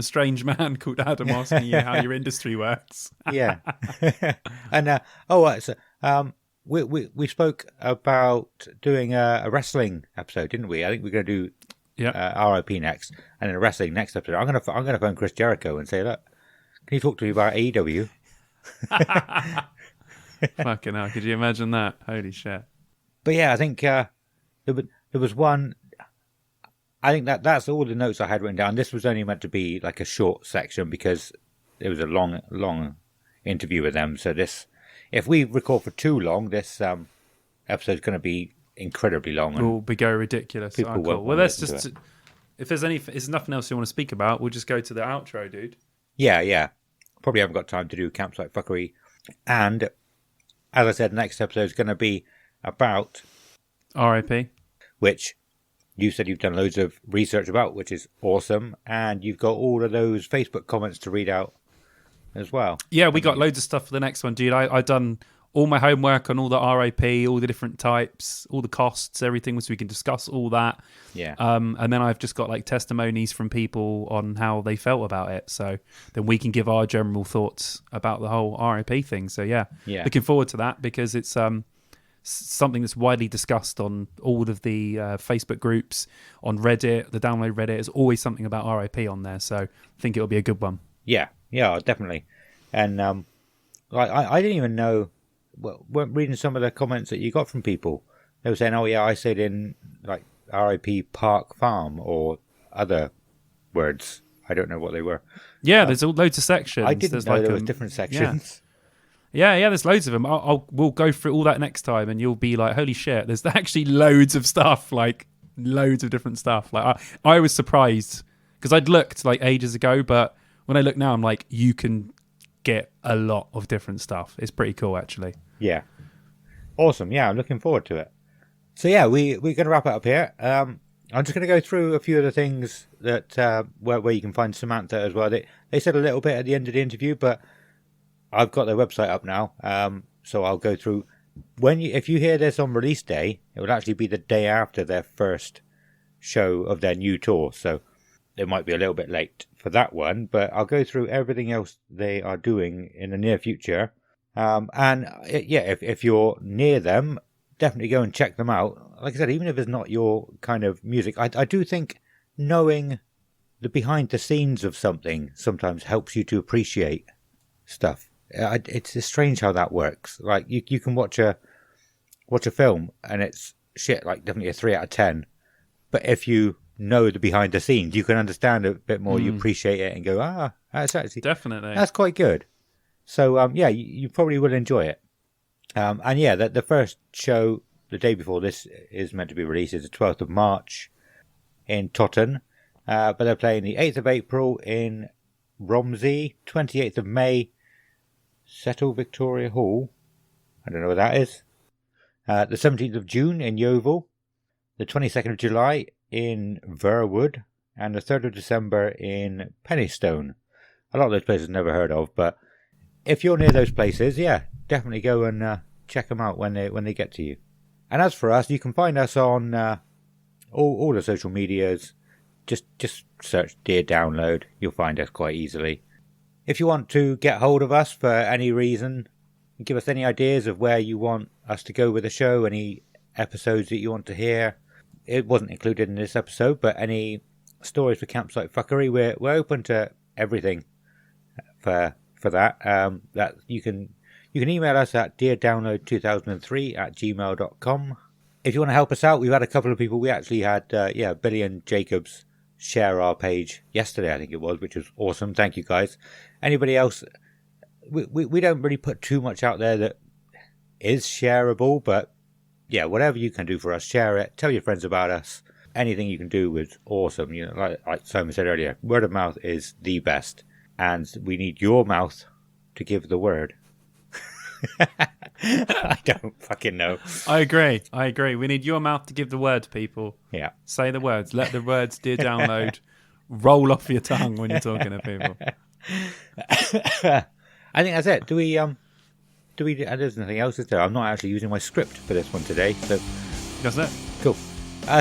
strange man called Adam asking you how your industry works. Yeah, and we spoke about doing a wrestling episode, didn't we? I think we're going to do RIP next, and then a wrestling next episode. I'm gonna phone Chris Jericho and say, look, can you talk to me about AEW? Fucking hell, could you imagine that? Holy shit. But yeah, I think there was one. I think that's all the notes I had written down. This was only meant to be like a short section because it was a long interview with them. So if we record for too long, this episode's going to be incredibly long. It will go ridiculous. People cool. Well, let's just... If there's nothing else you want to speak about, we'll just go to the outro, dude. Yeah. Probably haven't got time to do campsite fuckery. And, as I said, next episode is going to be about... RIP. Which you said you've done loads of research about, which is awesome. And you've got all of those Facebook comments to read out as well. Yeah, we got loads of stuff for the next one, dude. I done all my homework on all the RIP, all the different types, all the costs, everything, so we can discuss all that. Yeah. And then I've just got like testimonies from people on how they felt about it. So then we can give our general thoughts about the whole RIP thing. So yeah. Looking forward to that because it's something that's widely discussed on all of the Facebook groups, on Reddit, the download Reddit. There's always something about RIP on there. So I think it'll be a good one. Yeah, definitely. And I didn't even know. Well, weren't reading some of the comments that you got from people. They were saying, "Oh yeah, I said in like RIP Park Farm" or other words. I don't know what they were. Yeah, there's loads of sections. I didn't know there was different sections. Yeah, there's loads of them. We'll go through all that next time, and you'll be like, "Holy shit!" There's actually loads of stuff, like loads of different stuff. Like I was surprised because I'd looked like ages ago, but when I look now, I'm like, you can get a lot of different stuff. It's pretty cool, actually. Yeah. Awesome. Yeah, I'm looking forward to it. So yeah, we're going to wrap it up here. I'm just going to go through a few of the things that where you can find Samantha as well. They said a little bit at the end of the interview, but I've got their website up now. So I'll go through. If you hear this on release day, it would actually be the day after their first show of their new tour. So it might be a little bit late for that one, but I'll go through everything else they are doing in the near future. If you're near them, definitely go and check them out. Like I said, even if it's not your kind of music, I do think knowing the behind the scenes of something sometimes helps you to appreciate stuff. It's strange how that works. Like you can watch a film and it's shit, like definitely a 3 out of 10. But if you know the behind the scenes, you can understand it a bit more. You appreciate it and go, that's actually definitely that's quite good. So you probably will enjoy it. The first show the day before this is meant to be released is the 12th of March in Totton, but they're playing the 8th of April in Romsey, 28th of May, Settle Victoria Hall. I don't know what that is. The 17th of June in Yeovil, the 22nd of July in Verwood, and the 3rd of December in Pennistone. A lot of those places I've never heard of, but if you're near those places, yeah, definitely go and check them out when they get to you. And as for us, you can find us on all the social medias. Just search Dear Download. You'll find us quite easily. If you want to get hold of us for any reason, give us any ideas of where you want us to go with the show, any episodes that you want to hear. It wasn't included in this episode, but any stories for Campsite Fuckery, we're open to everything for that. That you can email us at deardownload2003@gmail.com. if you want to help us out, we've had a couple of people. We actually had, Billy and Jacobs share our page yesterday, I think it was, which was awesome. Thank you, guys. Anybody else? We don't really put too much out there that is shareable, but yeah, whatever you can do for us, share it. Tell your friends about us. Anything you can do is awesome. You know, like Simon said earlier, word of mouth is the best, and we need your mouth to give the word. I don't fucking know. I agree. We need your mouth to give the word to people. Yeah. Say the words. Let the words, dear download, roll off your tongue when you're talking to people. I think that's it. Do we? There's nothing else, is there? I'm not actually using my script for this one today, so that's it. Cool.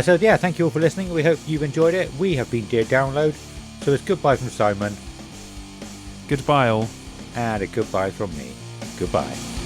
So yeah, thank you all for listening. We hope you've enjoyed it. We have been Dear Download. So it's goodbye from Simon. Goodbye all. And a goodbye from me. Goodbye.